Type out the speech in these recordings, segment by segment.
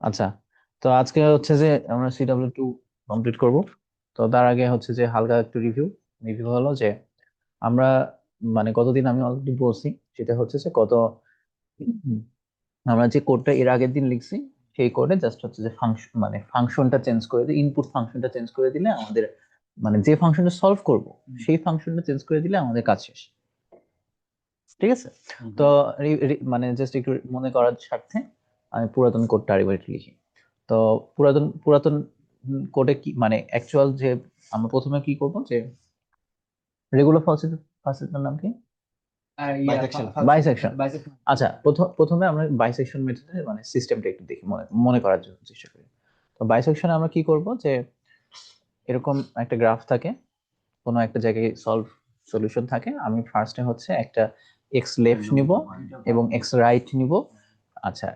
আচ্ছা, তো আজকে হচ্ছে যে আমরা CW2 কমপ্লিট করব। তো তার আগে হচ্ছে যে হালকা একটু রিভিউ রিভিউ হলো যে আমরা মানে কতদিন আমি অলরেডি বলছি, সেটা হচ্ছে যে উম, আমরা যে কোডটা এর আগের দিন লিখছি সেই কোডে জাস্ট হচ্ছে যে ফাংশন মানে ফাংশনটা চেঞ্জ করে দিই, ইনপুট ফাংশনটা চেঞ্জ করে দিলে আমাদের মানে যে ফাংশনটা সলভ করব সেই ফাংশনটা চেঞ্জ করে দিলে আমাদের কাজ শেষ। ঠিক আছে? তো মানে জাস্ট একটু মনে করার স্বার্থে আমি পুরাতন কোডটা আরেকবার একটু লিখি। তো পুরাতন পুরাতন কোডে কি মানে অ্যাকচুয়াল যে আমরা প্রথমে কি করব যে রেগুলার ফাংশনের নাম কি? বাইসেকশন। বাইসেকশন। আচ্ছা, প্রথমে আমরা বাইসেকশন মেথডে মানে সিস্টেমটা একটু দেখি, মনে মনে করার জন্য চেষ্টা করি। তো বাইসেকশনে আমরা কি করব যে এরকম একটা গ্রাফ থাকে, কোনো একটা জায়গায় সলিউশন থাকে, আমি ফার্স্টে হচ্ছে একটা এক্স লেফট নিব এবং এক্স রাইট নিব। আচ্ছা,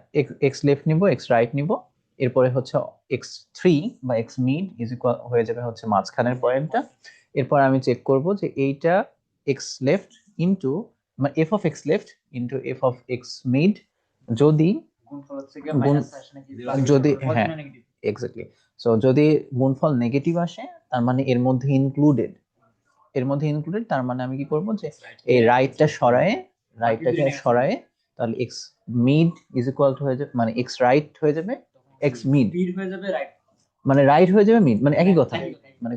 এক্স লেফট নিব, এক্স রাইট নিব, এরপরে হচ্ছে এক্স থ্রি বা এক্স মিড ইজ ইকুয়াল হয়ে যাবে হচ্ছে মাঝখানের পয়েন্টটা। এরপর আমি চেক করব যে এইটা এক্স লেফট ইন্টু মানে F of x left into f of x mid যদি গুণ যদি হ্যাঁ এক্স্যাক্টলি। সো যদি গুণফল নেগেটিভ আসে তার মানে এর মধ্যে ইনক্লুডেড তার মানে আমি কি করব যে এই রাইটটাকে সরায়ে তাহলে x mid is equal two হয়ে যাবে মানে এক্স রাইট হয়ে যাবে এক্স মিড মানে রাইট হয়ে যাবে মিড মানে একই কথা। মানে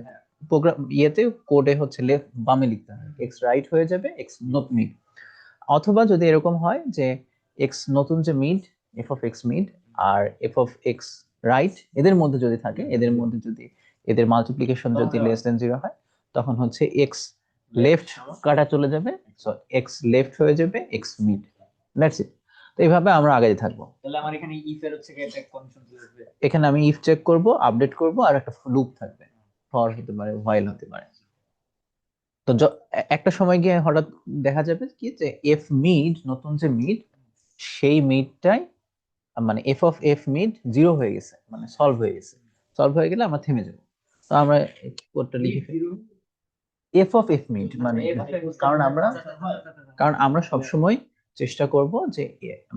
প্রোগ্রাম ইয়েতে কোডে হচ্ছে লেফট বামে লিখতে হয়, এক্স রাইট হয়ে যাবে এক্স নট মিড। অথবা যদি এরকম হয় যে এক্স নতুন যে mid f of x mid আর এফ অফ এক্স রাইট এদের মধ্যে যদি থাকে, এদের মধ্যে যদি এদের মাল্টিপ্লিকেশন যদি লেস দেন জিরো হয়, তখন হচ্ছে এক্স লেফট কাটা চলে যাবে, সো এক্স লেফট হয়ে যাবে এক্স মিড। That's it. তো এইভাবে আমরা আগে থাকবো। তাহলে আমার এখানে ইফ এর হচ্ছে একটা কন্ডিশন চলে আসবে, এখানে আমি ইফ চেক করব, আপডেট করব, আর একটা লুপ থাকবে, ফর হতে পারে, হোয়াইল হতে পারে। তো একটা সময় গিয়ে হঠাৎ দেখা যাবে কি যে এফ মিড নতুন যে মিড সেই মিডটাই মানে F of F mid zero হয়ে গেছে, মানে সলভ হয়ে গেছে। সলভ হয়ে গেলে আমরা থেমে যাবো। তো আমরা কোডটা লিখে ফেলি এফ অফ এফ মিড মানে, কারণ আমরা কারণ আমরা সবসময় চেষ্টা করব যে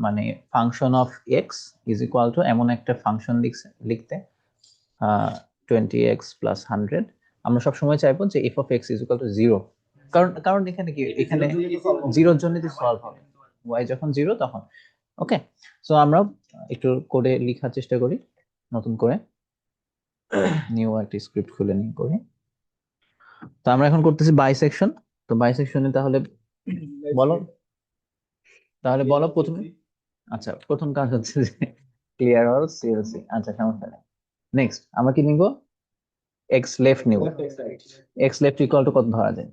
মানে function of x is equal two এমন একটা ফাংশন লিখতে 20x + 100, আমরা সবসময় চাইবো যে f of x is equal two zero. কারণ কারণ এখানে কি, এখানে জিরোর জন্য সলভ হবে, ওয়াই যখন জিরো তখন। ওকে, সো আমরা একটু কোডে লেখার চেষ্টা করি নতুন করে, নিউ একটা স্ক্রিপ্ট খুলে নিয়ে করি। তো আমরা এখন করতেছি বাইসেকশন। তো বাইসেকশনে তাহলে বলো, বলো প্রথমে। আচ্ছা, প্রথম কাজ হচ্ছে যে ক্লিয়ার অল সিএলসি। আচ্ছা, সমস্যা নেই। নেক্সট আমরা কি নিব? এক্স লেফট নিব। এক্স লেফট ইকুয়াল টু কত ধরা যায়?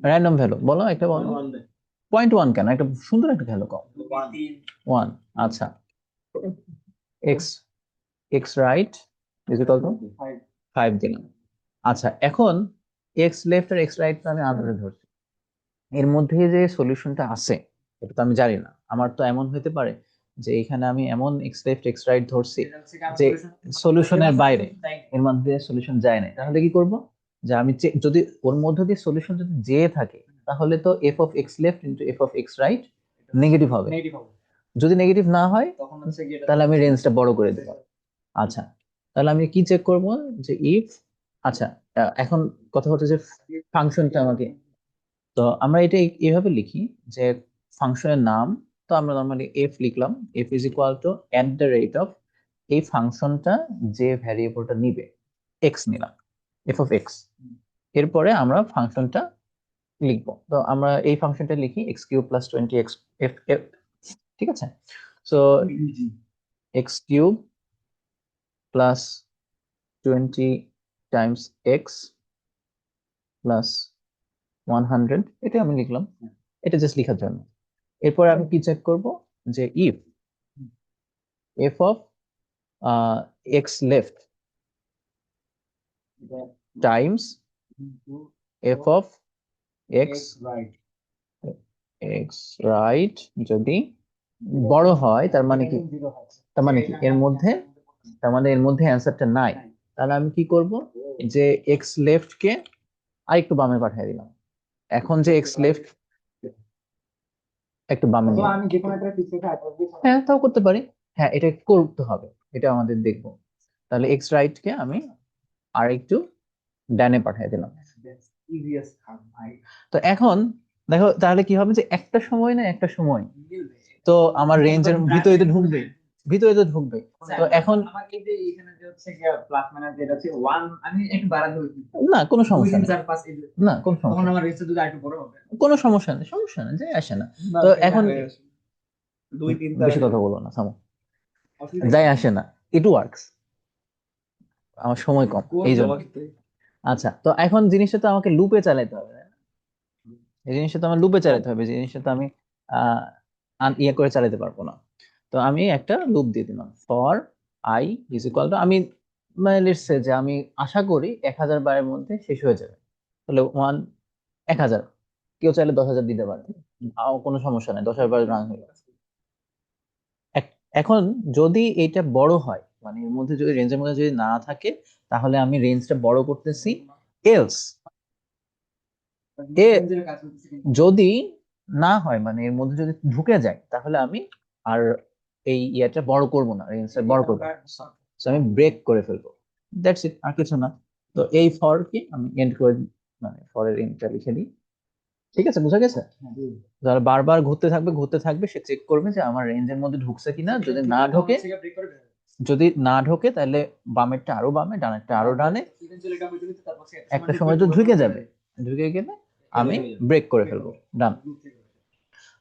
র্যান্ডম ভ্যালু বলো, একটা বলো। 0.1 কেন, একটা সুন্দর একটা ভ্যালু কম। 1। আচ্ছা, x x right is equal two 5 দিলাম। আচ্ছা, এখন এক্স লেফট আর এক্স রাইট আমি আলাদা ধরছি, এর মধ্যে যে সলিউশনটা আছে এটা তো আমি জানি না। আমার তো এমন হতে পারে যে এখানে আমি এমন এক্স লেফট এক্স রাইট ধরছি যে সলিউশনের বাইরে, এর মধ্যে সলিউশন যায় না, তাহলে কি করব যে আমি যদি ওর মধ্যে দিয়ে সলিউশন যদি যে থাকে, তাহলে তো F of x left into f of x right negative হবে। যদি নেগেটিভ না হয় তাহলে আমি রেঞ্জটা বড় করে দেবো। আচ্ছা, তাহলে আমি কি চেক করব যে ইফ, আচ্ছা, এখন কথা হচ্ছে যে ফাংশনটা আমাকে, তো আমরা এটা এইভাবে লিখি যে ফাংশনের নাম, তো আমরা নর্মালি এফ লিখলাম, F is equal two at the rate of এই ফাংশনটা যে ভ্যারিয়েবলটা নিবে, এক্স নিলাম, এফ অফ এক্স। এরপরে আমরা ফাংশনটা লিখবো, তো আমরা এই ফাংশনটা লিখি x cube plus 20 x F F. ঠিক আছে, so x cube plus 20 Times x plus 100, এটা আমি লিখলাম, এটা জাস্ট লিখার জন্য। এরপর আমি কি চেক করব যে if F of x left Times F of x x right যদি বড় হয়, তার মানে কি, এর মধ্যে অ্যান্সারটা নাই, তাহলে আমি কি করব যে এক্স লেফট কে আরেকটু বামে পাঠিয়ে দিলাম। এখন যে এক্স লেফট, একটু বামে নিয়ে আমি যে কোনো একটা পিছে হ্যাঁ তাও করতে পারি। হ্যাঁ এটা করতে হবে, এটা আমাদের দেখবো। তাহলে এক্স রাইট কে আমি আর একটু ডানে পাঠিয়ে দিলাম। ইজিয়েস্ট কাম আই তো এখন দেখো তাহলে কি হবে যে একটা সময় না একটা সময় তো আমার রেঞ্জের ভিতরে তো ঢুকবে, ভিতরে তো ঢুকবে। তো এখন আমাকে যে এখানে যে হচ্ছে কি প্লাস মাইনাস যেটা আছে 1 আমি একটু বাড়াতে হইছি না কোনো 2 সমস্যা 3 নেই, 4 5 এই যে না কোনো তখন সমস্যা নেই, আমার রেজিস্টার যদি আরেকটু বড় হবে কোনো সমস্যা নেই, সমস্যা নেই, যাই আসে না। তো এখন 2 3 বেশি 4 কথা বলো না, থামো। অসুবিধা যাই কি? আসে না, ইট ওয়ার্কস, আমার সময় কম এই জন্য। আচ্ছা তো এখন জিনিসটা তো আমাকে লুপে চালাতে হবে, তাই না? এই জিনিসটা তো আমার লুপে চালাতে হবে, যে জিনিসটা তো আমি আহ ইয়ে করে চালাতে পারবো না। তো আমি একটা লুপ দিয়ে দিলাম, for I is equal two, আমি মানে লেটস সে যে আমি আশা করি 1000 বারের মধ্যে শেষ হয়ে যাবে। তাহলে 1000, কেউ চাইলে 10,000 দিতে পারে, কোনো সমস্যা নেই, 10,000 বার রান হলো। এখন যদি এটা বড় হয়, মানে এর মধ্যে যদি রেঞ্জের মধ্যে যদি না থাকে, তাহলে আমি রেঞ্জটা বড় করতেছি। এলস এ রেঞ্জের কাজ করতেছে কিন্তু যদি না হয়, মানে এর মধ্যে যদি ঢুকে যায়, তাহলে আমি আর এই ইয়েটা বড় করব না, রেঞ্জটা বড় করব না। So আমি ব্রেক করে ফেলবো, দ্যাটস ইট, আর কিছু না। তো এই ফর কি আমি এন্ড করে দিই, মানে ফরের এন্ডটা লিখে দিই। ঠিক আছে, বুঝা গেছে? যারা বারবার ঘুরতে থাকবে, সে চেক করবে যে আমার রেঞ্জের মধ্যে ঢুকছে কিনা, যদি না ঢোকে, যদি না ঢোকে তাহলে বামেরটা আরো বামে, ডানেরটা আরো ডানে, একটা সময় তো ঢুকে যাবে, ঢুকে গেলে আমি ব্রেক করে ফেলবো, ডান।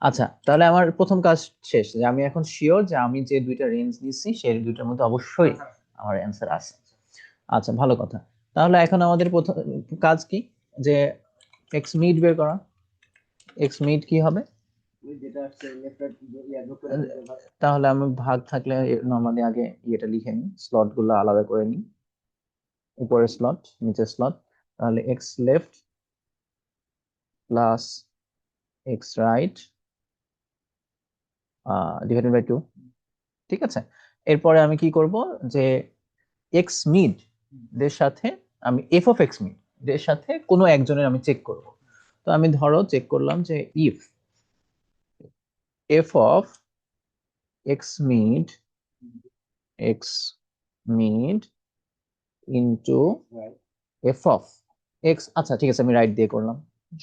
আচ্ছা তাহলে আমার প্রথম কাজ শেষ, যে আমি এখন শিওর যে আমি যে দুইটা রেঞ্জ নিচ্ছি সেই দুইটার মধ্যে অবশ্যই আমার অ্যান্সার আছে। আচ্ছা ভালো কথা। তাহলে এখন আমাদের প্রথম কাজ কি, যে এক্স মিড বের করা। এক্স মিড কি হবে? যেটা আছে লেফট ইয়া যোগ করে তাহলে আমি ভাগ থাকলে নর্মালি আগে ইয়েটা লিখে নিই, স্লট গুলো আলাদা করে নিই, উপরে স্লট নিচে স্লট। তাহলে x left plus x right divided by 2। ঠিক আছে, এরপরে আমি কি করব, যে এক্স মিড দের সাথে আমি এফ অফ এক্স মিড দের সাথে কোনো একজনের আমি চেক করব। তো আমি ধরো চেক করলাম যে if F of x mid, x mid into F of x, আচ্ছা ঠিক আছে আমি রাইট দিয়ে করলাম,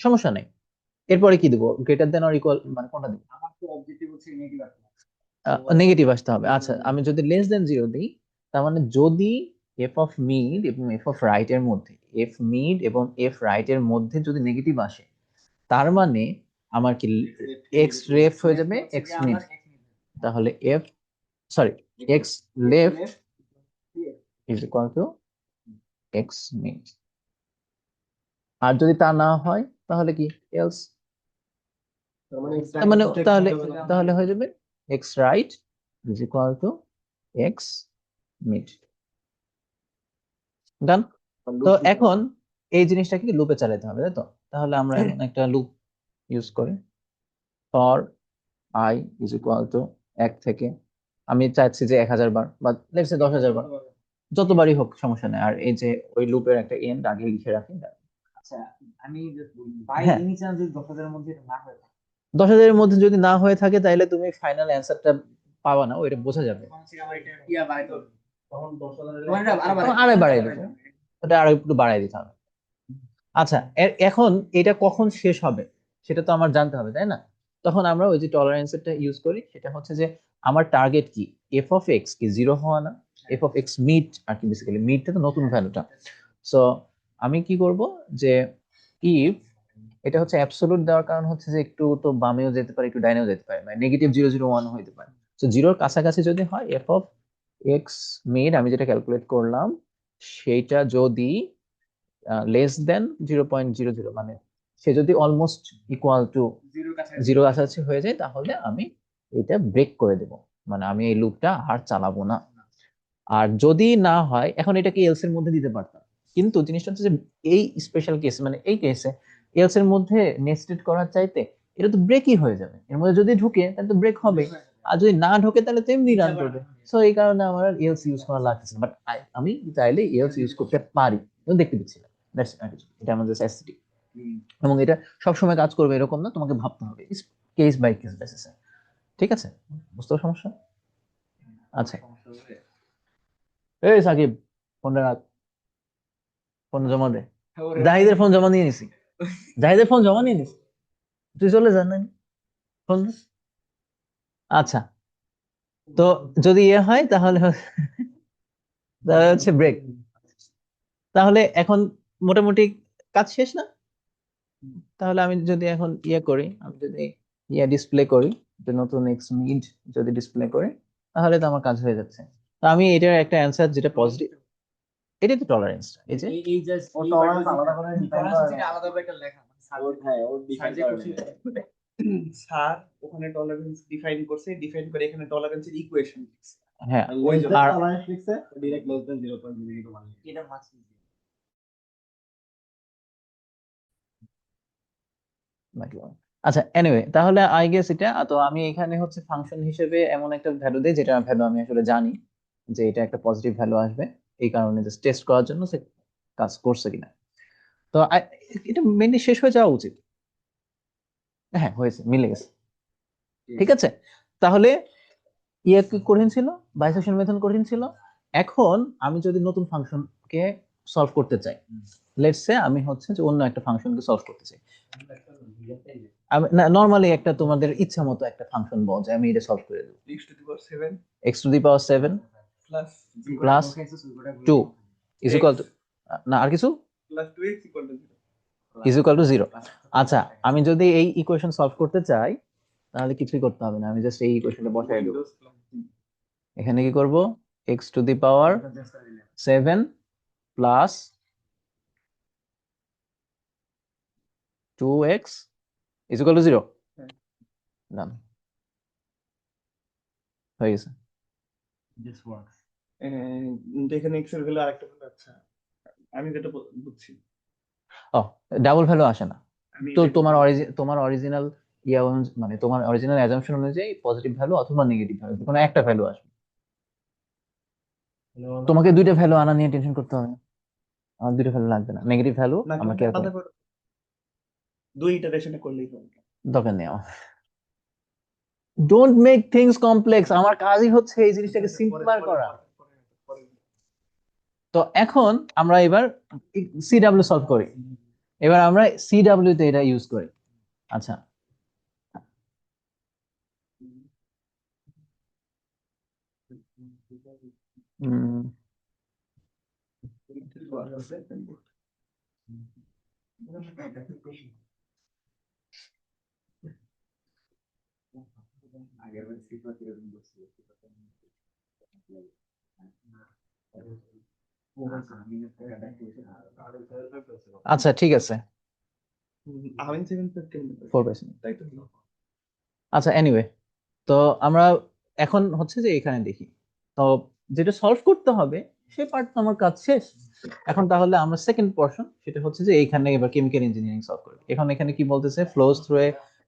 সমস্যা নেই। এরপরে কি দেবো, গ্রেটার দেন অর ইকুয়াল, মানে কোনটা দিব? আমার তো অবজেক্টিভ হচ্ছে নেগেটিভ আসবে নেগেটিভ আসতে হবে। আচ্ছা আমি যদি লেস দেন 0 দিই, তার মানে যদি এফ অফ মিড এবং এফ অফ রাইট এর মধ্যে, এফ মিড এবং এফ রাইট এর মধ্যে যদি নেগেটিভ আসে, তার মানে আমার কি এক্স রেফ হয়ে যাবে এক্স মিড। তাহলে f, sorry, x left is equal to x mid. আর যদি তা না হয় তাহলে কি এলস, তার মানে তাহলে তাহলে হয়ে যাবে x right is equal to x mid. Done. তো এখন এই জিনিসটাকে লুপে চালাতে হবে, তাই তো? তাহলে আমরা এখন একটা লুপ ইউজ করি, for I is equal two 1 থেকে, আমি চাচ্ছি যে 1000 বার বা লেটস সে 10,000 বার, যতবারই হোক সমস্যা নেই। আর এই যে ওই লুপের একটা এন্ড আগে লিখে রাখি। আচ্ছা আমি জাস্ট বলি বাই হ্যাঁ, এনি চান্স যদি 10,000 এর মধ্যে এটা না হয় 10,000 এর মধ্যে যদি না হয়ে থাকে, তাহলে তুমি ফাইনাল অ্যান্সারটা পাবা না, ওইটা বোঝা যাবে। তখন হচ্ছে আমার এটা ইয়া বাড়াইতে হবে তখন 10,000 এর তখন আড়াই বাড়াই দিতে হবে, ওটা আরো একটু বাড়াই দিতে হবে। আচ্ছা এখন এটা কখন শেষ হবে সেটা তো আমার জানতে হবে, তাই না? তখন আমরা ওই যে টলারেন্সটা ইউজ করি, সেটা হচ্ছে যে আমার টার্গেট কি, এফ অফ এক্স কি 0 হওয়া না, এফ অফ এক্স মিড আর কি, বেসিক্যালি মিডটা তো নতুন ভ্যালুটা। সো আমি কি করব, যে ইফ, এটা হচ্ছে অ্যাবসলিউট দেওয়ার কারণ হচ্ছে যে একটু তো বামেও যেতে পারে একটু ডাইনেও যেতে পারে, মানে -0 0 1 হইতে পারে। তো 0-র কাছাকাছি যদি হয়, এফ অফ এক্স মিড আমি যেটা ক্যালকুলেট করলাম, সেইটা যদি লেস দেন 0.00, মানে সে যদি অলমোস্ট ইকুয়াল টু 0 কাছাকাছি হয়ে যায়, তাহলে আমি এটা ব্রেক করে দেব, মানে আমি এই লুপটা আর চালাবো না। আর যদি না হয়, এখন এটাকে এলস এর মধ্যে দিতে পারতাম, কিন্তু জিনিসটা হচ্ছে যে এই স্পেশাল কেস, মানে এই কেসে এলস এর মধ্যে নেস্টেড করার চাইতে এটা তো ব্রেকই হয়ে যাবে, এর মধ্যে যদি ঢুকে তাহলে তো ব্রেক হবে, আর যদি না ঢোকে তাহলে তো এমনি রান করবে। সো এই কারণে আমার এলস ইউজ করা লাগতেছে না, বাট আমি চাইলে এলস ইউজ করতে পারি, কিন্তু দেখতে দিচ্ছি না। That's it, আর কিছু না। এটা আমাদের অ্যাস্থেটিক, এবং এটা সবসময় কাজ করবে এরকম না, তোমাকে ভাবতে হবে কেস বাই কেস বেসিসে। ঠিক আছে, বুঝতে পারছো সমস্যা? আচ্ছা, এই সাকিব, ফোনটা রাখ, ফোন জমা দে। জাহিদের ফোন জমা নিয়ে নিছি, জাহিদের ফোন জমা নিয়ে নিছি, তুই চলে যান না ফোন দে। আচ্ছা, তো যদি ইয়ে হয় তাহলে তাহলে হচ্ছে ব্রেক। তাহলে এখন মোটামুটি কাজ শেষ না? তাহলে আমি যদি এখন ইয়ে করি, আমি যদি ইয়ে ডিসপ্লে করি, যে নতুন এক্স মিড যদি ডিসপ্লে করি, তাহলে তো আমার কাজ হয়ে যাচ্ছে। তো আমি এটার একটা অ্যান্সার যেটা পজিটিভ, এটাই তো টলারেন্স। এই যে এই জাস্ট ও টলারেন্স আলাদা করে ডিফাইন করে না। আলাদা করে একটা লেখা হ্যাঁ, ও ডিফাইন করে না। স্যার ওখানে টলারেন্স ডিফাইন করছে, ডিফাইন করে এখানে টলারেন্সের ইকুয়েশন লিখছে। হ্যাঁ, ওই যে আর টলারেন্স লিখছে ডাইরেক্ট লেস দ্যান 0.001। এটা মাছ বাকি বলো। আচ্ছা, এনিওয়ে, তাহলে আই গেস এটা তো আমি এখানে হচ্ছে ফাংশন হিসেবে এমন একটা ভ্যালু দেই যেটা ভ্যালু আমি আসলে জানি যে এটা একটা পজিটিভ ভ্যালু আসবে, এই কারণে জাস্ট টেস্ট করার জন্য সে কাজ করছে কিনা। তো এটা মেনলি শেষ হয়ে যাওয়া উচিত। হ্যাঁ, হয়েছে, মিলে গেছে। ঠিক আছে, তাহলে ইয়ে কি কঠিন ছিল, বাইসেকশন মেথড কঠিন ছিল। এখন আমি যদি নতুন ফাংশনকে সলভ করতে চাই, লেটস সে আমি হচ্ছে যে অন্য একটা ফাংশনকে সলভ করতে চাই, আমি না নরমালি একটা তোমাদের ইচ্ছা মতো একটা ফাংশন বল যে আমি এটা সলভ করে দেবো। x to the power 7 x two the power 7 plus plus 2 is equal two, না আর কিছু, plus 2x equal to 0। Is equal two 0। আচ্ছা, আমি যদি এই ইকুয়েশন সলভ করতে চাই তাহলে কিছুই করতে হবে না, আমি জাস্ট এই ইকুয়েশনটা বসাই দেবো। এখানে কি করব, x two the power 7 plus 2x is equal two 0। হ্যাঁ। ডান, হয়ে গেছে। This works. এখানে x এর ভ্যালু আরেকটা ভ্যালু। আচ্ছা, আমি যেটা বুঝছি, ও, ডাবল ভ্যালু আসে না আমি তো, এটা- তোমার অরিজিনাল মানে তোমার অরিজিনাল অ্যাজাম্পশন অনুযায়ী পজিটিভ ভ্যালু অথবা নেগেটিভ ভ্যালু কোনো একটা ভ্যালু আসবে, তোমাকে দুইটা ভ্যালু আনা নিয়ে টেনশন করতে হবে না। আমার দুইটা ভ্যালু লাগবে না, নেগেটিভ ভ্যালু না, আমরা কেয়ার করি, আলাদা করে দুই ইটারেশনে করলেই হবে। দরকার নেই আমার। ডোন্ট মেক থিংস কমপ্লেক্স, আমার কাজই হচ্ছে এই জিনিসটাকে সিম্পলার করা। তো এখন আমরা এবার সিডাব্লিউ সলভ করি, এবার আমরা সিডাব্লিউ তে এটা ইউজ করি। আচ্ছা, আগের বার সিফা কিরকম বলছিল? আচ্ছা ঠিক আছে, আমি 7 4%। তাই তো। আচ্ছা, এনিওয়ে, তো আমরা এখন হচ্ছে যে এখানে দেখি, তো যেটা সলভ করতে হবে সেই পার্ট তো আমার কাজ শেষ। এখন তাহলে আমরা সেকেন্ড পোর্শন, সেটা হচ্ছে যে এইখানে এবার কেমিক্যাল ইঞ্জিনিয়ারিং সলভ করি। এখন এখানে কি বলতেছে, flows through a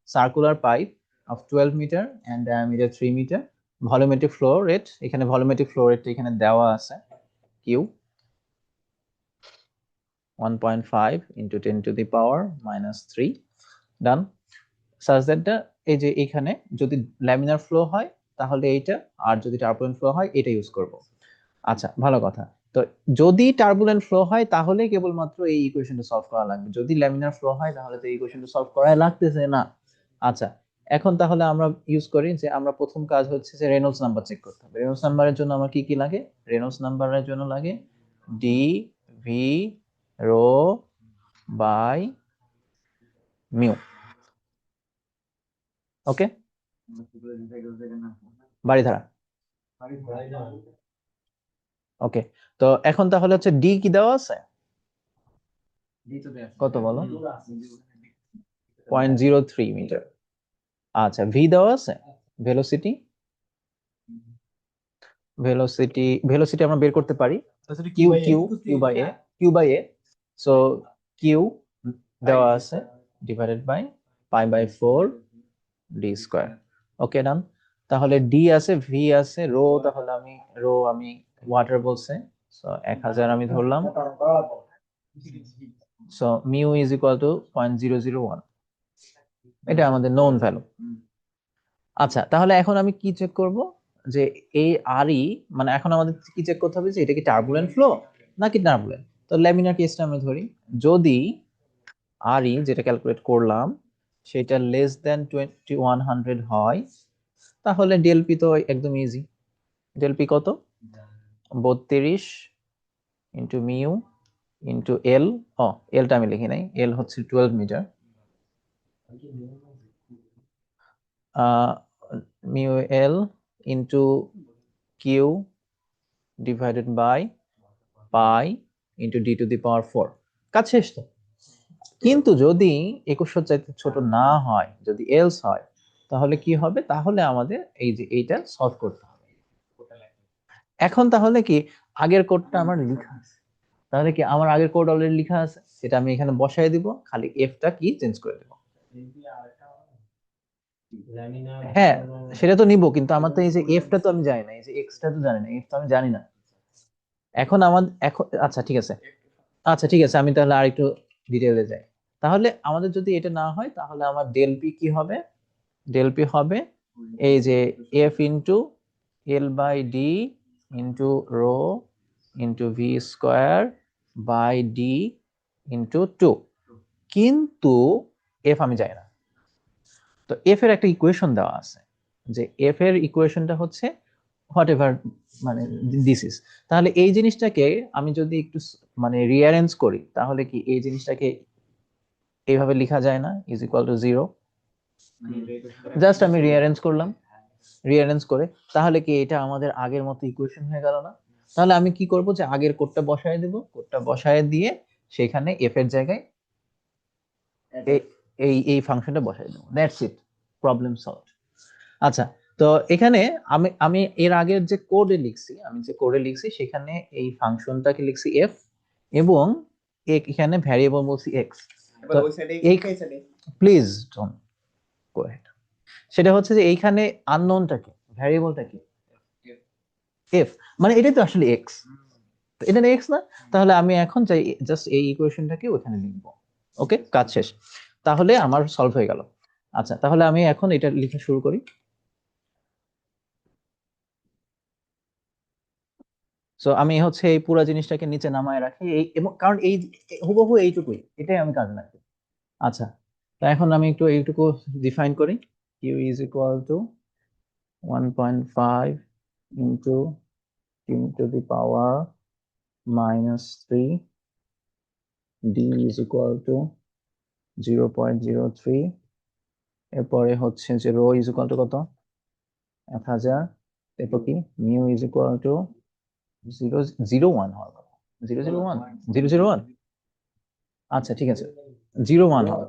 circular pipe of 12 meter and diameter 3 meter, volumetric flow rate, এখানে ভলিউমেট্রিক ফ্লো রেট এখানে দেওয়া আছে Q 1.5 into 10 to the power minus 3, done. Such that এই যে এখানে যদি ল্যামিনার ফ্লো হয় তাহলে এইটা, আর যদি টার্বুলেন্ট ফ্লো হয় এটা ইউজ করব। আচ্ছা, ভালো কথা। তো যদি টার্বুলেন্ট ফ্লো হয় তাহলে কেবলমাত্র এই ইকুয়েশনটা সলভ করা লাগবে, যদি ল্যামিনার ফ্লো হয় তাহলে তো এই ইকুয়েশনটা সলভ করা লাগতেছে না। আচ্ছা, এখন তাহলে আমরা ইউজ করি যে আমরা প্রথম কাজ হচ্ছে যে রেনল্ডস নাম্বার চেক করতে হবে। রেনল্ডস নাম্বারের জন্য আমার কি কি লাগে, রেনল্ডস নাম্বারের জন্য লাগে D V rho by mu. Okay, বাড়ি ধারা। ওকে, তো এখন তাহলে হচ্ছে ডি কি দেওয়া আছে, কত বলো, 0.03 মিটার। আচ্ছা, ভি দেওয়া আছে, ভেলোসিটি, ভেলোসিটি আমরা বের করতে পারি Q Q Q by A, Q by A. So Q দেওয়া আছে divided by pi by 4 D square. Okay, done. তাহলে ডি আছে, ভি আছে, রো, তাহলে আমি ওয়াটার বলছে, সো 1000 আমি ধরলাম। So mu is equal two 0.001, এটা আমাদের নোন ভ্যালু। আচ্ছা, তাহলে এখন আমি কি চেক করব যে এই আরই মানে এখন আমাদের কি চেক করতে হবে যে এটা কি টার্বুলেন্ট ফ্লো নাকি টার্বুলেন্ট। তো ল্যামিনার কেসটা আমরা ধরি, যদি আরই যেটা ক্যালকুলেট করলাম সেটা লেস দেন 2100 হয়, তাহলে ডেলপি তো একদম ইজি। ডেলপি কত? 32 ইন্টু মিউ ইন্টু এল। এলটা আমি লিখি নাই, এল হচ্ছে 12 metre. Mu L into Q divided by pi into D to the power 4। কাজ শেষ তো। কিন্তু যদি 2100 চাইতে ছোট না হয়, যদি এলস হয়, তাহলে কি হবে? তাহলে আমাদের এই যে এইটা সলভ করতে হবে। এখন তাহলে কি আগের কোডটা আমার লেখা আছে, তাহলে কি আমার আগের কোড অলরেডি লেখা আছে, সেটা আমি এখানে বসায় দিব, খালি এফটা কি চেঞ্জ করে দেব। হ্যাঁ, সেটা তো নিব, কিন্তু আমার তো এই যে এফটা তো আমি জানি না, এই যে এক্সটা তো জানি না, এফ তো আমি জানি না। এখন এখন আচ্ছা ঠিক আছে, আচ্ছা ঠিক আছে, আমি তাহলে আরেকটু ডিটেইলে যাই। তাহলে আমাদের যদি এটা না হয়, তাহলে আমার ডেল পি কি হবে? ডেল পি হবে এই যে f into l by d into rho into v square by d into 2। কিন্তু এফ আমি জানি না, তো এফ এর একটা ইকুয়েশন দেওয়া আছে, যে এফ এর ইকুয়েশনটা হচ্ছে হোয়াট এভার মানে দিস ইজ। তাহলে এই জিনিসটাকে আমি যদি একটু মানে রিঅ্যারেঞ্জ করি, তাহলে কি এই জিনিসটাকে এইভাবে লেখা যায় না? Is equal two 0। জাস্ট আমি রিঅ্যারেঞ্জ করলাম, রিঅ্যারেঞ্জ করে তাহলে কি এটা আমাদের আগের মতো ইকুয়েশন হয়ে গেল না? তাহলে আমি কি করব, যে আগের কোডটা বসায় দেব, কোডটা বসায় দিয়ে সেখানে এফ এর জায়গায় এই এই ফাংশনটা বসায় দেব, দ্যাটস ইট, প্রবলেম সলভ। আচ্ছা, তো এখানে আমি আমি এর আগের যে কোডে লিখছি, আমি যে কোডে লিখছি সেখানে এই ফাংশনটাকে লিখছি এফ, এবং এখানে ভ্যারিয়েবল বলছি এক্স। এবার তো ওই সাইডে এই এই সাইডে প্লিজ ডোন্ট গো হেড। সেটা হচ্ছে যে এইখানে আননোনটা কি, ভ্যারিয়েবলটা কি? এফ, মানে এটাই তো আসলে এক্স, এটা এক্স না? তাহলে আমি এখন চাই জাস্ট এই ইকুয়েশনটাকে ওখানে লিখবো। ওকে, কাজ শেষ। তাহলে আমার সলভ হয়ে গেল। আচ্ছা, তাহলে আমি এখন এটা লিখা শুরু করি। সো আমি হচ্ছে এই পুরো জিনিসটাকে নিচে নামায় রাখি, এই এবং কারণ এই হুবহু এইটুকুই, এটাই আমি কাজে লাগবে। আচ্ছা, তো এখন আমি একটু এইটুকু ডিফাইন করি। Q is equal to 1.5 into 10 to the power -3, D is equal to 0.03। এরপরে হচ্ছে যে রো ইজ ইকুয়াল টু কত? 1000। এরপর কি মিউ ইজ ইকুয়াল টু 0.01 হবে, 0.01, 0.01। আচ্ছা ঠিক আছে, 0.1 হবে,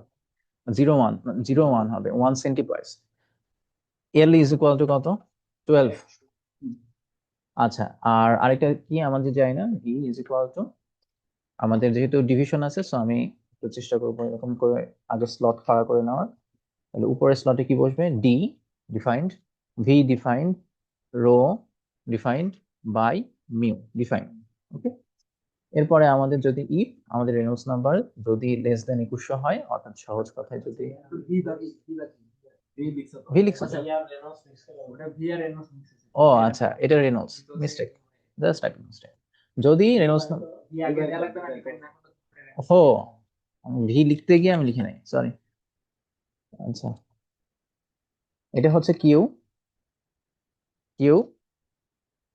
0.1, 0.1 হবে 1 সেন্টিপ্রাইস। এল ইজ ইকুয়াল টু কত? 12। আচ্ছা, আর আরেকটা কি আমাদের জানি না, ভি ইজ ইকুয়াল টু, আমাদের যেহেতু ডিভিশন আছে, সো আমি একটু চেষ্টা করবো এরকম করে আগে স্লট খাড়া করে নেওয়ার। তাহলে উপরের স্লটে কি বসবে? D defined, V defined, rho defined by mu defined. Okay, এরপরে আমাদের যদি ইফ আমাদের রেনল্ডস নাম্বার যদি লেস দেন 2100 হয়, অর্থাৎ সহজ কথায় যদি ভি লিখছো, ও আচ্ছা, এটা রেনল্ডস মিস্টেক, জাস্ট একটা মিস্টেক। যদি রেনল্ডস ও ভি লিখতে গিয়ে আমি লিখি নাই, সরি। আচ্ছা, এটা হচ্ছে কিউ, কিউ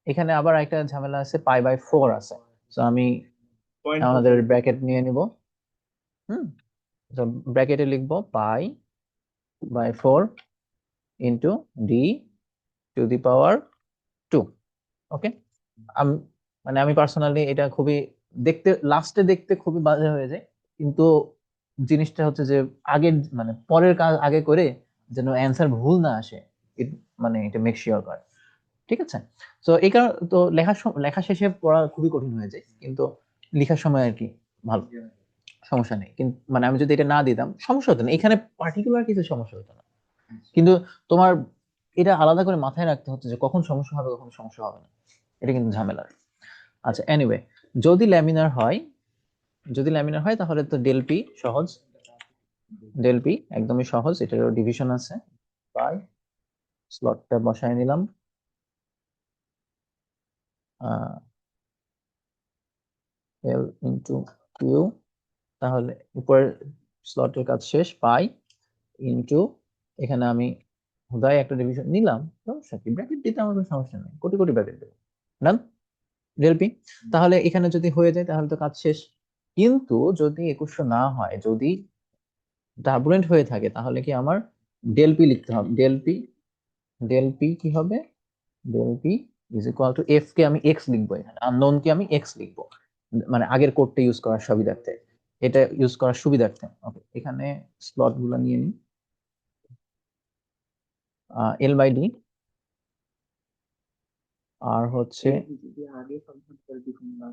এখানে আবার একটা ঝামেলা আছে, পাই/4 আছে, তো আমি পয়েন্ট আমাদের ব্র্যাকেট নিয়ে নিব। হুম, তো ব্র্যাকেটে লিখবো পাই/4 ইন্টু ডি টু দি পাওয়ার 2। ওকে, আমি মানে আমি পার্সোনালি এটা খুবই দেখতে, লাস্টে দেখতে খুবই বাজে হয়ে যায়, কিন্তু জিনিসটা হচ্ছে যে আগের মানে পরের কাজ আগে করে যেন অ্যান্সার ভুল না আসে, মানে এটা মেক শিওর করে। ঠিক আছে, তো এই কারণ তো লেখা শেষে পড়া খুবই কঠিন হয়ে যায়, কিন্তু লেখার সময় আর কি ভালো, সমস্যা নেই। কিন্তু মানে আমি যদি এটা না দিতাম সমস্যা হতো না, এখানে পার্টিকুলার কিছু সমস্যা হতো না, কিন্তু তোমার এটা আলাদা করে মাথায় রাখতে হচ্ছে যে কখন সমস্যা হবে কখন সমস্যা হবে না, এটা কিন্তু ঝামেলার। আচ্ছা, এনিওয়ে, যদি ল্যামিনার হয়, যদি ল্যামিনার হয় তাহলে তো ডেল পি সহজ, ডেল পি একদমই সহজ, এটারও ডিভিশন আছে, বাই স্লটটা বসায় নিলাম, এল ইন্টু কিউ, তাহলে উপরের স্লটের কাজ শেষ, পাই ইন্টু, এখানে আমি হুদায় একটা ডিভিশন নিলাম, সমস্যা কি, ব্র্যাকেট দিতে আমার কোনো সমস্যা নেই, কোটি কোটি ব্র্যাকেট দেবো, ডান, ডেল পি। তাহলে এখানে যদি হয়ে যায় তাহলে তো কাজ শেষ, কিন্তু যদি 2100 না হয়, যদি টার্বুলেন্ট হয়ে থাকে, তাহলে কি আমার ডেল পি লিখতে হবে, ডেল পি কি হবে, del P is equal to f কে আমি এক্স লিখবো, এখানে আননোন কে আমি এক্স লিখবো, মানে আগের কোডটা ইউজ করার সুবিধার্থে, এটা ইউজ করার সুবিধার্থে। ওকে, এখানে স্লট গুলো নিয়ে নিই, এল বাই ডি, আর হচ্ছে আগে ফাংশন করে দিবেন না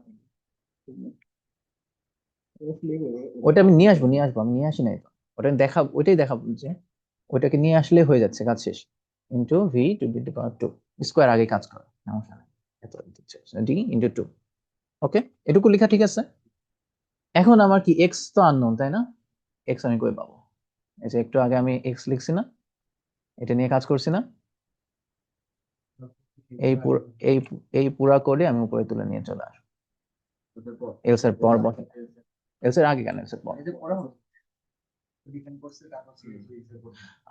ওটা আমি নিয়ে আসবো, আমি নিয়ে আসি নাই তো, ওটা আমি দেখাবো, ওইটাই দেখাবো যে ওইটাকে নিয়ে আসলে হয়ে যাচ্ছে, কাজ শেষ, into v to the power two, square আগে কাজ করে, সমস্যা নেই, এত ডি ইন্টু টু। ওকে, এটুকু লেখা ঠিক আছে। এখন আমার কি এক্স তো আননোন, তাই না, এক্স আমি কই পাবো, এই যে একটু আগে আমি এক্স লিখছি না, এটা নিয়ে কাজ করছি না, এই এই এই পুরা কোডে আমি উপরে তুলে নিয়ে চলে আসবো, এলস এর পর বসে, এলস এর আগে কেন, এলস এর পর, এই যে পড়া হলো ডিফেন্ড করছে তারপর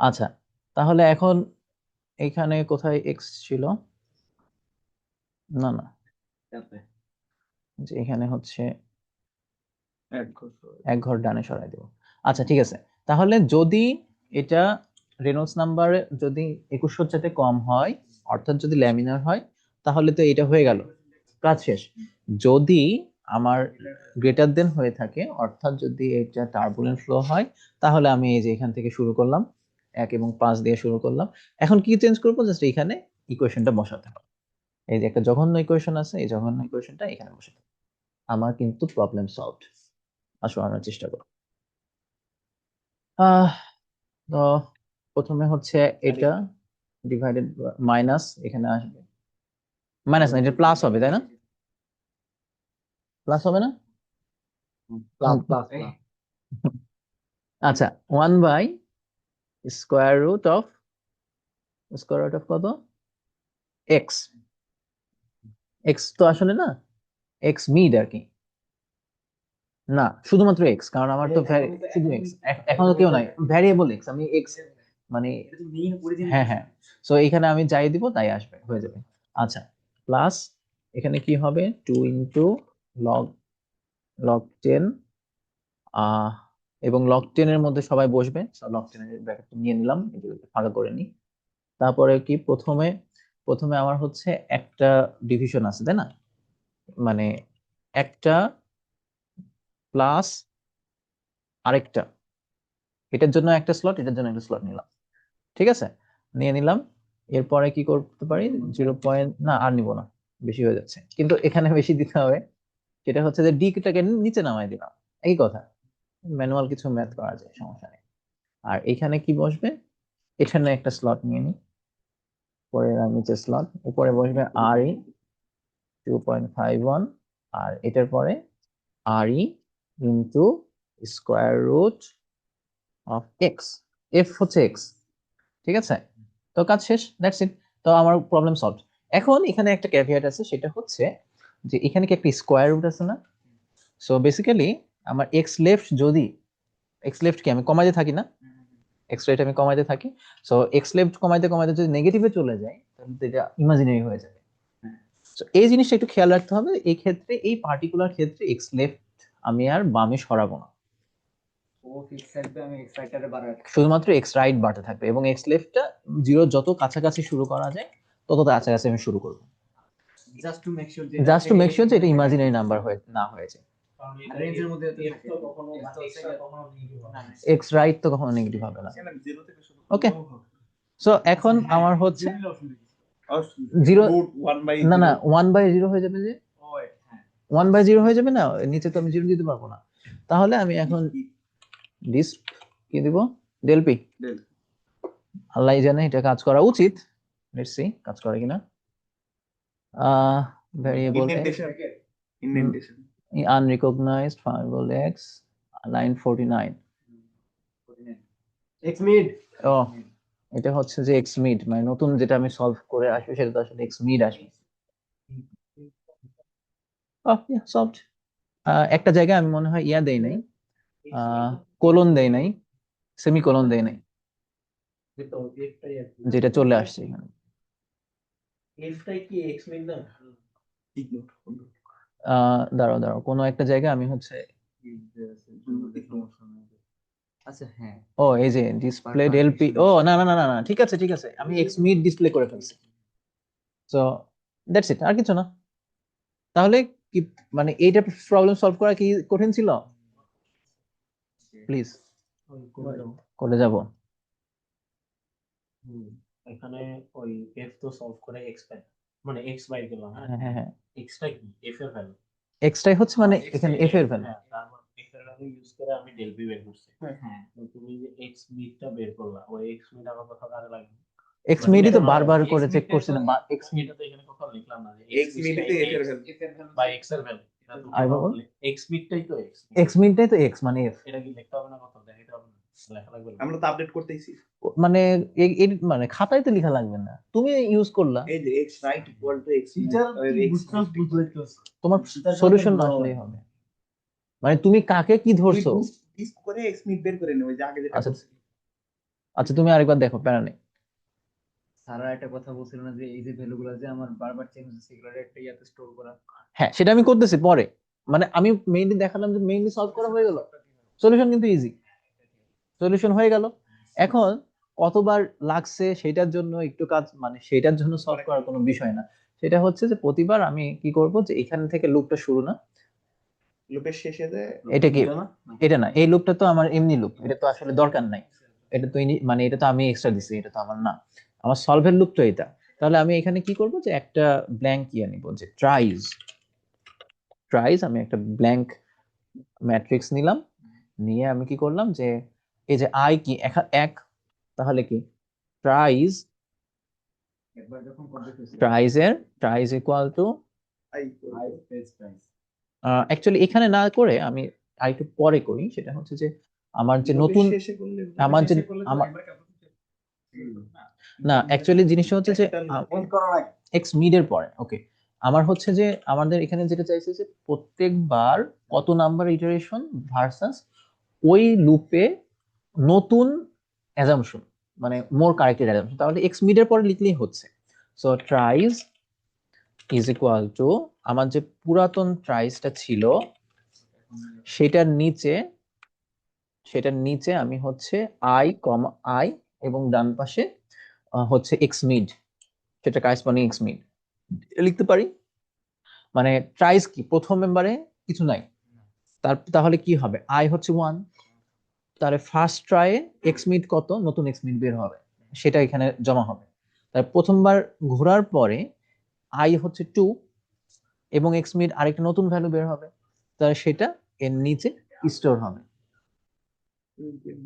আচ্ছা, তাহলে এখন এইখানে কোথায় এক্স ছিল, না না, যে এখানে হচ্ছে এক ঘর ডানে সরাই দেবো, আচ্ছা ঠিক আছে। তাহলে যদি এটা রেনল্ডস নাম্বার যদি 2100 চাইতে কম হয়, অর্থাৎ যদি ল্যামিনার হয়, তাহলে তো এটা হয়ে গেল, কাজ শেষ। যদি আমার গ্রেটার দেন হয়ে থাকে, অর্থাৎ যদি এটা টার্বুলেন্ট ফ্লো হয়, তাহলে আমি এই যে এখান থেকে শুরু করলাম, 1 এবং 5 দিয়ে শুরু করলাম, এখন কি চেঞ্জ করবো, জাস্ট এখানে ইকুয়েশনটা বসাতে হবে, এই যে একটা জঘন্য ইকুয়েশন আছে, এই জঘন্য ইকুয়েশনটা এখানে বসাতে হবে, আমার কিন্তু প্রবলেম সলভড। আসো আমরা চেষ্টা করব। তো প্রথমে হচ্ছে এটা ডিভাইডেড, মাইনাস এখানে আসবে, মাইনাস না, এটা প্লাস হবে তাই না, প্লাস হবে না, প্লাস প্লাস আচ্ছা, 1 by square root of, square root of কত, এক্স, এক্স তো আসলে না, এক্স মিড আর কি, না শুধুমাত্র এক্স, কারণ আমার তো শুধু এক্স, এখনো কেউ নাই, ভ্যারিয়েবল এক্স, আমি এক্স মানে, হ্যাঁ হ্যাঁ, সো এখানে আমি যাই দিব তাই আসবে, হয়ে যাবে। আচ্ছা, প্লাস এখানে কি হবে, 2 ইন্টু লগ লগ 10, এবং লগ 10 এর মধ্যে সবাই বসবে, লগ 10 এর ব্র্যাকেট নিয়ে নিলাম, এগুলোকে ফাঁকা করে নিই। তারপরে কি, প্রথমে প্রথমে আমার হচ্ছে একটা ডিভিশন আছে তাই না, মানে একটা প্লাস আরেকটা, এটার জন্য একটা স্লট, এটার জন্য একটা স্লট নিলাম, ঠিক আছে, নিয়ে নিলাম। এরপরে কি করতে পারি, 0 না আর নিব না, বেশি হয়ে যাচ্ছে, কিন্তু এখানে বেশি দিতে হবে, সেটা হচ্ছে যে ডিটাকে নিচে নামাই দিলাম, একই কথা, ম্যানুয়াল কিছু ম্যাথ করা যায়, সমস্যা নেই। আর এখানে কি বসবে, এখানে একটা স্লট নিয়ে নিই, পরে নিচে স্লট, উপরে বসবে আর ই 2.51, আর এটার পরে আর e into square root of x, f হচ্ছে এক্স, ঠিক আছে, তো কাজ শেষ, দ্যাটস ইট, তো আমার প্রবলেম সলভ। এখন এখানে একটা ক্যাভিয়েট আছে, সেটা হচ্ছে যে এখানে কি একটা স্কোয়ার রুট আছে না, সো বেসিক্যালি আমার এক্স লেফট, যদি এক্স লেফট কি আমি কমাইতে থাকি না, এক্স রাইট আমি কমাইতে থাকি, সো এক্স লেফট কমাইতে কমাইতে যদি নেগেটিভে চলে যায়, তাহলে তো এটা ইমাজিনারি হয়ে যাবে। So, এই জিনিসটা একটু খেয়াল রাখতে হবে, এই ক্ষেত্রে, এই পার্টিকুলার ক্ষেত্রে এক্স লেফট আমি আর বামে সরাবো না, ও ফিক্স থাকবে, আমি এক্স রাইটারে বাড়াই শুধুমাত্র এক্স রাইট বাড়তে থাকবে, এবং এক্স লেফটটা জিরো যত কাছাকাছি শুরু করা যায় তত কাছাকাছি আমি শুরু করবো, জাস্ট টু মেক শিওর যে জাস্ট টু মেক শিওর যে এটা ইমাজিনারি নাম্বার হয়ে না হয়েছে, রেঞ্জের মধ্যে তো থাকে কখনো এক্স রাইট তো কখনো নেগেটিভ হবে না। জিরো থেকে শুরু ওকে, সো এখন আমার হচ্ছে জিরো, না না 1/0 হয়ে যাবে, যে 1/0 হয়ে যাবে না, নিচে তো আমি জিরো দিতে পারবো না, তাহলে আমি এখন ডিস কি দিব, ডেল পি, আল্লাহ জানে এটা কাজ করা উচিত, লেটস সি কাজ করে কিনা, variable indentation unrecognized variable x, line 49, x mid ও এটা হচ্ছে যে এক্স মিড, মানে নতুন যেটা আমি সলভ করে আসবে সেটা তো আসলে এক্স মিড আসবে। সলভড। একটা জায়গায় আমি মনে হয় ইয়া দেই নাই, কোলন দেই নাই, সেমিকোলন দেই নাই, যেটা চলে আসছে এখানে। এফটাই কি এক্স মিড না? দাঁড়াও দাঁড়াও, কোনো একটা জায়গায় আমি হচ্ছে, আচ্ছা হ্যাঁ, ও এই যে ডিসপ্লে এলপি, ও না না না না না, ঠিক আছে ঠিক আছে, আমি এক্স মিড ডিসপ্লে করে ফেলছি। সো দ্যাটস ইট, আর কিছু না। তাহলে কি মানে এইটা প্রবলেম সলভ করা কি কঠিন ছিল? প্লিজ করে যাব। এখানে ওই এফ তো সলভ করে এক্স পাই, মানে এক্স বাই গেলাম। হ্যাঁ হ্যাঁ হ্যাঁ, এক্সটা কি এফ এর ভ্যালু? এক্সটাই হচ্ছে মানে এখানে এফ এর ভ্যালু। হ্যাঁ, তার মানে এফ এর ভ্যালু ইউজ করে আমি ডেল বি বের করছি। হ্যাঁ তো তুমি যে এক্স মিডটা বের করলা, ওই এক্স মিড আমার কোথাও কাজে লাগবে? এক্স মিডই তো বারবার করে চেক করছিলাম, এক্স মিড। এটা তো এখানে কোথাও লিখলাম না যে এক্স মিডিতে এফ এর ভ্যালু। বা এক্স এর ভ্যালু। আই বাবা, এক্স মিডটাই তো এক্স। এক্স মিডটাই তো এক্স মানে এফ। এটা কি লিখতে হবে না, কোথাও দেখাইতে হবে না, লেখা লাগবে না? আমরা তো আপডেট করতেইছি। মানে মানে খাতায় তো লেখা লাগবে না, তুমি ইউজ করলা, এই যে x right equal to x তোমার সলিউশন আসলেই হবে। মানে তুমি কাকে কি ধরছো? ডিস করে এক্স মিড বের করে নেবে, যে আগে যেটা আচ্ছা করছি। আচ্ছা, তুমি আরেকবার দেখো, প্যারা নেই। স্যার একটা কথা বলছিল না যে এই যে ভ্যালুগুলো যে আমার বারবার চেঞ্জ হচ্ছে, এগুলো একটা ইয়াতে স্টোর করা। হ্যাঁ সেটা আমি করতেছি পরে, মানে আমি মেইনলি দেখালাম যে মেইনলি সলভ করা হয়ে গেল, সলিউশন কিন্তু ইজি, সলিউশন হয়ে গেল। এখন কতবার লাগছে সেটার জন্য একটু কাজ, মানে সেটার জন্য সলভ করার কোনো বিষয় না। সেটা হচ্ছে যে প্রতিবার আমি কি করব, যে এখান থেকে লুপটা শুরু না, লুপের শেষে যে এটা কি, এটা না, এই লুপটা তো আমার এমনি লুপ, এটা তো আসলে দরকার নাই। এটা তো মানে এটা তো আমি এক্সট্রা দিছি, এটা তো আমার না, আমার সলভের লুপ তো এটা। তাহলে আমি এখানে কি করব, যে একটা ব্ল্যাঙ্ক ইয়ে নিব, যে ট্রাইজ, আমি একটা ব্ল্যাঙ্ক ম্যাট্রিক্স নিলাম, নিয়ে আমি কি করলাম, যে এই যে আই কি এক, তাহলে কি প্রাইস, একবার যখন করবে price equal to, I page price actually এখানে না করে আমি আরেকটু পরে করি, সেটা হচ্ছে যে আমার যে নতুন, শেষে করলে আমার যে আমার না, অ্যাকচুয়ালি জিনিসটা হচ্ছে যে এক্স মিডের পরে, ওকে, আমার হচ্ছে যে আমাদের এখানে যেটা চাইছে যে প্রত্যেকবার কত নাম্বার ইটারেশন ভার্সাস ওই লুপে নতুন অ্যাজাম্পশন, মানে মোর কারেক্টেড অ্যাজাম্পশন, তাহলে এক্স মিডের পরে লিখলেই হচ্ছে। So thrice is equal two, আমার যে পুরাতন ট্রাইসটা ছিল সেটার নিচে আমি হচ্ছে আই কমা আই, এবং ডান পাশে হচ্ছে এক্স মিড, সেটা কারেসপন্ডিং এক্স মিড লিখতে পারি। মানে ট্রাইস কি প্রথম মেম্বারে কিছু নাই, তাহলে কি হবে, আই হচ্ছে 1, তাহলে ফার্স্ট ট্রায়ে এক্স মিড কত, নতুন এক্স মিড বের হবে, সেটা এখানে জমা হবে। তার প্রথমবার ঘোরার পরে আই হচ্ছে 2, এবং এক্স মিড আরেকটা নতুন ভ্যালু বের হবে, তাহলে সেটা এর নিচে স্টোর হবে।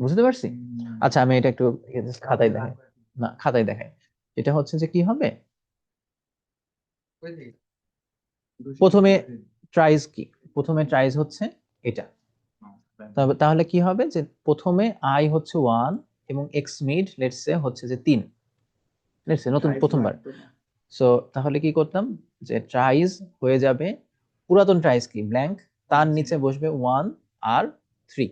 বুঝতে পারছি? আচ্ছা আমি এটা একটু খাতায় দেখাই, না খাতায় দেখাই, এটা হচ্ছে যে কি হবে, প্রথমে ট্রাইস কি, প্রথমে ট্রাইস হচ্ছে এটা, তাহলে কি হবে, যে প্রথমে আই হচ্ছে 1 এবং এক্স মিড লেটস সে হচ্ছে যে 3, লেটস সে নতুন প্রথমবার। সো তাহলে কি করতাম, যে ট্রাইস হয়ে যাবে, পুরাতন ট্রাইস কি ব্ল্যাঙ্ক, তার নিচে বসবে 1 আর 3।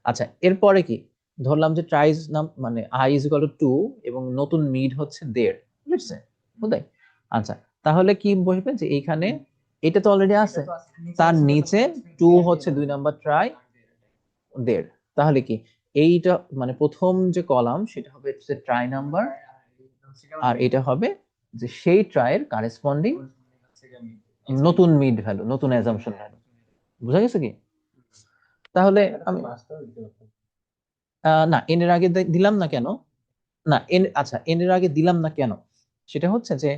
আচ্ছা এরপরে কি ধরলাম, যে ট্রাইস নাম মানে আই ইজ ইকুয়াল টু 2 এবং নতুন মিড হচ্ছে 1.5, বুঝছে বুঝাই? আচ্ছা তাহলে কি বসবে, যে এইখানে এটা তো অলরেডি আছে, তার নিচে 2 হচ্ছে 2 নাম্বার ট্রাই 1.5, তাহলে কি এইটা মানে প্রথম যে কলাম সেটা হবে হচ্ছে ট্রাই নাম্বার, আর এটা হবে যে সেই ট্রায়ের কারেসপন্ডিং নতুন মিড ভ্যালু, নতুন অ্যাজাম্পশন ভ্যালু। বুঝা গেছে কি? তাহলে আমি না এন এর আগে দিলাম না কেন, না এন, আচ্ছা এন এর আগে দিলাম না কেন, সেটা হচ্ছে যে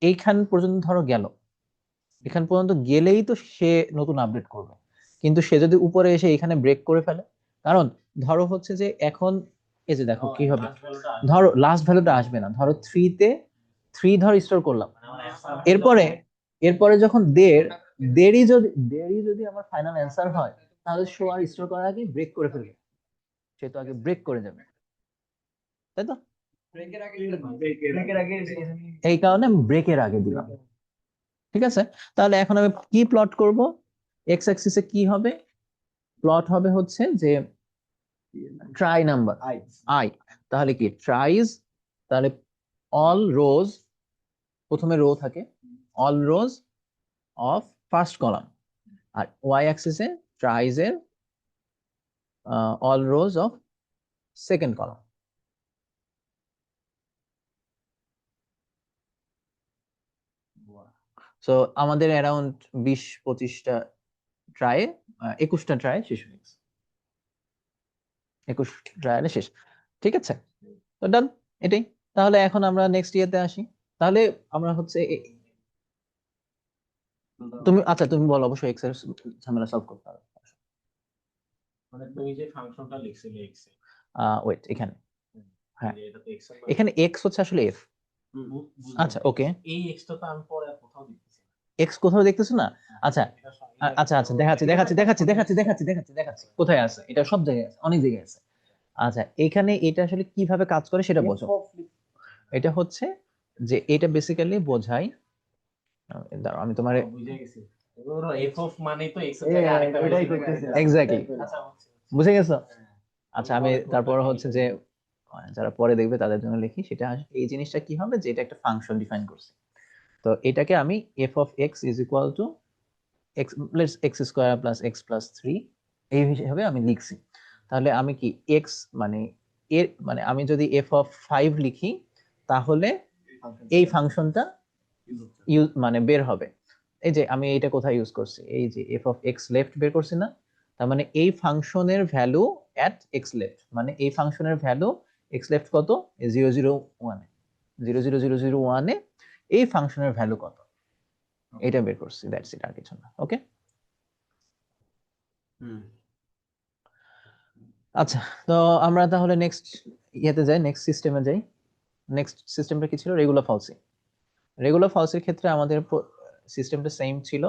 এইখান পর্যন্ত ধরো গেল, এখান পর্যন্ত গেলেই তো সে নতুন আপডেট করবে, কিন্তু সে যদি উপরে এসে এখানে ব্রেক করে ফেলে, কারণ ধরো হচ্ছে যে এখন এই যে দেখো কি হবে, ধরো লাস্ট ভ্যালুটা আসবে না, ধরো 3 ধরো স্টোর করলাম, এরপরে এরপরে যখন দেড়ই যদি আমার ফাইনাল অ্যান্সার হয়, তাহলে শো আর স্টোর করার আগে ব্রেক করে ফেলবে, সে তো আগে ব্রেক করে যাবে। তাই তো? ব্রেকের আগে break এই কারণে আমি ব্রেকের আগে দিলাম। ঠিক আছে, তাহলে এখন আমি কি প্লট করব? এক্স অ্যাক্সিসে কি হবে? প্লট হবে হচ্ছে যে ট্রাই নাম্বার আই, তাহলে কি ট্রাইজ, তাহলে অল রোজ, প্রথমে রো থাকে, all rows of first column, আর ওয়াই অ্যাক্সিসে ট্রাইজ এর all rows of second column. So আমাদের অ্যারাউন্ড 20-25টা ট্রায়ে, 21টা ট্রায়ে শেষ হয়ে গেছে, 21 ট্রায়ালে শেষ। ঠিক আছে, তো ডান, এটাই। তাহলে এখন আমরা নেক্সট ইয়েতে আসি। তাহলে আমরা হচ্ছে তুমি, আচ্ছা তুমি বলো, অবশ্যই এক্স এর ঝামেলা সলভ করতে হবে। মানে তুমি যে ফাংশনটা লিখছিলে এক্স এ, ওয়েট, এখানে হ্যাঁ, এটা তো এক্স এর এখানে এক্স হচ্ছে আসলে এফ। আচ্ছা, ওকে, এই এক্সটা তো আমি পরে আর কোথাও দেখতেছি না। এক্স কোথাও দেখতেছো না? আচ্ছা এটা সব- আচ্ছা আচ্ছা, দেখাচ্ছি কোথায় আছে, এটা সব জায়গায় আছে, অনেক জায়গায় আছে। আচ্ছা, এখানে এটা আসলে কিভাবে কাজ করে সেটা বোঝো। এটা হচ্ছে যে এটা বেসিক্যালি বোঝায়, দাঁড়াও আমি তোমার বুঝে গেছি, ওর এফ অফ মানে তো এক্স এর জায়গায় আরেকটা এটাই value করতেছি। দেবে। এক্স্যাক্টলি, আচ্ছা, বুঝে গেছো? হ্যাঁ। আচ্ছা, আমি তারপর হচ্ছে যে যারা পরে দেখবে তাদের জন্য লিখি, সেটা এই জিনিসটা কি হবে, যে এটা একটা ফাংশন ডিফাইন করছে। তো এটাকে আমি F of x is equal to x plus x square plus x plus 3 এই হিসেবে আমি লিখছি। তাহলে আমি কি এক্স মানে এর মানে আমি যদি এফ অফ 5 লিখি, তাহলে এই ফাংশনটা ইউজ মানে বের হবে। এই যে আমি এইটা কোথায় ইউজ করছি, এই যে এফ অফ এক্স লেফট বের করছি না, তার মানে এই ফাংশনের ভ্যালু অ্যাট এক্স লেফট, মানে এই ফাংশনের ভ্যালু এক্স লেফট কত, 001-এ, 00001-এ এই ফাংশনের ভ্যালু কত, এটা বের করছি, দ্যাটস ইট, আর কিছু না। ওকে, আচ্ছা, তো আমরা তাহলে নেক্সট ইয়েতে যাই, নেক্সট সিস্টেমে যাই। নেক্সট সিস্টেমটা কি ছিল? রেগুলার ফলসি। রেগুলার ফলসির ক্ষেত্রে আমাদের সিস্টেমটা সেম ছিল,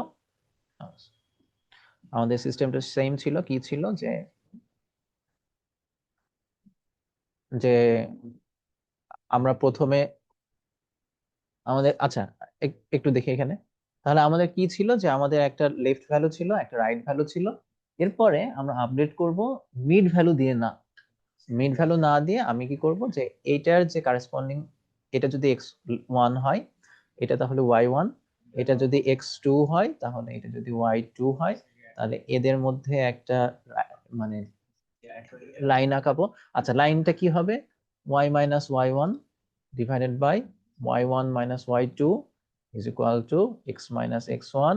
কি ছিল যে যে আমরা প্রথমে আমাদের, আচ্ছা একটু দেখি এখানে, তাহলে আমাদের কি ছিল, যে আমাদের একটা লেফট ভ্যালু ছিল, একটা রাইট ভ্যালু ছিল, এরপরে আমরা আপডেট করব মিড ভ্যালু দিয়ে না, মিড ভ্যালু না দিয়ে আমি কি করব, যে এইটার যে কারেসপন্ডিং, এটা যদি x1 হয় এটা তাহলে y1, এটা যদি x2 হয় তাহলে এটা যদি y2 হয়, তাহলে এদের মধ্যে একটা মানে লাইন আঁকাবো। আচ্ছা, লাইনটা কি হবে, y minus y1 divided by y1 minus y2 is equal to x minus x1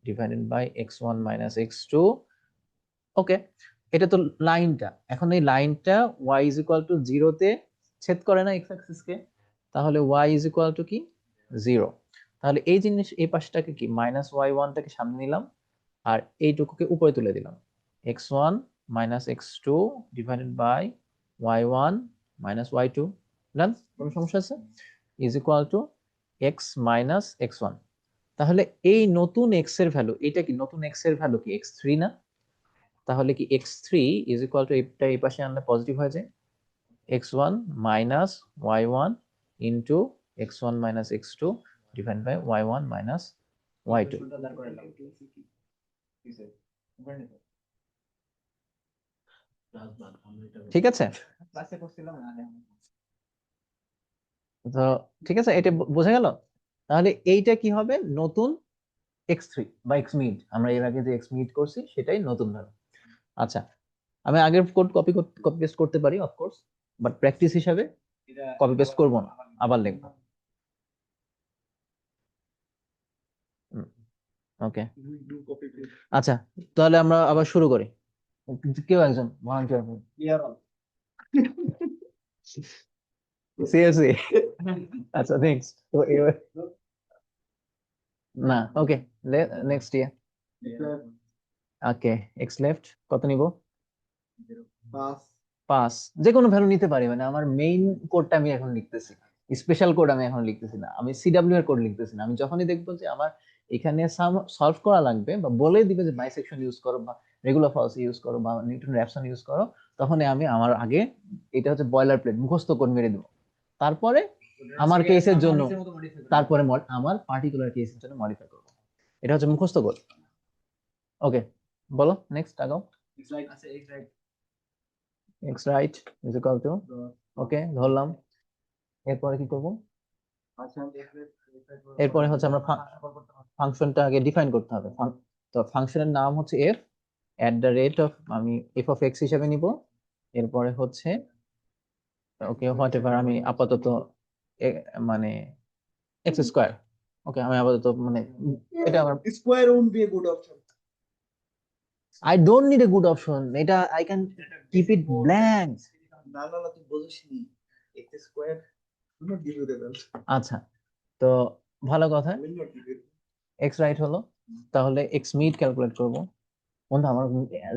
divided by x1 minus x2। Okay, এটা তো লাইনটা। এখন এই লাইনটা y ইজ ইকুয়াল টু 0-তে ছেদ করে না এক্স অ্যাক্সিসকে, তাহলে y ইজ ইকুয়াল টু কি 0। তাহলে এই জিনিস, এই পাশটাকে কি মাইনাস y1টাকে সামনে নিলাম, আর এইটুকুকে উপরে তুলে দিলাম, x1 minus x2 divided by y1 minus y2, done? কোনো সমস্যা আছে? Is equal to x minus x1। তাহলে এই নতুন x এর ভ্যালু, এটা কি নতুন x এর ভ্যালু কি x3 না? তাহলে কি x3 ইজ ইকুয়াল টু, এটা এই পাশে আনলে পজিটিভ হয়ে যায়, x1 minus y1 into x1 minus x2 divide by y1 minus y2। ঠিক আছে, ক্লাসে করছিলাম না তো ঠিক আছে, এটা বোঝা গেল। তাহলে এইটা কি হবে, নতুন x3 বা x মিড, আমরা এর আগে যে x মিড করছি সেটাই নতুন ভ্যালু। আচ্ছা, আমি আগের কোড কপি পেস্ট করতে পারি অফকোর্স, বাট প্র্যাকটিস হিসাবে কপি পেস্ট করব না, আবার লিখবো। ওকে, আচ্ছা, তাহলে আমরা আবার শুরু করি। কেউ একজন ভলান্টিয়ার করুন। সিরিয়াসলি? আচ্ছা, নেক্সট তো না, ওকে, নেক্সট ইয়ার। ওকে, এক্স লেফট কত নিব? 5, যে কোনো ভ্যালু নিতে পারি, মানে আমার মেইন কোডটা আমি এখন লিখতেছি, স্পেশাল কোড আমি এখন লিখতেছি না, আমি সিডব্লিউ এর কোড লিখতেছি না। আমি যখনই দেখবো যে আমার এখানে সাম সলভ করা লাগবে, বা বলে দিবে যে বাইসেকশন ইউজ করো বা রেগুলার ফলস ইউজ করো বা নিউটন র্যাপসন ইউজ করো, তখন আমি আমার আগে এটা হচ্ছে বয়লার প্লেট মুখস্থ করে মেরে দেবো, তারপরে আমার কেসের জন্য তারপরে আমার পার্টিকুলার কেসের জন্য মডিফাই করবো। এটা হচ্ছে মুখস্থ কোড। ওকে, বলো নেক্সট আগাও। আচ্ছা x right x right is equal to, okay ধরলাম, এরপরে কি করব? এরপরে হচ্ছে আমরা ফাংশনটা আগে ডিফাইন করতে হবে। তো ফাংশনের নাম হচ্ছে F at the rate of, আমি এফ অফ এক্স হিসাবে নিব। এরপরে হচ্ছে ওকে হোয়াট এভার, আমি আপাতত মানে এক্স স্কোয়ার, ওকে আমি আপাতত মানে এটা আমার, square won't be a good option. I don't need a good option, এটা I can keep it blank. না না না, তুই বুঝিসনি, এক্স স্কোয়ার নট ডিভিউরেবল। আচ্ছা, তো ভালো কথা, will not derivable. X right হলো, তাহলে এক্স মিড ক্যালকুলেট করব। বন্ধু আমার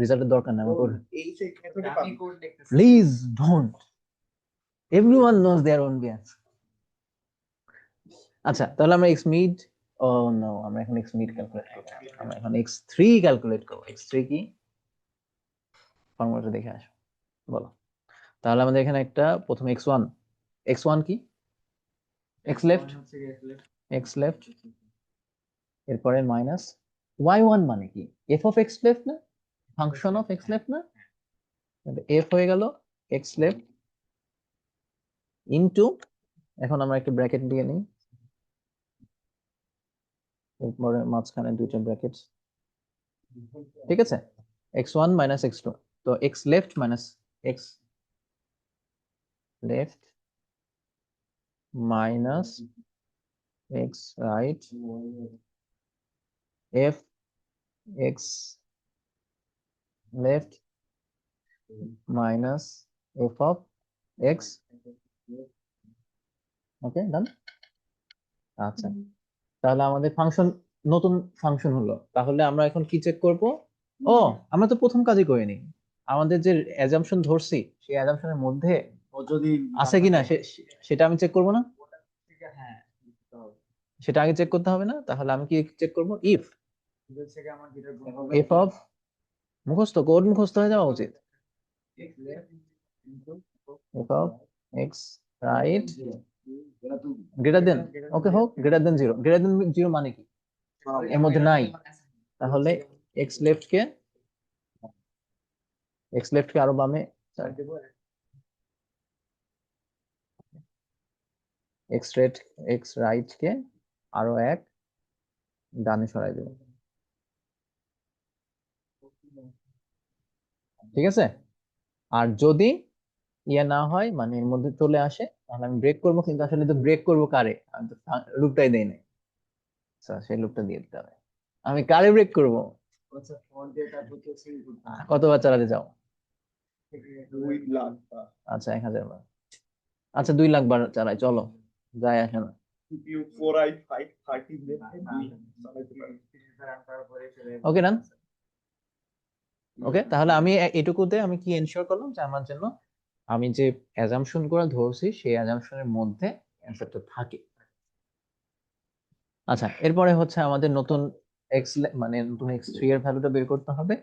রেজাল্টের দরকার নাই, আমার এই যে মেথডে আমি পাবি। কোড লিখতেছি please don't, everyone knows their own answer. আচ্ছা তাহলে আমরা এক্স মিড, ও নো, আমরা এখন এক্স মিড ক্যালকুলেট করব, আমরা এখন এক্স থ্রি ক্যালকুলেট করব। এক্স থ্রি কি ফর্মুলাটা দেখে আসো, বলো। তাহলে আমাদের এখানে একটা প্রথমে এক্স ওয়ান কি, এক্স লেফট, হচ্ছে এক্স লেফট, এরপরে মাইনাস ওয়াই ওয়ান মানে কি, এফ অফ এক্স লেফট না, ফাংশন অফ এক্স লেফট না, এফ হয়ে গেল এক্স লেফট ইনটু, এখন আমরা একটা ব্র্যাকেট দিয়ে নিই, এরপরে মাঝখানে দুইটা ব্র্যাকেট, ঠিক আছে, x one minus x two, তো x left minus x left minus x right, f x left minus f of x, okay done. আচ্ছা তাহলে আমাদের ফাংশন, নতুন ফাংশন হলো, তাহলে আমরা এখন কি চেক করব? ও আমরা তো প্রথম কাজই করিনি, আমাদের যে অ্যাজাম্পশন ধরছি সেই অ্যাজাম্পশনের মধ্যে ও যদি আছে কিনা সেটা আমি চেক করব না, হ্যাঁ সেটা আগে চেক করতে হবে না? তাহলে আমি কি চেক করব? ইফ থেকে আমার যেটা এফ অফ, মুখস্থ কোড মুখস্থ হয়ে যাওয়া উচিত, f of x right greater than, okay হোক greater than zero, greater than zero মানে কি এর মধ্যে নাই, তাহলে এক্স লেফট কে আরো বামে, এক্স রাইট কে আরো এক ডানে সরাই দেব, ঠিক আছে। আর যদি ইয়ে না হয়, মানে এর মধ্যে চলে আসে, তাহলে আমি ব্রেক করব, কিন্তু আসলে তো ব্রেক করব কারে, আমি তো লুপটাই দেই নাই, আচ্ছা সেই লুপটা দিয়ে দিতে হবে। আমি কারে ব্রেক করব? আচ্ছা ফর দিয়ে তারপর তো সেই কতবার চালাতে চাও? 2 লাখ। আচ্ছা 1000 বার, আচ্ছা 2 লাখ বার চালাই, চলো, যায় আসে না। CPU 4i5 30 চালাতে পারে। ওকে ডান, ওকে তাহলে আমি এটুকুতে আমি কি এনশিওর করলাম যে আমার জন্য আমি যে অ্যাজাম্পশন করে ধরছি সেই অ্যাজাম্পশনের মধ্যে অ্যান্সারটা থাকে। আচ্ছা এরপরে হচ্ছে আমাদের নতুন এক্স, মানে নতুন এক্স থ্রি এর ভ্যালুটা বের করতে হবে।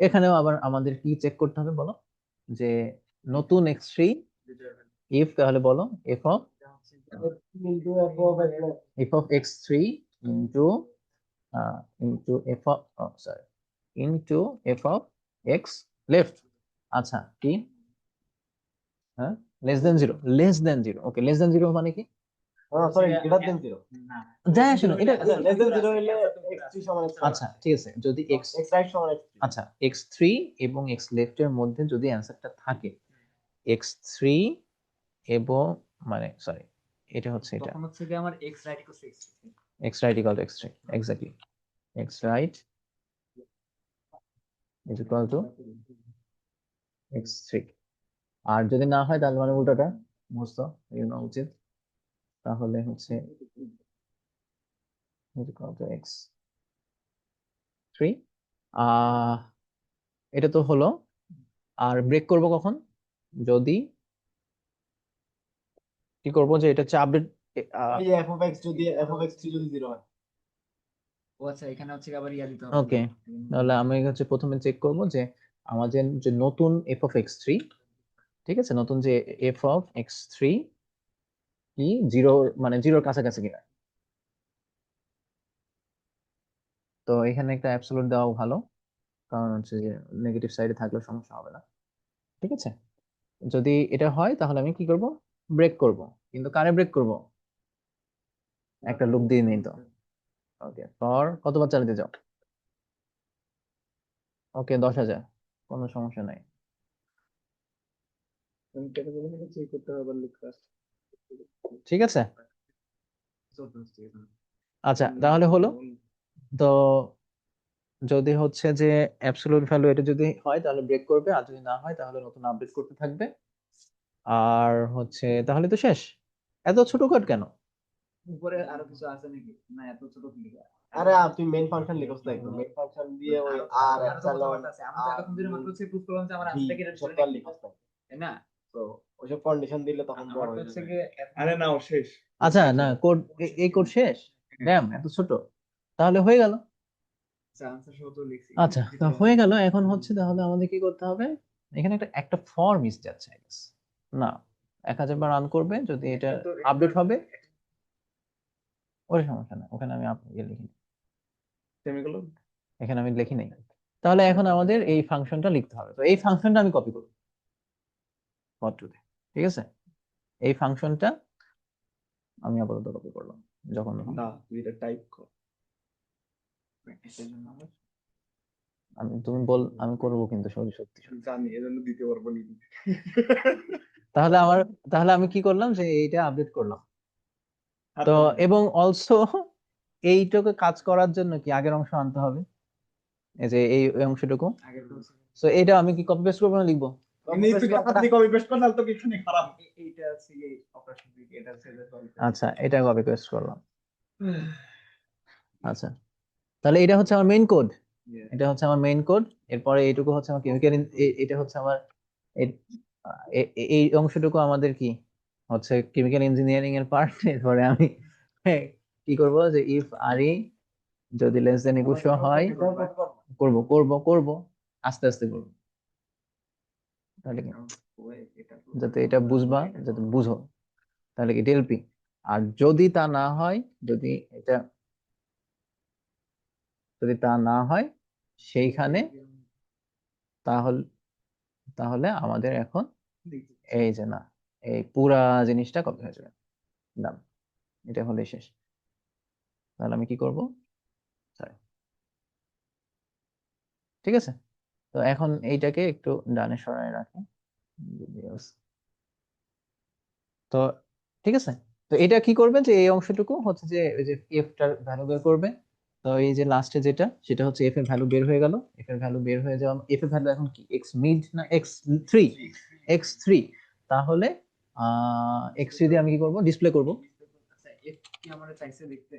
এখানেও আবার আমাদের কি চেক করতে হবে বলো, যে নতুন এক্স থ্রি ইফ, তাহলে বলো f of x three into into f of, sorry, into f of x left, আচ্ছা কি, হ্যাঁ less than zero, less than zero, okay less than zero মানে কি, সরি গ্রেটার দেন 0, না যায় আসে না এটা, আচ্ছা লেস দেন 0 হলে x3 সমান x, আচ্ছা ঠিক আছে, যদি এক্স, x রাইট সমান x3, আচ্ছা এক্স থ্রি এবং এক্স লেফট এর মধ্যে যদি অ্যান্সারটা থাকে, এক্স থ্রি এবং মানে সরি এটা হচ্ছে এটা, তখন হচ্ছে কি আমার x right equal to x x right equal to x three, exactly x right is equal to x three. আর যদি না হয় তাহলে মানে উল্টোটা বুঝতো ইউনো উচিত, তাহলে হচ্ছে is equal to x three. এটা তো হলো, আর ব্রেক করব কখন, যদি কি করব যে এটা হচ্ছে আপডেট, এই f of x যদি f of x3 যদি 0 হয়, ও আচ্ছা, এখানে হচ্ছে আবার ইয়া দিতে হবে। ওকে, তাহলে আমি হচ্ছে প্রথমে চেক করব যে আমাদের যে নতুন এফ অফ এক্স থ্রি, ঠিক আছে, নতুন যে এফ অফ এক্স থ্রি কি জিরো, মানে জিরোর কাছাকাছি কিনা। তো এখানে একটা অ্যাবসলিউট দেওয়া ভালো, কারণ হচ্ছে যে নেগেটিভ সাইডে থাকলে সমস্যা হবে না, ঠিক আছে। যদি এটা হয় তাহলে আমি কি করব, ব্রেক করব, কিন্তু কারে ব্রেক করব, একটা লুপ দিয়ে নেই তো। ওকে, ফর কতবার চালাতে যাও, ওকে 10,000, কোনো সমস্যা নাই। চেক করতে হবে আবার লিখতে ঠিক আছে, চলতেছে, ঠিক আছে। আচ্ছা তাহলে হলো। তো যদি হচ্ছে যে অ্যাবসলিউট ভ্যালু এটা যদি হয় তাহলে ব্রেক করবে, আর যদি না হয় তাহলে নতুন আপডেট করতে থাকবে। আর হচ্ছে তাহলে তো শেষ। এত ছোট কোড কেন? উপরে আরো কিছু আছে নাকি? না, এত ছোট কি? আরে তুই মেইন ফাংশন লিখছ তাই তো, মেইন ফাংশন দিয়ে ওই আর আরো তো কথাবার্তা আছে। আমরা তো এতক্ষণ ধরে মাত্র হচ্ছে proof করলাম যে আমার আনসারটা কি এটা সব ছিল তো আর নাকি, লিখছ তাই তাই না? তো, ওইসব কন্ডিশন দিলে তখন বড় আমার তো হয়ে হচ্ছে যাবে। গিয়ে আরে না, ও শেষ। আচ্ছা না, কোড এই কোড শেষ, ড্যাম এত ছোট, তাহলে হয়ে গেল। আনসার সহ তো লিখছি। আচ্ছা তো হয়ে গেল, এখন হচ্ছে তাহলে আমাদের কি করতে হবে, এখানে একটা একটা ফর্ম মিস যাচ্ছে I guess। না, 1,000 বার রান করবে, যদি এটা আপডেট হবে ওর সমস্যা না, ওখানে আমি লিখি, সেমিকোলন। এখানে আমি লিখি নাই। তাহলে এখন আমাদের এই ফাংশনটা লিখতে হবে, তো এই ফাংশনটা আমি কপি করব ফরটুতে, ঠিক আছে, এই ফাংশনটা আমি আপাতত কপি করলাম, যখন না, তুই এটা টাইপ কর। তুমি বল, আমি করবো কিন্তু সত্যি সত্যি। জানি, এজন্য দিতে পারবো না। তাহলে আমার, তাহলে আমি কি করলাম যে এইটা আপডেট করলাম। তো আচ্ছা, এবং অলসো এইটুকু কাজ করার জন্য কি আগের অংশ আনতে হবে, এই যে এই অংশটুকু। আগের তো তো এটা আমি কি কপি পেস্ট করবো না লিখবো? এমনি তুই কথা দিয়ে কপি পেস্ট কর, নাহলে তো এখানে খারাপ। এইটা আছে এই অপারেশন দিকে, এটা আছে যে আচ্ছা এটা কপি পেস্ট করলাম। আচ্ছা তাহলে এটা হচ্ছে আমার মেইন কোড, এটা হচ্ছে আমার মেইন কোড। এরপরে এইটুকু হচ্ছে আমার কেমিক্যাল, এটা হচ্ছে আমার এই অংশটুকু আমাদের কি হচ্ছে কেমিক্যাল ইঞ্জিনিয়ারিং এর পার্ট। এরপরে আমি কি করব যে ইফ আর যদি লেস দেন ইকুয়াল হয়, করব করব করব আস্তে আস্তে করব, তাহলে কি যাতে এটা বুঝবা, যাতে বুঝো, তাহলে কি ডেলপি। আর যদি তা না হয়, যদি এটা যদি তা না হয় সেইখানে, তাহলে তাহলে আমাদের এখন এই যে না, এই পুরা জিনিসটা কপি হয়ে যাবে, ডান, এটা হলে শেষ। তাহলে আমি কি করব, সরি, ঠিক আছে। তো এখন এইটাকে একটু ডানে সরায় রাখি, তো ঠিক আছে। তো এটা কি করবে যে এই অংশটুকু হচ্ছে যে ওই যে এফ টার ভ্যালু বের করবে। তো এই যে লাস্টে যেটা, সেটা হচ্ছে এফ এর ভ্যালু বের হয়ে গেল, এফ এর ভ্যালু বের হয়ে যাওয়া, এফ এর ভ্যালু এখন কি এক্স মিড না এক্স থ্রি, এক্স থ্রি। তাহলে এক্স থ্রি দিয়ে আমি কি করবো, ডিসপ্লে করব। আচ্ছা, এফ কি আমরা চাইছে দেখতে,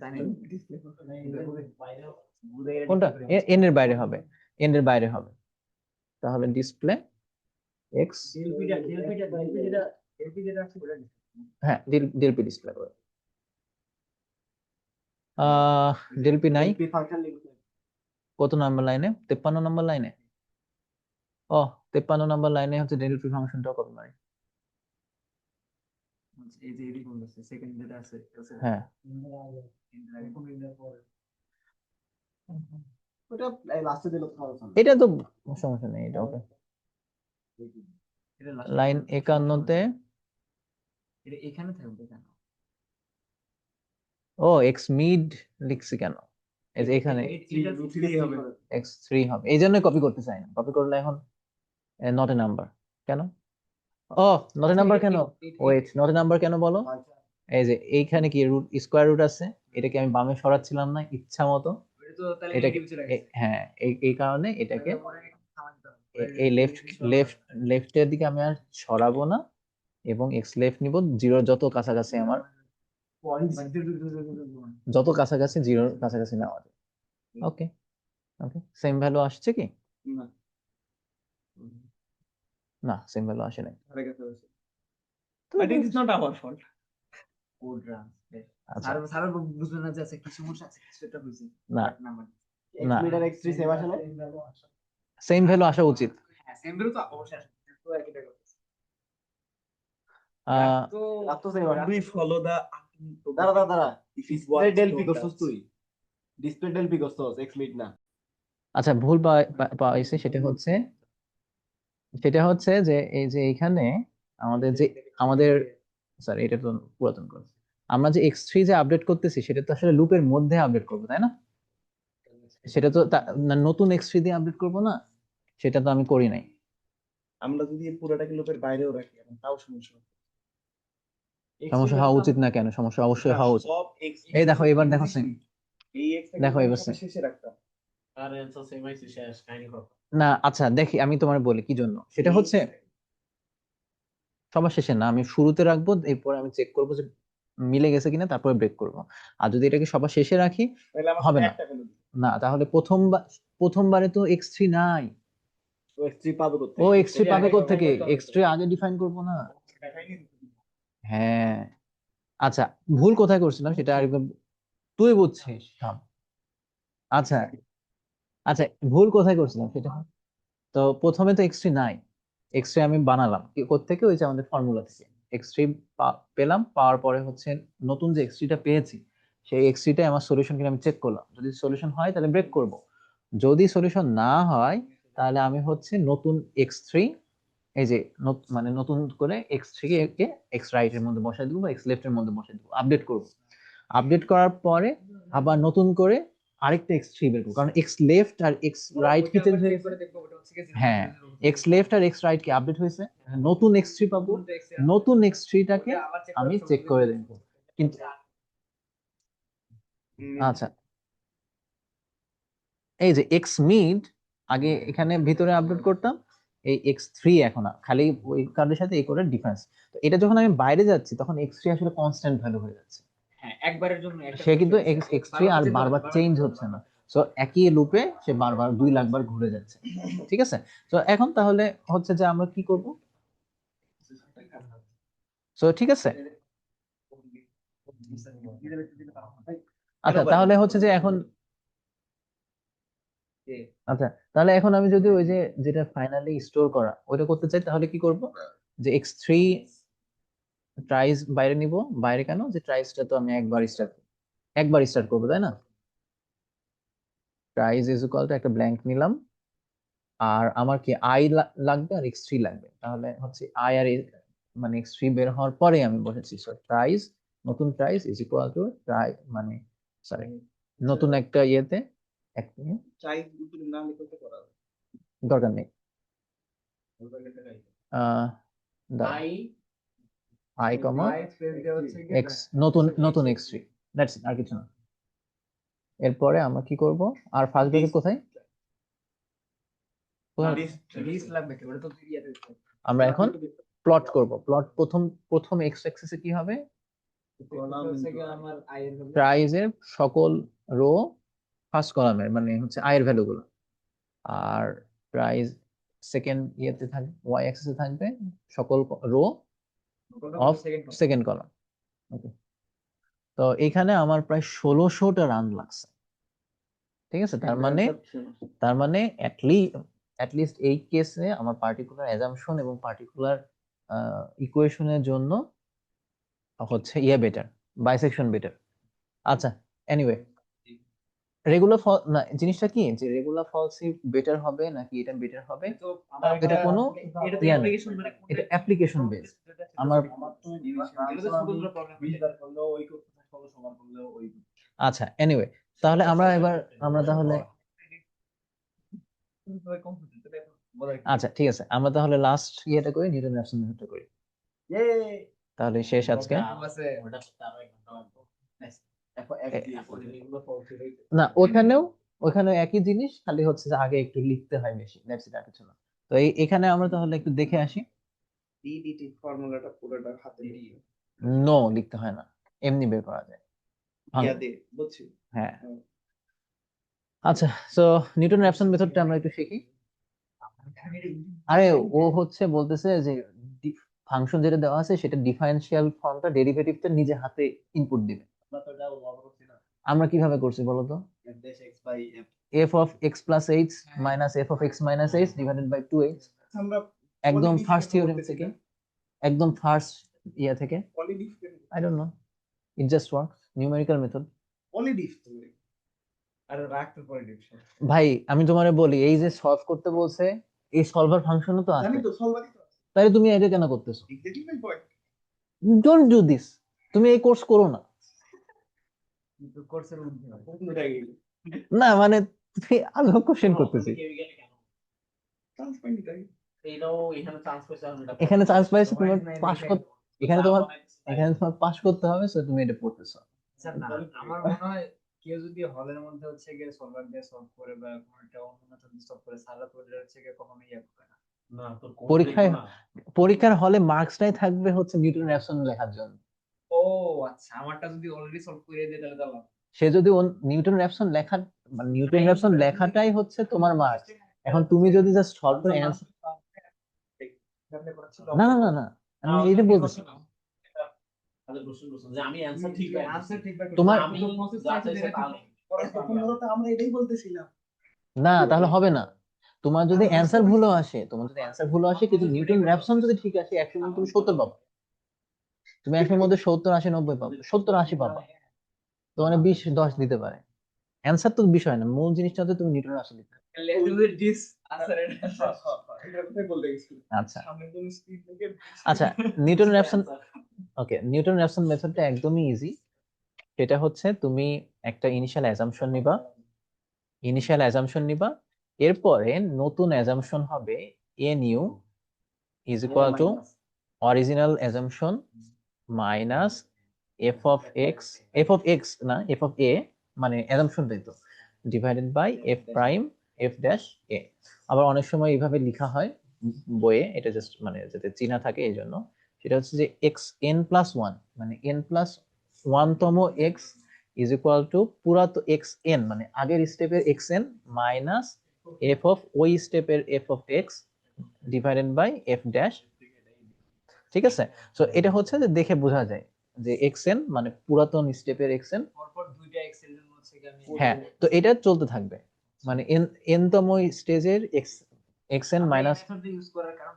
জানি কোনটা এন এর বাইরে হবে, এন এর বাইরে হবে, তাহলে ডিসপ্লে এক্স, এলপি যেটা আছে ওটা দিছে। হ্যাঁ ডিএলপি ডিসপ্লে করবে। ডিএলপি নাই, পি ফাংশন লিখছ কত নাম্বার লাইনে, 53 নম্বর লাইনে। ও 53 নম্বর লাইনে হচ্ছে ডিএলপি ফাংশনটাও কপি মারি। আচ্ছা, এই যে এডি বলতেছে সেকেন্ড যেটা আছে হ্যাঁ ওটা লাস্টে দিলে তো হবে না। এটা তো সমস্যা নেই, এটা ওকে। এটা লাইন 51-তে, এটা এখানে থাকবে কেন? ও এক্স মিড লিখছি কেন, এই যে এখানে হবে। এক্স থ্রি হবে, এই জন্য কপি করতে চাই না, কপি করলে এখন নট এ নাম্বার কেন, ও নট এ নাম্বার কেন, ওয়েট নট এ নাম্বার কেন বলো, এই যে এইখানে কি রুট স্কোয়ার রুট আছে, এটাকে আমি বামে সরাচ্ছিলাম না ইচ্ছা মতো, এটা তো তাহলে এটাকে নেগেটিভ চলে গেছে। হ্যাঁ এই কারণে এটাকে তাহলে পরে থামাতে হবে। এই লেফটের দিকে আমি আর সরাবো না, এবং এক্স লেফট নিব জিরোর যত কাছাকাছি আমার, যত কাছাকাছি জিরোর কাছাকাছি নেওয়া যায়। ওকে ওকে, সেম ভ্যালু আসছে কি, না, না সেম ভ্যালু আসে নাই। আরে গেছে। তো But it is not our fault. Code run আচ্ছা স্যার স্যার বুঝলো না যে আছে কি সমস্যা আছে কিছু একটা হয়েছে না নাম্বার এক্স না মিটার এক্স থ্রি সেম আসে না? সেম ভ্যালু আসা উচিত হ্যাঁ সেম বেরো তো অবশ্যই আসবে তো একই টাকা আহ, তো রাত তো সেম আসে। We follow the দাঁড়া দাঁড়া দাঁড়া, if is display what del P don't করছস touch. তুই, ডিসপ্লে ডেল পি করছস এক্স মিট না। আচ্ছা ভুল পাইছে সেটা হচ্ছে যে এই যে এখানে আমাদের স্যার এটা তো পুরাতন কোড আমরা যে x3 যে আপডেট করতেছি সেটা তো আসলে লুপের মধ্যে আপডেট করবো তাই না সেটা তো নতুন x3 দিয়ে আপডেট করবো না সেটা তো আমি করি নাই আমরা যদি এই পুরোটাকে লুপের বাইরেও রাখি এখন তাও সমস্যা হবে। সমস্যা হওয়া উচিত না কেন সমস্যা অবশ্যই হওয়া উচিত সব x এই দেখো এবার দেখো same। এই x দেখো এবার সবার same। শেষে রাখতাম। আর অ্যান্সার সেম আইছে শেষ কাহিনী খতম। না আচ্ছা দেখি আমি তোমার বলি কি জন্য সেটা হচ্ছে সবার শেষে না আমি শুরুতে রাখবো এরপর আমি চেক করবো যে মিলে গেছে কিনা তারপরে ব্রেক করব আর যদি এটাকে সবার শেষে রাখি তাহলে আমার হবে সাথে না একটা ভ্যালু দিবে। না তাহলে প্রথমবারে তো x3 নাই তো এক্স থ্রি পাবে ও কোথায়? x3 পাবে কোত্থেকে x3 আগে ডিফাইন করবো না দেখাইনি তো। হ্যাঁ আচ্ছা ভুল কোথায় করছিলাম সেটা আরেকবার তুই বুঝছিস থাম। আচ্ছা আচ্ছা ভুল কোথায় করছিলাম সেটা তো প্রথমে তো x3 নাই x3 আমি বানালাম কোত্থেকে ওই যে আমাদের ফর্মুলা থেকে x3 পেলাম পাওয়ার পরে হচ্ছে নতুন যে x3 টা পেয়েছি সেই x3 টাই আমার সলিউশন কিনা আমি চেক করলাম যদি সলিউশন হয় তাহলে ব্রেক করব যদি সলিউশন না হয় তাহলে আমি হচ্ছে নতুন x3 এই যে মানে নতুন করে x3 কে x রাইট এর মধ্যে বসাই দিব বা x লেফট এর মধ্যে বসাই দিব আপডেট করব আপডেট করার পরে আবার নতুন করে আরেকটা x3 বের করব কারণ x লেফট আর x রাইট কি চেঞ্জ হয়ে গেছে হ্যাঁ x লেফট আর x রাইট কি আপডেট হয়েছে নতুন x3 পাবো নতুন x3 টাকে আমি চেক করে দেখব কিন্তু আচ্ছা এই যে x মিড আগে এখানে ভিতরে আপডেট করতাম এই x3 এখন খালি ওই কার্ডের সাথে এই কোডের ডিফারেন্স তো এটা যখন আমি বাইরে যাচ্ছি তখন x3 আসলে কনস্ট্যান্ট ভ্যালু হয়ে যাচ্ছে হ্যাঁ একবারের জন্য একটা সে কিন্তু কিছু হচ্ছে। x3 আর বারবার চেঞ্জ হচ্ছে না সো একই লুপে সে বারবার 2 লাখ বার ঘুরে যাচ্ছে ঠিক আছে তো এখন তাহলে হচ্ছে যে আমরা কি করব সো ঠিক আছে আচ্ছা তাহলে হচ্ছে যে এখন আচ্ছা তাহলে এখন আমি যদি ওই যে যেটা ফাইনালি স্টোর করা ওইটা করতে চাই তাহলে কি করব যে x3 ট্রাইস বাইরে নিব বাইরে কেন যে ট্রাইসটা তো আমি একবার স্টার্ট করবো তাই না ট্রাইস ইজ ইকুয়াল টু একটা ব্ল্যাঙ্ক নিলাম আর আমার কি আই লাগবে আর x3 লাগবে তাহলে হচ্ছে আই আর মানে x3 বের হওয়ার পরে আমি বসেছি সো ট্রাইস নতুন thrice is equal to try মানে সরি নতুন একটা ইয়েতে এক মিনিট চাই দুটো না লিখতে করা হবে। দরকার নেই আহ I I comma I space দেওয়া হচ্ছে কি এক্স নতুন x3 দ্যাটস আর কিছু না এরপরে আমরা কি করব আর ফার্স্ট ব্র্যাকেট কোথায় লিস্ট লাগবে কি ওটা তো ইয়াতে আমরা এখন প্লট করব প্লট প্রথম এক্স অ্যাক্সিসে কি হবে হচ্ছে কি আমার আই এর value। প্রাইজের সকল রো ফার্স্ট কলামের মানে হচ্ছে আয়ের ভ্যালুগুলো আর প্রাইস সেকেন্ড ইয়েতে থাকবে ওয়াই অ্যাক্সিসে থাকবে সকল row of second column okay তো এখানে আমার প্রায় 1600টা রান লাগছে ঠিক আছে তার মানে অ্যাটলিস্ট এই কেসে আমার পার্টিকুলার অ্যাজাম্পশন এবং পার্টিকুলার ইকুয়েশনের জন্য হচ্ছে বেটার বাইসেকশন বেটার আচ্ছা এনিওয়ে রেগুলার ফল না জিনিসটা কি যে রেগুলার ফলসই বেটার হবে নাকি এটা বেটার হবে তো আমার এটা কোনো এটা তো ইয়া নেই। application মানে এটা অ্যাপ্লিকেশন বেস আমার এটা তো শুধুমাত্র প্রবলেম করলেও ওই করতে থাকলো সমান করলেও ওই আচ্ছা এনিওয়ে তাহলে আমরা তাহলে আচ্ছা ঠিক আছে আমরা তাহলে লাস্ট ইয়েটা করি নিউটন র্যাপসন মেথডটা করি তাহলে শেষ আজকে আছে ওটা তারও 1 ঘন্টা লাগবে। না ওখানে একই জিনিস খালি হচ্ছে যে আগে একটু লিখতে হয় বেশি দ্যাটস ইট আর কিছু না তো এখানে আমরা তাহলে একটু দেখে আসি ডিডিটি ফর্মুলাটা পুরোটা হাতে নিয়ে নো লিখতে হয় না এমনি বের করা যায় ইয়াদে বুঝছি। হ্যাঁ আচ্ছা সো নিউটন র্যাপসন মেথডটা আমরা একটু শিখি আরে ও হচ্ছে বলতেছে যে ফাংশন যেটা দেওয়া আছে সেটা ডিফারেনশিয়াল ফর্মটা ডেরিভেটিভটা নিজে হাতে ইনপুট দিবে। আমরা তো এটা ওভাবে করছি না আমরা কিভাবে করছি বলো তো? f dash x by f f of x plus h minus f of x minus h divided by 2h, আমরা একদম poly ফার্স্ট difference থিওরেম করতেছি থেকে, না। একদম ফার্স্ট ইয়া থেকে। Poly difference, I don't know, it just works, numerical method. poly difference। আর রাখতে পরে division ভাই আমি তোমারে বলি, এই যে সলভ করতে বলছে, এই সলভার ফাংশনও তো আছে, জানি তো সলভারই তো আছে। তাহলে তুমি এটা কেন করতেছো? Exactly my point. Don't do this, তুমি এই কোর্স করো না। কিন্তু কোর্সের মধ্যে হয়। বন্ধুরা গেল। না মানে তুমি আলাদা কোশ্চেন করতেছি। কেউ গেলে কেন? চান্স পাইনি তাই। এইটাও এখানে চান্স পেয়েছে আমি এটা এখানে চান্স পাইছো, তোমার তোমার এখানে পাস লিখাই করতে, এখানে তোমার পাস করতে হবে, সো তুমি এটা পড়তেছো। স্যার না আমার মনে হয় কেউ যদি হলের মধ্যে হচ্ছে গিয়ে সলভার দিয়ে সলভ করে বা কোনো একটা অন্য মেথড দিয়ে সলভ করে সারা তো এটা হচ্ছে গিয়ে কখনোই ইয়ে করে না। না তোর পরীক্ষায় পরীক্ষার হলে মার্কসটাই থাকবে হচ্ছে নিউটন র্যাপসন লেখার জন্য। ও আচ্ছা, আমারটা যদি অলরেডি সলভ করে দেয় তাহলে দাও। সে যদি নিউটন র্যাপসন লেখা, মানে নিউটন র্যাপসন লেখাটাই হচ্ছে তোমার মার্কস। এখন তুমি যদি জাস্ট সলভ করে অ্যান্সার, না না না না, আমি এটা বলতেছি না। যে আমি অ্যানসার ঠিক আনসার ঠিক বা তোমার- আমি যা চাইছি তা নেই। তখন ধরো তো আমরা এটাই বলতেছিলাম। না তাহলে হবে না। তোমার যদি অ্যান্সার ভুলও আসে, তোমার যদি অ্যান্সার ভুলও আসে কিন্তু নিউটন র্যাপসন যদি ঠিক আসে, 100 মধ্যে তুমি 70 পাবা। তুমি 100 মধ্যে 70 80 90 পাবা, 70 80 পাবা, তোমার 20 10 দিতে পারে। অ্যান্সার তো বিষয় না, মূল জিনিসটা হচ্ছে তুমি নিউটন র্যাপসন দিতে হবে। লেজুদের ডিস আনসার এটা এটার কথাই বলতে গেছি। আচ্ছা সামনে কোন স্ক্রিন থেকে আচ্ছা, নিউটন র্যাপসন, ওকে, নিউটন র্যাপসন মেথডটা একদমই ইজি। সেটা হচ্ছে তুমি একটা ইনিশিয়াল অ্যাজাম্পশন নিবা, এরপরে নতুন অ্যাজাম্পশন হবে a new is equal to original assumption minus f of x না এফ অফ এ, মানে অ্যাজাম্পশনটাই তো, divided by f prime f dash a. আবার অনেক সময় এইভাবে লেখা হয় বইয়ে, এটা জাস্ট মানে যাতে চিহ্ন থাকে এই জন্য। সেটা হচ্ছে যে এক্স এন প্লাস ওয়ান, মানে এন প্লাস ওয়ানতম এক্স ইজ ইকুয়াল টু পুরা তো এক্স এন, মানে আগের স্টেপের x n minus f of ওই স্টেপের f of x divided by f dash. ঠিক আছে, সো এটা হচ্ছে যে দেখে বোঝা যায় যে এক্স এন মানে পুরাতন স্টেপের এক্স এন। পরপর দুইটা এক্সেল জন্য হচ্ছে কি আমি হ্যাঁ, তো এটা চলতে থাকবে, মানে এন তম স্টেজের x n minus. Method use করার কারণ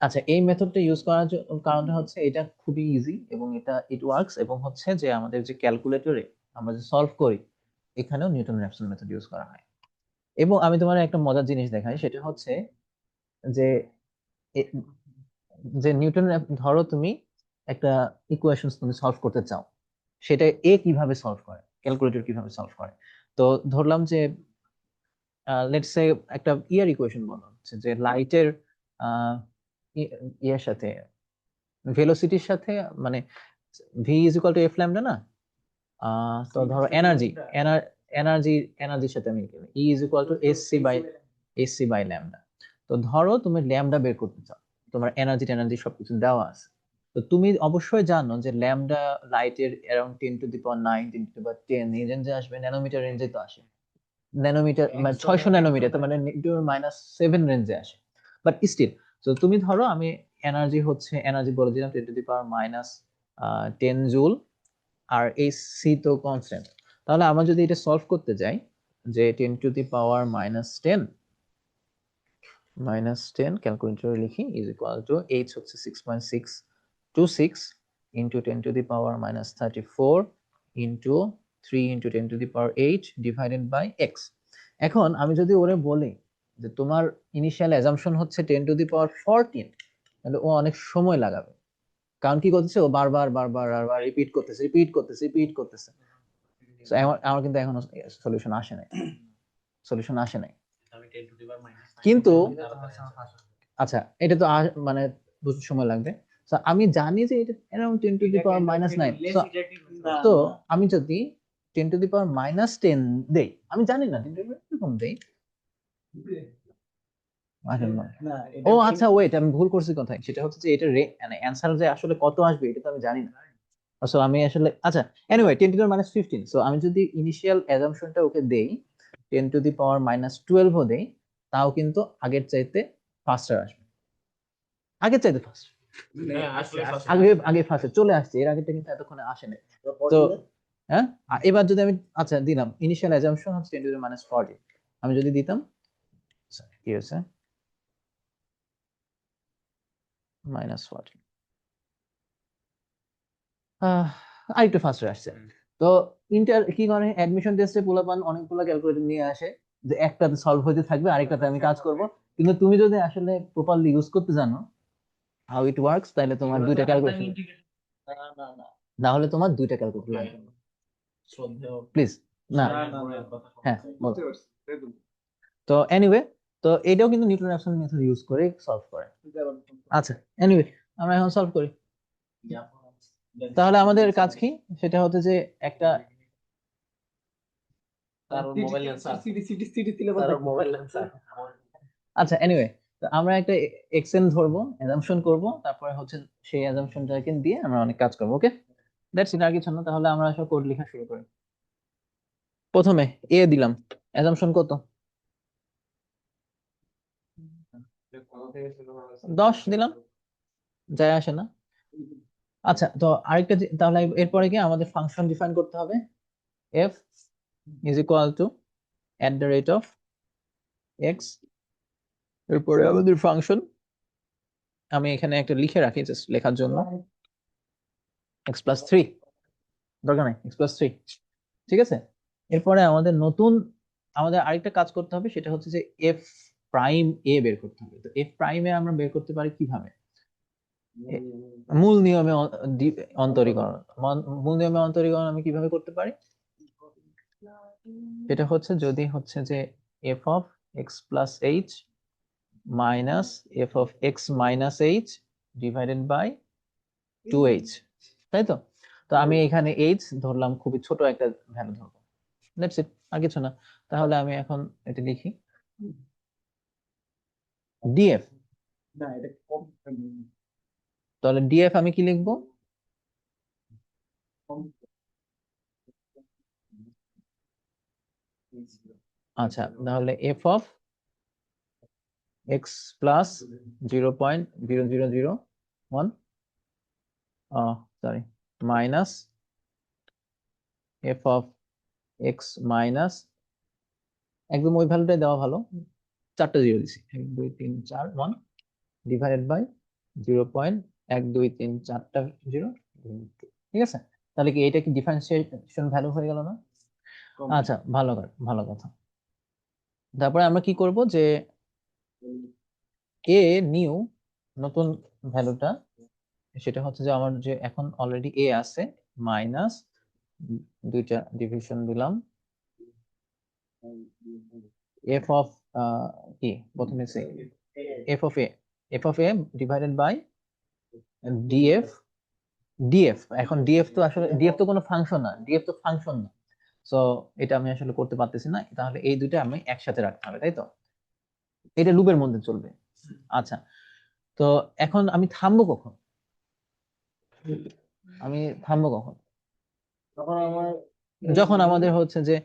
আচ্ছা, এই মেথডটা ইউজ করার কারণটা হচ্ছে এটা খুবই ইজি এবং এটা ইট ওয়ার্কস, এবং হচ্ছে যে আমাদের যে ক্যালকুলেটরে আমরা যে সলভ করি এখানেও নিউটন র্যাপসন মেথড ইউজ করা হয়। এবং আমি তোমার একটা মজার জিনিস দেখাই, সেটা হচ্ছে যে এ- যে ধরো তুমি একটা ইকুয়েশনস তুমি সলভ করতে চাও, সেটা এ কিভাবে সলভ করে, ক্যালকুলেটর কিভাবে সলভ করে। তো ধরলাম যে লেটস সে একটা ইকুয়েশন বলা হচ্ছে যে লাইটের ইয়ের সাথে, ভেলোসিটির সাথে, মানে v is equal to f lambda না, তো ধরো এনার্জির সাথে আমি E is equal to S C by lambda. তো ধরো তুমি ল্যামডা বের করতে চাও, তোমার এনার্জি সবকিছু দেওয়া আছে। তো তুমি অবশ্যই জানো যে ল্যামডা লাইটের অ্যারাউন্ড 10⁹ 10 এই রেঞ্জে আসবে, ন্যানোমিটার রেঞ্জে তো আসে, ন্যানোমিটার মানে 600 ন্যানোমিটার, তার মানে -7 রেঞ্জে আসে। বাট স্টিল, তো তুমি ধরো আমি এনার্জি বলে দিলাম 10⁻10 জুল, আর এই সি তো কনস্ট্যান্ট। তাহলে আমরা যদি এটা সলভ করতে যাই, যে 10⁻10 ক্যালকুলেটরে লিখি ইজ ইকুয়াল টু এইচ হচ্ছে 6.626 into 10⁻34 into 3 into 10⁻8 divided by x. এখন আমি যদি ওরে বলি যে তোমার ইনিশিয়াল অ্যাজাম্পশন হচ্ছে 10⁻14, তাহলে ও অনেক সময় লাগাবে, কারণ কি করতেছে, ও বারবার রিপিট করতেছে। So, আমার কিন্তু এখনো সলিউশন আসে নাই, আমি 10 টু দি পাওয়ার মাইনাস কিন্তু আচ্ছা এটা তো মানে বুঝতে সময় লাগবে। So, আমি জানি যে এটা অ্যারাউন্ড 10⁻9, তো আমি যদি 10⁻10 দেই, আমি জানি না 10 এরকম দেই, I don't know. না ও আচ্ছা ওয়েট, আমি ভুল করছি কোথায়, সেটা হচ্ছে যে এটা মানে অ্যানসার যে আসলে কত আসবে এটা তো আমি জানি না। সো আমি আসলে আচ্ছা এনিওয়ে 10⁻15, সো আমি যদি ইনিশিয়াল অ্যাজাম্পশনটা ওকে দেই 10⁻12 ও দেই, তাও কিন্তু আগের চাইতে ফাস্টার আসবে, আগের চাইতে ফাস্ট। হ্যাঁ, আসলে আগে আগে ফার্স্টে চলে আসছে, এর আগেটা কিন্তু এতক্ষণে আসেনি। তো হ্যাঁ, এবার যদি আমি আচ্ছা দিলাম ইনিশিয়াল অ্যাজাম্পশন হচ্ছে 10 টু দি মাইনাস 40, আমি যদি দিতাম কি হয়েছে -40, আরেকটু ফাস্টার আসছে। তো ইন্টার কি করে অ্যাডমিশন টেস্টে পোলাপান অনেকগুলো ক্যালকুলেটর নিয়ে আসে যে একটাতে সলভ হইতে থাকবে আরেকটাতে আমি কাজ করব, কিন্তু তুমি যদি আসলে প্রপারলি ইউজ করতে জানো হাউ ইট ওয়ার্কস, তাহলে তোমার দুইটা ক্যালকুলেশন, তাহলে তোমার দুইটা ক্যালকুলেটর লাগবে না শ্রদ্ধেয় প্লিজ। না বইয়ের কথা হ্যাঁ বল। বুঝতে পারছি, দেখুন। তো এনিওয়ে, তো এটাও কিন্তু নিউটন রাফসন মেথড ইউজ করে সলভ করে। আচ্ছা এনিওয়ে, আমরা এখন সলভ করি। তাহলে আমাদের কাজ কি, সেটা হচ্ছে যে একটা তার মোবাইল স্যার সিলেবাস তার মোবাইল স্যার আচ্ছা এনিওয়ে, তো আমরা একটা এক্সেন ধরবো, অ্যাজাম্পশন করব, তারপরে হচ্ছে সেই অ্যাজাম্পশনটাকে দিয়ে আমরা অনেক কাজ করবো। ওকে, দ্যাটস ইট, আর কিছু না। তাহলে আমরা আসলে কোড লেখা শুরু করি। প্রথমে এ দিলাম, অ্যাজাম্পশন কত, 10 দিলাম, যায় আসে না। আচ্ছা, তো আরেকটা তাহলে এরপরে কি আমাদের ফাংশন ডিফাইন করতে হবে, f is equal to @x, এরপরে আমাদের ফাংশন, আমি এখানে একটা লিখে রাখি জাস্ট লেখার জন্য, x+3, দরকার নাই x+3, ঠিক আছে। এরপরে আমাদের আরেকটা কাজ করতে হবে, সেটা হচ্ছে যে f প্রাইম a বের করতে হবে। তো f প্রাইম a আমরা বের করতে পারি কিভাবে, মূল নিয়মে অন্তরীকরণ, মূল নিয়মে অন্তরীকরণ আমি কিভাবে করতে পারি, এটা হচ্ছে যদি হচ্ছে যে f of x plus h minus f of x minus h divided by 2h, তাই তো। তো আমি এখানে h ধরলাম, খুবই ছোট একটা ভ্যালু ধরবো, দ্যাটস ইট, আর কিছু না। তাহলে আমি এখন এটা লিখি df, না এটা কম তাহলে df আমি কি লিখবো, আচ্ছা তাহলে f of x plus 0.0001 sorry minus f of x minus, একদম ওই ভ্যালুটাই দেওয়া ভালো, 4টা জিরো দিছি, 1 2 3 4 1 ডিভাইডেড বাই 0.1234টা জিরো, ঠিক আছে। তাহলে কি এটা কি ডিফারেন্সিয়েশন ভ্যালু হয়ে গেল না? আচ্ছা ভালো কথা। তারপরে আমরা কি করব যে এ নিউ নতুন ভ্যালুটা, সেটা হচ্ছে যে আমার যে এখন অলরেডি এ আছে, মাইনাস দুইটা ডিভিশন দিলাম এফ অফ কি প্রথমে সে f of A divided by DF এখন ডিএফ তো আসলে ডিএফ তো কোনো ফাংশন না, ডিএফ তো ফাংশন না, সো এটা আমি আসলে করতে পারতেছি না। তাহলে এই দুইটা আমি একসাথে রাখতে হবে, তাই তো, এটা লুপের মধ্যে চলবে। আচ্ছা, তো এখন আমি থামবো কখন, তখন আমার যখন আমাদের হচ্ছে যে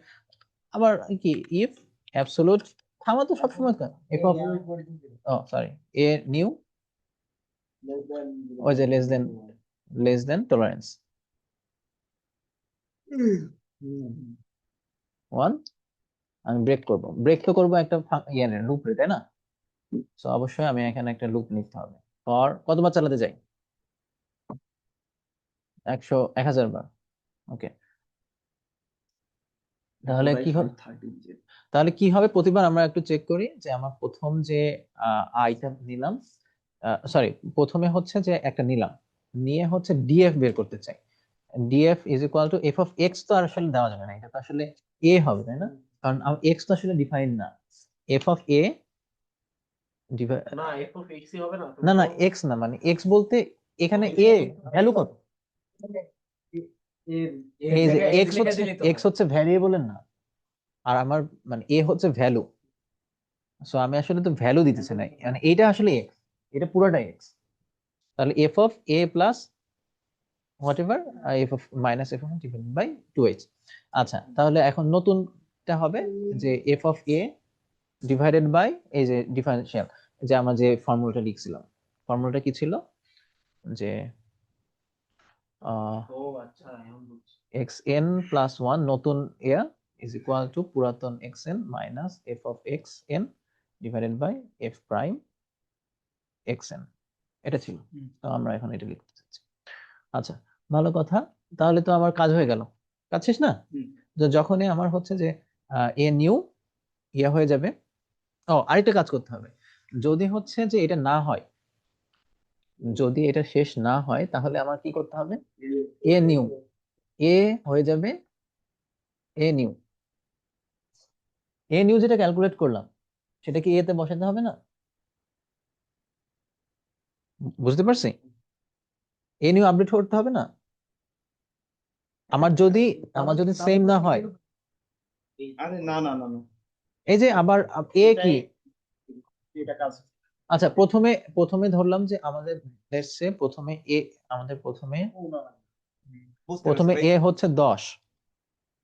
আবার কি ইফ অ্যাবসলিউট, থামা তো সবসময় F of sorry a new, ওই যে লেস দেন টলারেন্স 1, আমি ব্রেক তো করবো একটা লুপ রে, তাই না। তো অবশ্যই আমি এখানে একটা লুপ নিতে হবে, ফর কতবার চালাতে যাই, 1000 বার, ওকে। তাহলে কি হবে, প্রতিবার আমরা একটু চেক করি যে আমার প্রথম যে আইটা নিলাম, সরি প্রথমে হচ্ছে যে একটা নিলাম, নিয়ে হচ্ছে ডিএফ বের করতে চাই, DF is equal to F of x, তো আর আসলে দেওয়া যাবে না, এটা তো আসলে এ হবে, তাই না, কারণ এক্স তো আসলে ডিফাইন না, এফ অফ এ না এফ অফ এক্স হবে না, না না এক্স না, মানে এক্স বলতে এখানে এ ভ্যালু কত, এই যে এক্স হচ্ছে ভ্যারিয়েবলের না, আর আমার মানে এ হচ্ছে ভ্যালু, সো আমি আসলে তো ভ্যালু দিতেছি না, মানে এটা আসলে এক্স, এটা পুরোটাই এক্স। তাহলে f of a plus whatever f of minus f of divided by 2h। আচ্ছা, তাহলে এখন নতুনটা হবে যে f of A divided by এই যে ডিফারেনশিয়াল, যে আমরা যে ফর্মুলাটা লিখছিলাম, ফর্মুলাটা কি ছিল, যে ও আচ্ছা এখন বুঝছি। xn প্লাস 1 নতুন ইয়া ইজ ইকুয়াল টু পুরাতন xn minus f of xn divided by f prime xn, এটা ছিল। তো আমরা এখন এটা লিখতে চাচ্ছি। আচ্ছা, ভালো কথা, তাহলে তো আমার কাজ হয়ে গেল। কাজ শেষ না? তো যখনই আমার হচ্ছে যে এ নিউ ইয়া হয়ে যাবে, ও আরেকটা কাজ করতে হবে, যদি হচ্ছে যে এটা না হয়, যদি এটা শেষ না হয়, তাহলে আমার কি করতে হবে, এ নিউ এ হয়ে যাবে এ নিউ, এ নিউ যেটা ক্যালকুলেট করলাম সেটা কি এতে বসাতে হবে না? বুঝতে পারছি? এ নিউ আপডেট করতে হবে না? আমার যদি সেম না হয়, আরে না না না না, এই যে আবার এ কি, এটা কাজ আচ্ছা প্রথমে ধরলাম যে আমাদের let's say প্রথমে এ, আমাদের প্রথমে বুঝতে পারছি ভাই। এ হচ্ছে 10,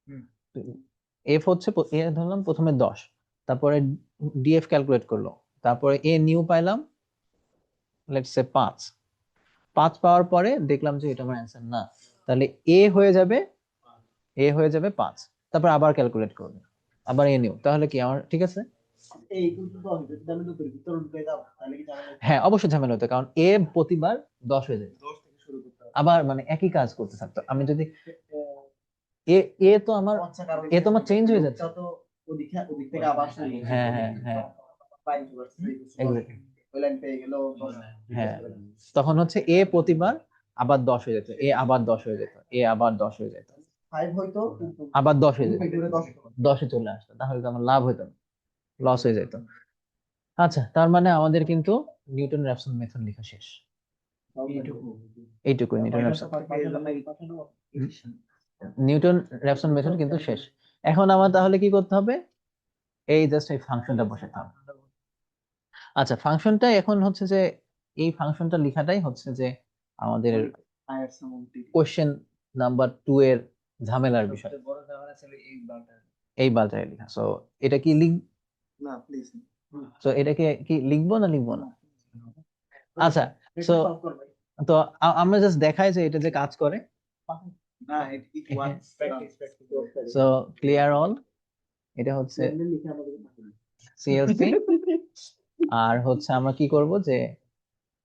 হুম। এফ হচ্ছে এ ধরলাম প্রথমে 10, তারপরে ডিএফ ক্যালকুলেট করলো, তারপরে এ নিউ পাইলাম লেটস সে 5 পাওয়ার পরে দেখলাম যে এটা আমার অ্যান্সার না, তাহলে এ হয়ে যাবে 5, তারপর আবার ক্যালকুলেট করবে, আবার এ নিউ, তাহলে কি আমার ঠিক আছে? এই কিন্তু তো হবে যদি আমি দুপুরে ভিতর ঢুকে দাও তাহলে কি ঝামেলা হ্যাঁ অবশ্যই ঝামেলা হতো, কারণ এ প্রতিবার 10 হয়ে যায়, 10 থেকে শুরু করতে হবে। আবার মানে একই কাজ করতে থাকতো। আমি যদি এ এ তো আমার আচ্ছা, কারণ এ তো আমার চেঞ্জ হয়ে যাচ্ছে। লোকটা তো ওদিক থেকে আবার শুরু হ্যাঁ হ্যাঁ হ্যাঁ exactly. ওই লাইন পেয়ে গেল হ্যাঁ, তখন হচ্ছে এ প্রতিবার আবার 10 হয়ে যেত, এ আবার 10 হয়ে যেত, এ আবার 10 হয়ে যেত, 5 হয়তো কিন্তু আবার 10 হয়ে যেত, ভিতরে 10 10 এ চলে আসতো, তাহলে তো আমার লাভ হতো না, লস হয়ে যেত। আচ্ছা, তার মানে আমাদের কিন্তু নিউটন র্যাপসন মেথড লেখা শেষ, এইটুকুই নিউটন র্যাপসন মেথড কিন্তু শেষ। এখন আমার তাহলে কি করতে হবে, এই জাস্ট এই ফাংশনটা বসাতে হবে। আচ্ছা, ফাংশনটা এখন হচ্ছে যে এই ফাংশনটা লেখাটাই হচ্ছে যে আমাদের কোশ্চেন নাম্বার 2 এর ঝামেলার বিষয়, সবচেয়ে বড় ঝামেলা ছিল এই বালটা। এই বালটায় লেখা। সো এটা কি না প্লিজ সো এটাকে কি লিখবো না লিখবো না? আচ্ছা, সো তো আমরা জাস্ট দেখাই যে এটা যে কাজ করে। না, it was so clear all, এটা হচ্ছে সিএলসি, আর হচ্ছে আমরা কি করব যে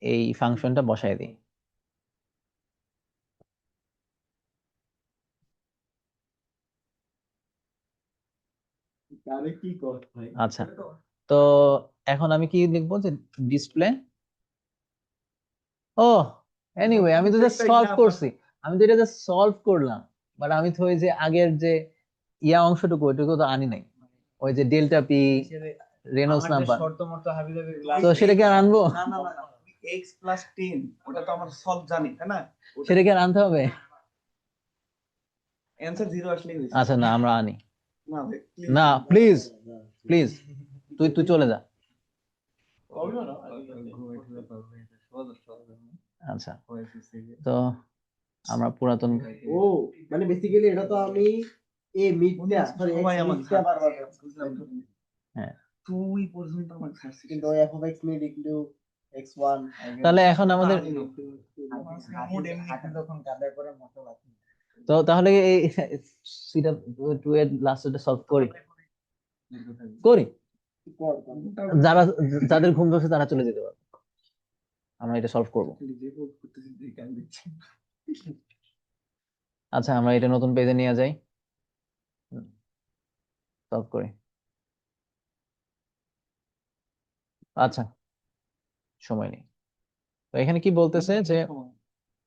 এই ফাংশনটা বসাই দিই। তাহলে কি কর ভাই? আচ্ছা, তো এখন আমি কি লিখবো যে ডিসপ্লে, ও এনিওয়ে আমি তো জাস্ট সলভ করছি, আমি তো এটা জাস্ট সলভ করলাম, বাট আমি তো ওই যে আগের যে ইয়া অংশটুকু ওইটুকু তো আনি নাই, ওই যে ডেল্টা পি রেনল্ডস আমার যে নাম্বার, শর্ত মতো হাবিজাবি তো সেটা কি আর আনবো? না না না, x প্লাস 10 ওটা তো আমরা সলভ জানি তাই না? সেটা কি আর আনতে হবে? অ্যানসার 0 আসলেই হয়েছে। আচ্ছা না, আমরা আনি না ভাই না, প্লিজ প্লিজ, তুই চলে যা। আচ্ছা, তো আমরা পুরাতন ও মানে বেসিক্যালি এটা তো আমি এ মিডটা সরি সবাই আমাকে মিডটা বারবার বুঝলাম তো। হ্যাঁ, তুই পর্যন্ত আমাকে ছাড়ছিস কিন্তু f of x mid into x1 তাহলে এখন আমাদের মুড এমনি তখন কাদায় করে মতো লাগে। তো তাহলে এই সিটা 2 এর লাস্টটা সলভ করি যারা যাদের ঘুম ধরছে তারা চলে যেতে পারবে, আমরা এটা সলভ করব। আচ্ছা, আমরা এটা নতুন পেজে নিয়ে যাই, সলভ করি। আচ্ছা, সময় নেই, তো এখানে কি বলতেছে যে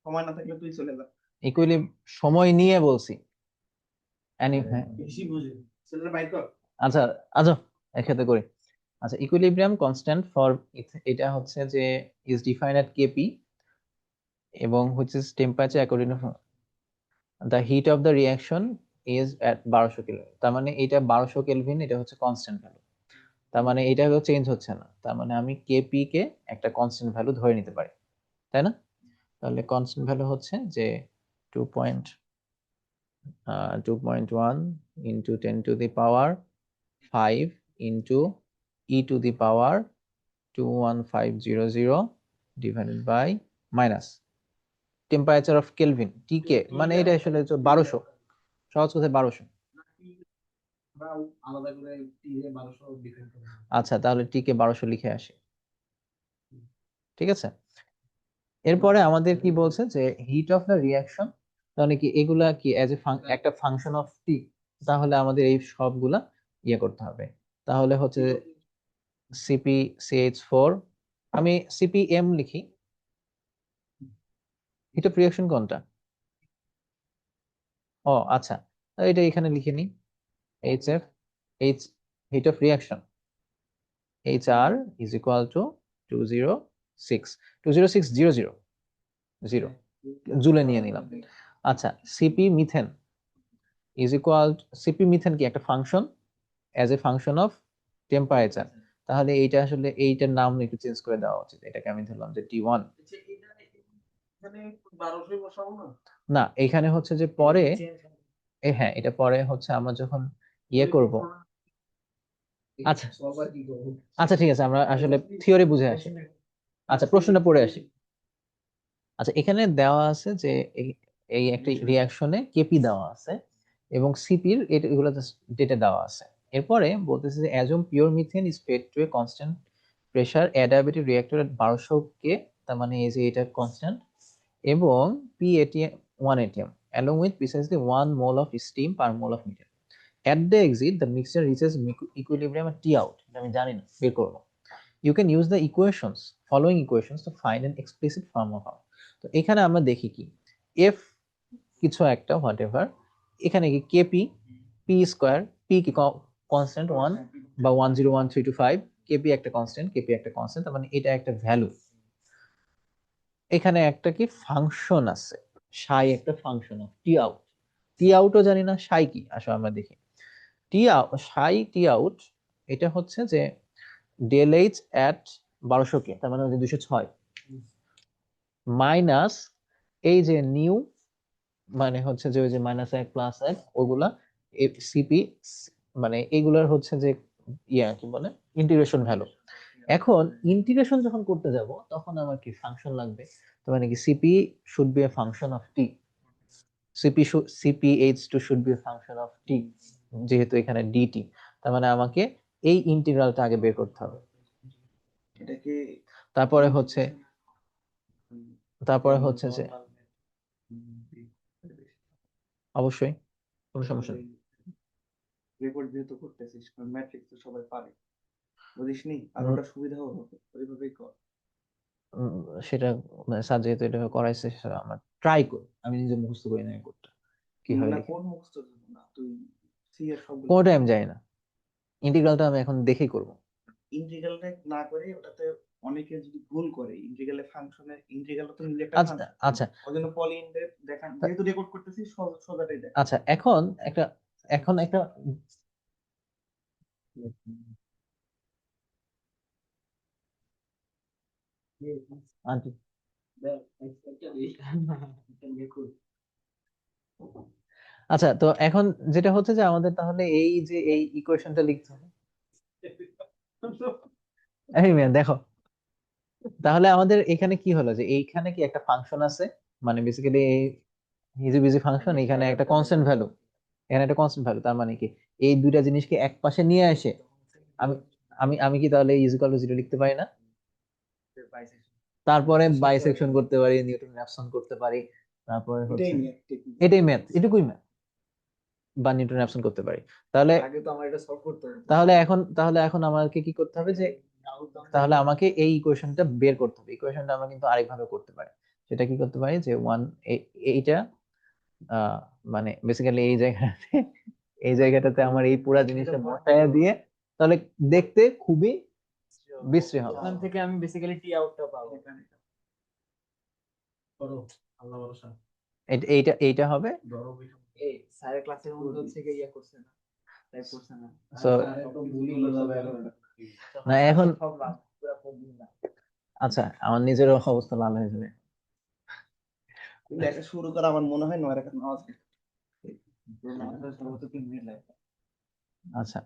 সময় না থাকলে তুই চলে যা। ইকুইলি সময় নিয়ে বলছি হ্যাঁ, বেশি বুঝে সেটা বাইর কর। আচ্ছা আচ্ছা একসাথে করি। আচ্ছা, ইকুইলিব্রিয়াম কনস্ট্যান্ট ফর, এটা হচ্ছে যে ইজ ডিফাইন্ড এট কেপি এবং হচ্ছে temperature according to the heat of the reaction is at 1200 kelvin, তার মানে এটা 1200 কেলভিন, এটা হচ্ছে কনস্ট্যান্ট ভ্যালু, তার মানে এটা চেঞ্জ হচ্ছে না, তার মানে আমি কেপি কে একটা কনস্ট্যান্ট ভ্যালু ধরে নিতে পারি, তাই না? তাহলে কনস্ট্যান্ট ভ্যালু হচ্ছে যে 2.1 into 10 to the power 5 into e to the power 21500 divided by minus temperature of kelvin টিকে মানে এটা আসলে 1200, সহজ কথায় 1200। আমরা আলাদা করে টিকে 1200 ডিফাইন করব। আচ্ছা, তাহলে টিকে 1200 লিখে আসি, ঠিক আছে। এরপরে আমাদের কি বলছে যে হিট অফ দ্য রিয়াকশন, তাহলে কি এগুলা কি এজ এ একটা ফাংশন অফ টি, তাহলে আমাদের এই সবগুলা ইয়ে করতে হবে। তাহলে হচ্ছে সিপি CH4, আমি সিপিএম লিখি। হিট অফ রিয়াকশন কোনটা? ও আচ্ছা, এটা এখানে লিখে নি, HF, H heat of reaction HR is equal two 206 20600 জুলে নিয়ে নিলাম। আচ্ছা, CP methane is equal, CP methane কি একটা function as a function of temperature, তাহলে এইটা আসলে এইটার নাম একটু চেঞ্জ করে দেওয়া উচিত, এটাকে আমি ধরলাম যে T1। এখানে 1200 বসাবো না? না, এখানে হচ্ছে যে পরে হ্যাঁ, এটা পরে হচ্ছে আমরা যখন ইয়ে করব। আচ্ছা সবার কি করব? আচ্ছা ঠিক আছে, আমরা আসলে থিওরি বুঝে আসি। আচ্ছা, প্রশ্নটা পড়ে আসি। আচ্ছা, এখানে দেওয়া আছে যে এই একটা রিয়াকশনে কেপি দেওয়া আছে এবং সিপির এগুলো ডেটা দেওয়া আছে। এরপরে বলতেছে যে assume pure methane is fed to a constant pressure adiabatic reactor at 1200 K, তার মানে এই যে এটা কনস্ট্যান্ট, এবং PATM 1 ATM along with precisely 1 mole of steam per mole of methane. At the exit, the mixture reaches equilibrium at T out. এটা আমি জানি না, বের করবো। You can use the following equations to find an explicit form of out. তো এখানে আমরা দেখি কি F কিছু একটা হোয়াট এভার, এখানে কি কেপি পি স্কোয়ার, পি কি কনস্ট্যান্ট 1 বা 1013225, কেপি একটা কনস্ট্যান্ট, কেপি একটা কনস্ট্যান্ট, তার মানে এটা একটা ভ্যালু। এখানে একটা কি ফাংশন আছে, সাই একটা ফাংশন অফ টি আউট। টি আউটও জানি না, সাই কি আসলে আমরা দেখি। টি আউট, সাই টি আউট, এটা হচ্ছে যে ডেল এইচ অ্যাট 1200 কে, তার মানে 206 মাইনাস এই যে নিউ, মানে হচ্ছে যে ওই যে -1 +1 ওগুলা সিপি, মানে এগুলার হচ্ছে যে ইয়া কি বলে ইন্টিগ্রেশন ভ্যালু। এখন ইন্টিগ্রেশন যখন করতে যাব তখন আমার কি ফাংশন লাগবে, তো মানে কি CP should be a function of T, CPH two should be a function of T, যেহেতু এখানে ডিটি, তার মানে আমাকে এই ইন্টিগ্রালটা আগে বের করতে হবে। এটাকে তারপরে হচ্ছে যে অবশ্যই কোনো সমস্যা নেই। রেকর্ড যেহেতু করতেছিস, ম্যাট্রিক্স তো সবাই পারে, বুঝিসনি? আর ওটা সুবিধাও হবে, ওইভাবেই কর। সেটা স্যার যেহেতু এটা করাইছে, সেটা আমার ট্রাই করি, আমি নিজে মুখস্থ করি না এই কোডটা কি হয় না, লিখে। কোন মুখস্থ করবো না, তুই সি এর সবগুলো কোনোটা আমি জানি না, ইন্টিগ্রালটা আমি এখন দেখেই করব। ইন্টিগ্রালটা না করে ওটাতে অনেকে যদি ভুল করে, ইন্টিগ্রালের ফাংশনের ইন্টিগ্রালটা তো নিজে একটা আচ্ছা ফাংশন, আচ্ছা ওই জন্য পলিইন্ডের দেখান, যেহেতু রেকর্ড করতেছিস সোজাটাই দেখ। আচ্ছা, এখন একটা আন্টি, আচ্ছা, তো এখন যেটা হচ্ছে যে আমাদের তাহলে এই যে এই ইকুয়েশনটা লিখতে হবে। এই মেয়ে দেখো, তাহলে আমাদের এখানে কি হলো যে এইখানে কি একটা ফাংশন আছে, মানে বেসিক্যালি হিজিবিজি ফাংশন, এখানে একটা কনস্ট্যান্ট ভ্যালু, এখানে একটা কনস্ট্যান্ট ভ্যালু, তার মানে কি এই দুইটা জিনিসকে এক পাশে নিয়ে এসে আমি আমি আমি কি তাহলে ইজ ইকুয়াল টু 0 লিখতে পারি না? তারপরে বাইসেকশন করতে পারি, নিউটন র্যাপসন করতে পারি, তারপরে হচ্ছে এটাই নিয়ে টেকনিক। এটাই ম্যাথ, এটুকুই ম্যাথ, বা নিউটন র্যাপসন করতে পারি। তাহলে আগে তো আমার এটা সলভ করতে হবে। তাহলে এখন আমাকে কি করতে হবে যে, তাহলে আমাকে এই ইকুয়েশনটা বের করতে হবে। ইকুয়েশনটা আমরা কিন্তু আরেকভাবে করতে পারি, সেটা কি করতে পারি যে এইটা মানে বেসিক্যালি এই জায়গাটাতে আমার এই পুরা জিনিসটা বসায় দিয়ে, তাহলে দেখতে খুবই বিশ্রী হবে। ওখান থেকে আমি বেসিক্যালি টি আউটটা পাবো। করো, আল্লাহ ভরসা। এইটা হবে। এই স্যারের ক্লাসের মধ্যে হচ্ছে কি ইয়া করছে না, টাইপ করছে না। So, না এখন আচ্ছা, আমার নিজের অবস্থা লাল হয়ে যাবে। লেখা শুরু করা আমার মনে হয় 9 রাকাত নামাজ। আচ্ছা,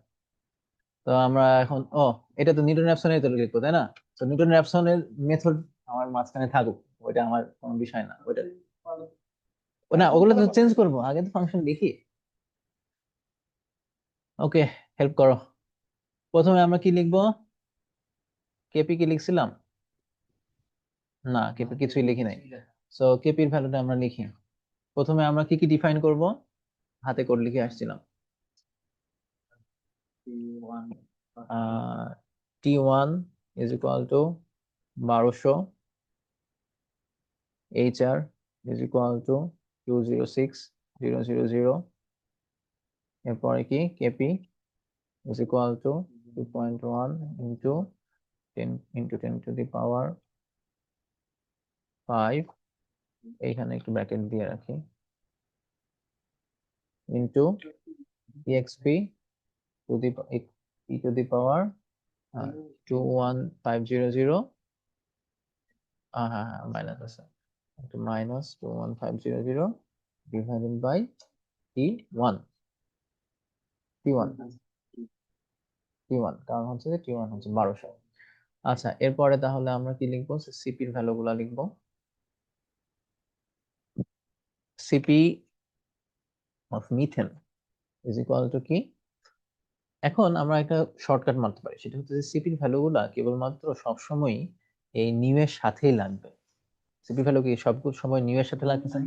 তো আমরা এখন এটা তো নিউটন র্যাপসনের তো লিখবো, তাই না? তো নিউটন র্যাপসনের মেথড আমার মাঝখানে থাকুক, ওইটা আমার কোনো বিষয় না, ওইটা না, ওগুলো তো চেঞ্জ করবো, আগে তো ফাংশন লিখি। ওকে, হেল্প করো। প্রথমে আমরা কি লিখবো? কেপি কি লিখছিলাম? না, কেপি কিছুই লিখি নাই। সো কেপির ভ্যালুটা আমরা লিখি। প্রথমে আমরা কি কি ডিফাইন করব? হাতে করে লিখে আসছিলাম। T1 is equal to 1200, HR is equal to 206000, এরপরে কি KP is equal to 2.1 into 10 into 10 to the power 5, এইখানে একটু ব্র্যাকেট দিয়ে রাখি, into exp to the e to the power 21500, হ্যাঁ মাইনাস আছে, একটু মাইনাস 21500 divided by T1 কারণ হচ্ছে যে T1 হচ্ছে 1200। আচ্ছা, এরপরে তাহলে আমরা কি লিখবো? সিপির ভ্যালুগুলা লিখবো। CP of methane is equal two কি? এখন আমরা একটা শর্টকাট মারতে পারি, সেটা হচ্ছে যে সিপির ভ্যালুগুলা কেবলমাত্র সবসময় এই নিউ এর সাথেই লাগবে। সিপি ভ্যালু কি সব সময় নিউ এর সাথে লাগতেছে?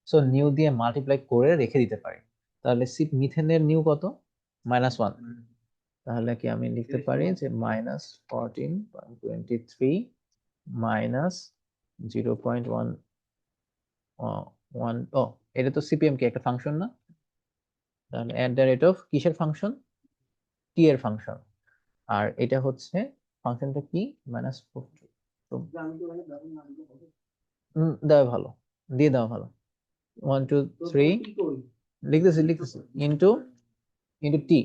সো নিউ দিয়ে মাল্টিপ্লাই করে রেখে দিতে পারি। তাহলে সিপ মিথেনের নিউ কত? -1। তাহলে কি আমি লিখতে পারি যে -14.23 মাইনাস 0.1, ও এটা তো সিপিএম কি একটা ফাংশন না? তাহলে এট দ্য রেট অফ কিসের ফাংশন? টি এর ফাংশন। আর এটা হচ্ছে ফাংশনটা কি? -40। দেওয়া ভালো, দিয়ে দেওয়া ভালো। 1 2 3 লিখতেছি ইনটু টি,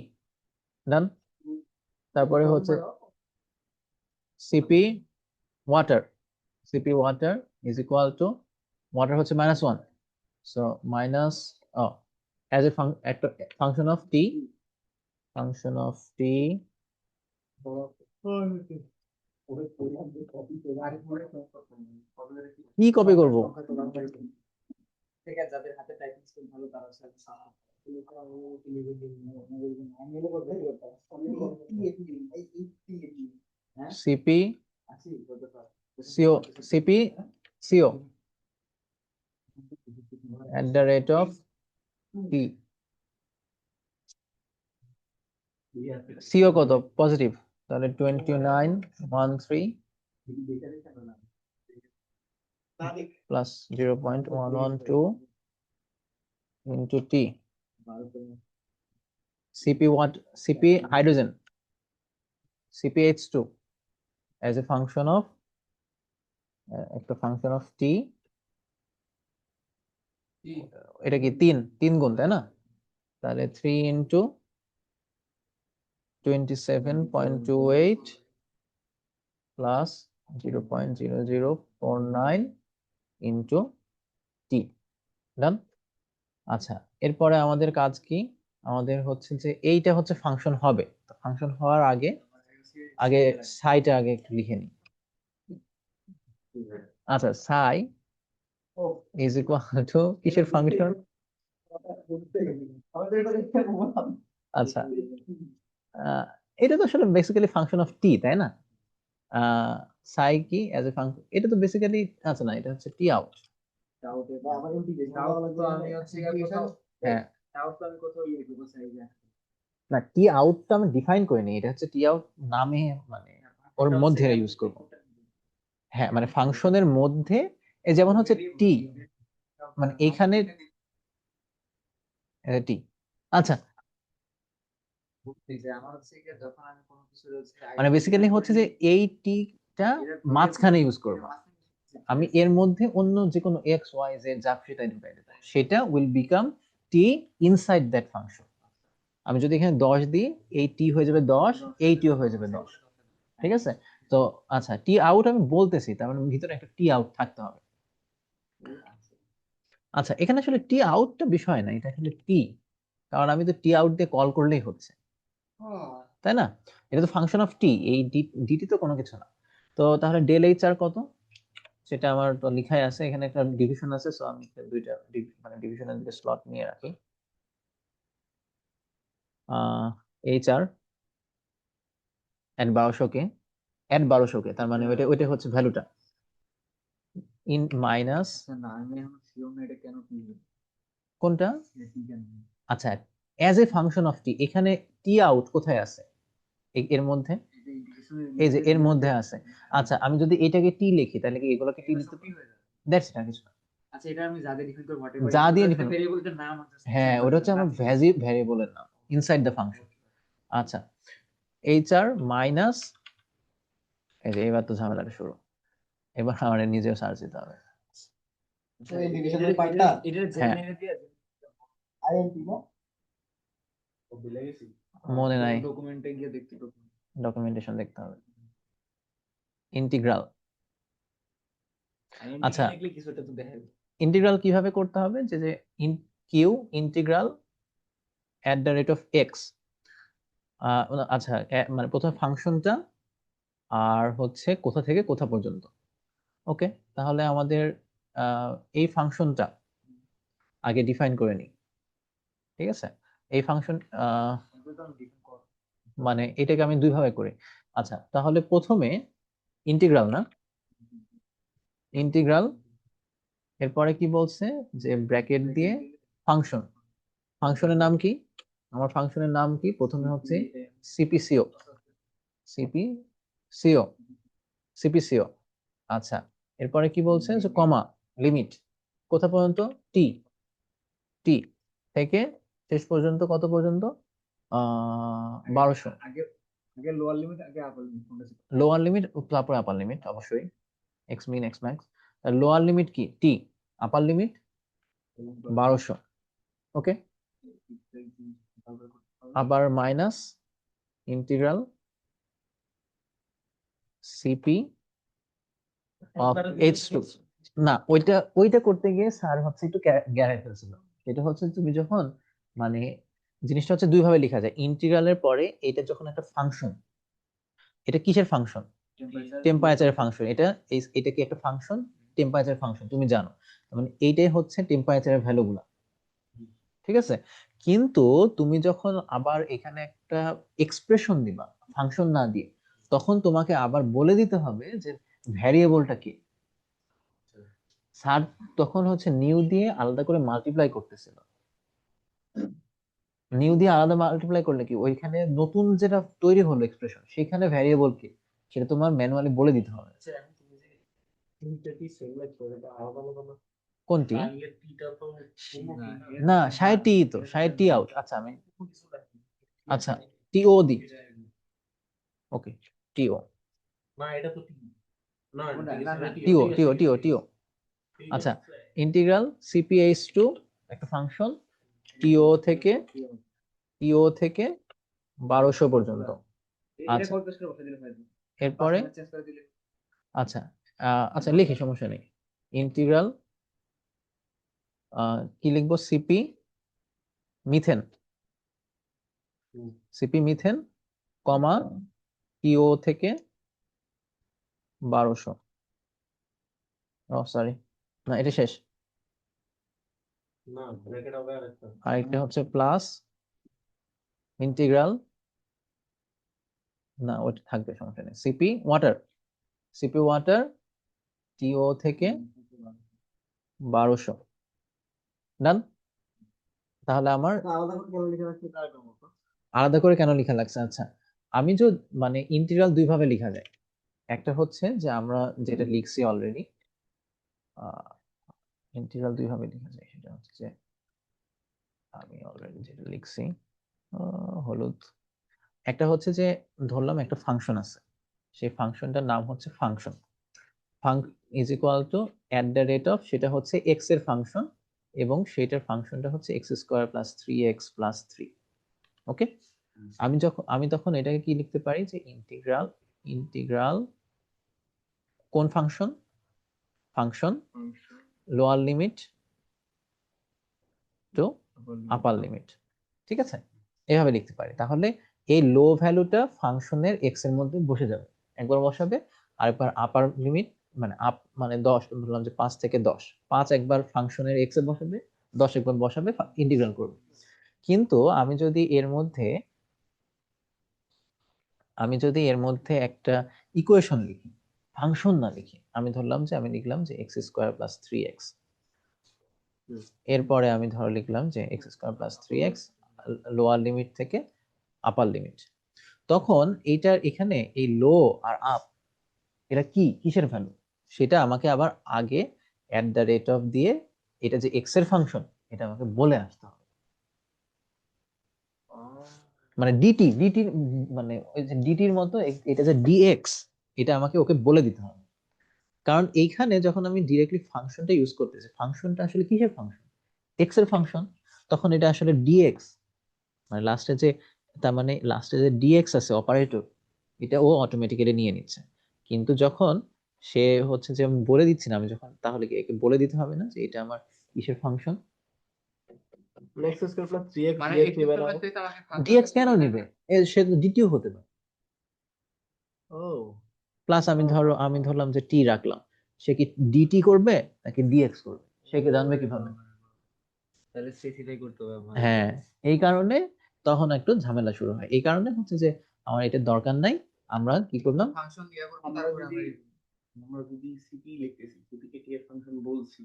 ডান। তারপরে হচ্ছে CP water is equal two, water হচ্ছে -1, সো মাইনাস অ্যাজ এ একটা ফাংশন অফ টি কি কপি করব? ঠিক আছে, যাদের হাতে টাইপিং স্কিল ভালো তারা CP CO at the rate of t, CO কত? পজিটিভ, তাহলে 2913 plus 0.112 into t। CP what? CP hydrogen, CpH2 as a function of একটা ফাংশন অফ টি। এটা কি 3 গুণ, তাই না? তাহলে 3 into 27.28 প্লাস 0.0049 into t, ডান। আচ্ছা, এরপরে আমাদের কাজ কি? আমাদের হচ্ছে যে এইটা হচ্ছে ফাংশন হবে, ফাংশন হওয়ার আগে সাইটা আগে একটু লিখে নিই। আচ্ছা, সাই ইজ ইকুয়াল টু কিসের ফাংশন? আচ্ছা, এটা তো আসলে বেসিক্যালি ফাংশন অফ টি, তাই না? সাই কি অ্যাজ এ ফাংশন, এটা তো বেসিক্যালি, আচ্ছা না, এটা হচ্ছে টি আউট। হ্যাঁ, না, টি আউটটা আমি ডিফাইন করিনি, এটা হচ্ছে টি আউট নামে, মানে ওর মধ্যে ইউজ করব। হ্যাঁ, মানে ফাংশনের মধ্যে, যেমন হচ্ছে টি, মানে এখানে টি। আচ্ছা, মানে বেসিক্যালি হচ্ছে যে এই টিটা মাঝখানে ইউজ করব, আমি এর মধ্যে অন্য যে কোনো এক্স ওয়াই জেড যা সেটা ঢুকাই দেব, সেটা will become T inside that function. আমি যদি এখানে 10 দিই, এই টি হয়ে যাবে 10, এই টিও হয়ে যাবে 10, ঠিক আছে? তো আচ্ছা, টি আউট আমি বলতেছি, তার মানে ভিতরে একটা টি আউট থাকতে হবে। আচ্ছা, এখানে আসলে টি আউটটা বিষয় না, এটা আসলে টি, কারণ আমি তো টি আউট দিয়ে কল করলেই হচ্ছে, তাই না? এটা তো ফাংশন অফ টি, এই ডিটি তো কোনো কিছু না। তো তাহলে ডেল এইচ আর কত? সেটা আমার তো লেখাই আছে, এখানে একটা ডিভিশন আছে, সো আমি দুইটা মানে ডিভিশনের দিকে স্লট নিয়ে রাখি। HR অ্যাড 1200 কে তার মানে ওইটা হচ্ছে ভ্যালুটা ইন মাইনাস আচ্ছা না, আমি এখন শিওর না এটা কেন কি হলো। কোনটা। এটা কি কেন হলো? আচ্ছা, অ্যাজ এ ফাংশন অফ টি, এখানে টি আউট কোথায় আছে এর মধ্যে, এটা ইন্টিগ্রেশনের এই যে এর মধ্যে আছে। আচ্ছা, আমি যদি এটাকে টি লিখি তাহলে কি এগুলোকে টি লিখতে পারি? দ্যাটস ইট, আর কিছু না। আচ্ছা, এটা আমি যা দিয়ে ডিফাইন করব হোয়াটএভার যা দিয়ে একটা define- ভেরিয়েবলের নাম আছে, হ্যাঁ, ওটা হচ্ছে আমার ভ্যারিয়েবলের নাম ইনসাইড দ্য ফাংশন। আচ্ছা, HR মাইনাস, এই যে এবার তো ঝামেলাটা শুরু, এবার আমার নিজেও সার্চ দিতে হবে। তো ইন্টিগ্রেশনের পার্টটা এটা হ্যাঁ। জেনে দিয়ে আইএনটি না ও ভুলে গেছি। মনে নাই, ডকুমেন্টে গিয়ে দেখতে ডকুমেন্টেশন দেখতে হবে। ইন্টিগ্রাল, আচ্ছা। লিখলে কিছু একটা তো দেখা যাবে। ইন্টিগ্রাল কিভাবে করতে হবে, যে যে Q integral at the rate of x. আচ্ছা, মানে প্রথমে ফাংশনটা আর হচ্ছে কোথা থেকে কোথা পর্যন্ত। ওকে, তাহলে আমাদের এই ফাংশনটা আগে ডিফাইন করে নিই, ঠিক আছে। এই ফাংশন মানে এটাকে আমি দুইভাবে করি। আচ্ছা, তাহলে প্রথমে ইন্টিগ্রাল না, ইন্টিগ্রাল, এরপরে কি বলছে যে ব্র্যাকেট দিয়ে ফাংশন। ফাংশনের নাম কি, আমার ফাংশনের নাম কি, প্রথমে হচ্ছে সিপিসিও, সিপিসিও, সিপিসিও। আচ্ছা, এরপরে কি বলছে যে কমা লিমিট কোথা পর্যন্ত, টি, টি থেকে শেষ পর্যন্ত কত পর্যন্ত, 1200। আগে আগে লোয়ার লিমিট আগে আপার লিমিট কোনটা ছিল? লোয়ার লিমিট তারপরে আপার লিমিট, অবশ্যই এক্স মিন এক্স ম্যাক্স। লোয়ার লিমিট কি টি, আপার লিমিট 1200। ওকে, আবার minus integral CP of H2। না, ওইটা করতে গিয়ে স্যার হচ্ছে একটু গ্যারাই ফেলছিল। সেটা হচ্ছে তুমি যখন মানে জিনিসটা হচ্ছে দুইভাবে লেখা যায়, ইন্টিগ্রালের পরে এটা যখন একটা ফাংশন, এটা কিসের ফাংশন, টেম্পারেচারের ফাংশন। এটা কি একটা ফাংশন, টেম্পারেচার ফাংশন, তুমি জানো। মানে এইটাই হচ্ছে টেম্পারেচারের ভ্যালুগুলা, ঠিক আছে। কিন্তু তুমি যখন আবার এখানে একটা এক্সপ্রেশন দিবা ফাংশন না দিয়ে, তখন তোমাকে আবার বলে দিতে হবে যে ভ্যারিয়েবলটা কি। স্যার তখন হচ্ছে নিউ দিয়ে আলাদা করে মাল্টিপ্লাই করতেছিল। নিউ দিয়ে আলাদা মাল্টিপ্লাই করলে কি ওইখানে নতুন যেটা তৈরি হলো এক্সপ্রেশন, সেখানে ভ্যারিয়েবল কি সেটা তোমার ম্যানুয়ালি বলে দিতে হবে। আচ্ছা, এখন তুমি যে তিনটা কি সিলেক্ট করে এটা আলাদা আলাদা না? কোনটি, এর টিটা তো কোনো না 60টি তো 60টি আউট। আচ্ছা আমি, কিছু লাগবে। আচ্ছা টিও দি, ওকে টিও, না, এটা তো টি না, টিও টিও টিও টিও। আচ্ছা, ইন্টিগ্রাল সিপিএইচ2 একটা ফাংশন, টিও থেকে 1200 পর্যন্ত। এটা আচ্ছা, কল পেস্ট করে বসে দিলে হয়ে যাবে। এরপরে চেঞ্জ করে দিলে আচ্ছা, আচ্ছা লিখি, সমস্যা নেই। ইন্টিগ্রাল কি লিখবো, সিপি মিথেন, সিপি মিথেন কমা টিও থেকে 1200। সরি, না এটা শেষ। না, ব্র্যাকেট হবে আরেকটা। আরেকটা হচ্ছে প্লাস ইন্টিগ্রাল, না ওইটা থাকবে, সমস্যা নেই। সিপি ওয়াটার টিও থেকে 1200। ডান। তাহলে আমার আলাদা করে কেন লিখে রাখছি তার একটা মতো। আলাদা করে কেন লেখা লাগছে, আচ্ছা আমি যে মানে ইন্টিগ্রাল দুইভাবে লেখা যায়। একটা হচ্ছে যে আমরা যেটা লিখছি অলরেডি, ইন্টিগ্রাল দুইভাবে লেখা যায়, সেটা হচ্ছে যে আমি অলরেডি যেটা লিখছি, হলুদ। একটা হচ্ছে যে ধরলাম একটা ফাংশন আছে, সেই ফাংশনটার নাম হচ্ছে function is equal to at the rate of, সেটা হচ্ছে এক্স এর ফাংশন, এবং সেটার ফাংশনটা হচ্ছে x square plus 3x plus 3। Okay, আমি তখন এটাকে কি লিখতে পারি, যে ইন্টিগ্রাল কোন function lower limit to upper limit, ঠিক আছে, এভাবে লিখতে পারি। তাহলে এই লো ভ্যালুটা ফাংশনের এক্স এর মধ্যে বসে যাবে, একবার বসাবে, আরেকবার আপার লিমিট মানে আপ মানে 10 ধরলাম যে 5 থেকে 10, 5 একবার ফাংশনের এক্স এ বসাবে, 10 একবার বসাবে, ইন্টিগ্রাল করবে। কিন্তু আমি যদি এর মধ্যে একটা ইকুয়েশন লিখি, ফাংশন না লিখি, আমি ধরলাম যে আমি লিখলাম যে এক্স স্কোয়ার প্লাস 3x, এরপরে আমি লিখলাম যে x square plus 3x lower limit থেকে আপার লিমিট, তখন এখানে এই লো আর আপ এটা কিসের ভ্যালু, সেটা আমাকে আবার আগে এট দ্য রেট অফ দিয়ে এটা যে এক্স এর ফাংশন এটা আমাকে বলে আসতে হবে। মানে ডিটির মানে ওই যে ডিটির মতো এটা যে ডিএক্স, এটা আমাকে ওকে বলে দিতে হবে। কারণ এইখানে যখন আমি ডিরেক্টলি ফাংশনটা ইউজ করতেছি, ফাংশনটা আসলে কিসের ফাংশন, এক্স এর ফাংশন, তখন এটা আসলে ডিএক্স, মানে লাস্টে যে ডিএক্স আছে অপারেটর, এটা ও অটোমেটিক্যালি নিয়ে নিচ্ছে। কিন্তু যখন সে হচ্ছে যে আমি বলে দিচ্ছি না, আমি যখন, তাহলে কি একে বলে দিতে হবে না যে এটা আমার কিসের function? X square plus 3x মানে dx একটু নেবে না? করতে আমাকে ডিএক্স কেন নিবে? সে তো দ্বিতীয় হতে পারে। ও প্লাস আমি ধরলাম যে টি রাখলাম, সে কি ডিটি করবে নাকি ডিএক্স করবে, সে কি জানবে কিভাবে? তাহলে সেটাই করতে হবে আমার। হ্যাঁ, এই কারণে তখন একটু ঝামেলা শুরু হয়। এই কারণে হচ্ছে যে আমার এটা দরকার নাই, আমরা কি করলাম, ফাংশন দিয়া করব, আমরা তারপরে যদি আমরা যদি সিপি লিখতেছি, সিপি কে টি এর ফাংশন বলছি,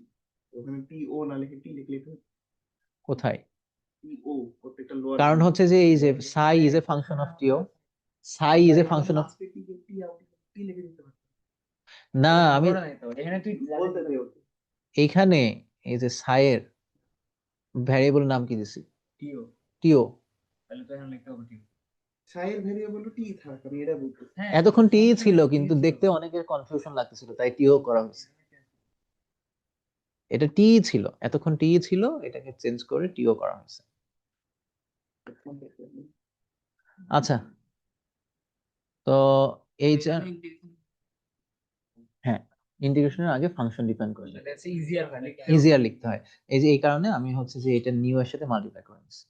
ওখানে টি ও না লিখে টি লিখলে তো কোথায়? টি ও প্রত্যেকটা লোয়ার কারণ হচ্ছে যে এই যে সাই ইজ এ ফাংশন অফ টিও, psi is a function of, T out T লিখে দিতে পারছি। না আমি এখানে তুই বলতে দে ওকে। এইখানে এই যে সাইয়ের ভ্যারিয়েবল নাম কি দিছি? টিও, টিও। তাহলে তো এখানে লিখতে হবে টিও। সাইয়ের ভেরিয়েবল টি থাক, আমি এটা বলতেছি। হ্যাঁ, এতক্ষণ টি ছিল কিন্তু দেখতে অনেকের কনফিউশন লাগতেছিল, তাই টিও করা হয়েছে। এটা টি ছিল, এতক্ষণ টি ছিল, এটাকে চেঞ্জ করে টিও করা হয়েছে। আচ্ছা, তো এই যে হ্যাঁ, ইন্টিগ্রেশনের আগে ফাংশন ডিফাইন করে এটা ইজিয়ার হয় ইজিয়ার লিখতে হয়। এই যে এই কারণে আমি হচ্ছে যে এটা নিউ এর সাথে মাল্টিপ্লাই করে নিচ্ছি।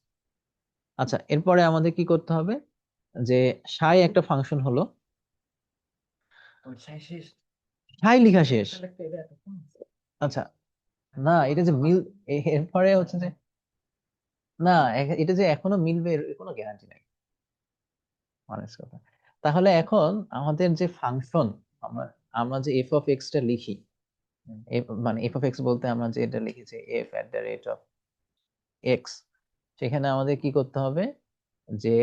আচ্ছা, এরপরে আমাদের কি করতে হবে, যে সাই একটা ফাংশন হলো, শেষ সাই লেখা শেষ। লিখতে এটা এতক্ষণ আচ্ছা, না এটা যে মিল, এরপরে হচ্ছে যে না, এটা যে এখনো মিলবে এর কোনো গ্যারান্টি নাই, honest কথা। তাহলে এখন আমাদের যে ফাংশন, আমরা আমরা যে এফ অফ এক্স টা লিখি, মানে এফ অফ এক্স বলতে আমরা যে এটা লিখেছি F at the rate of x, সেখানে আমাদের কি করতে হবে, যে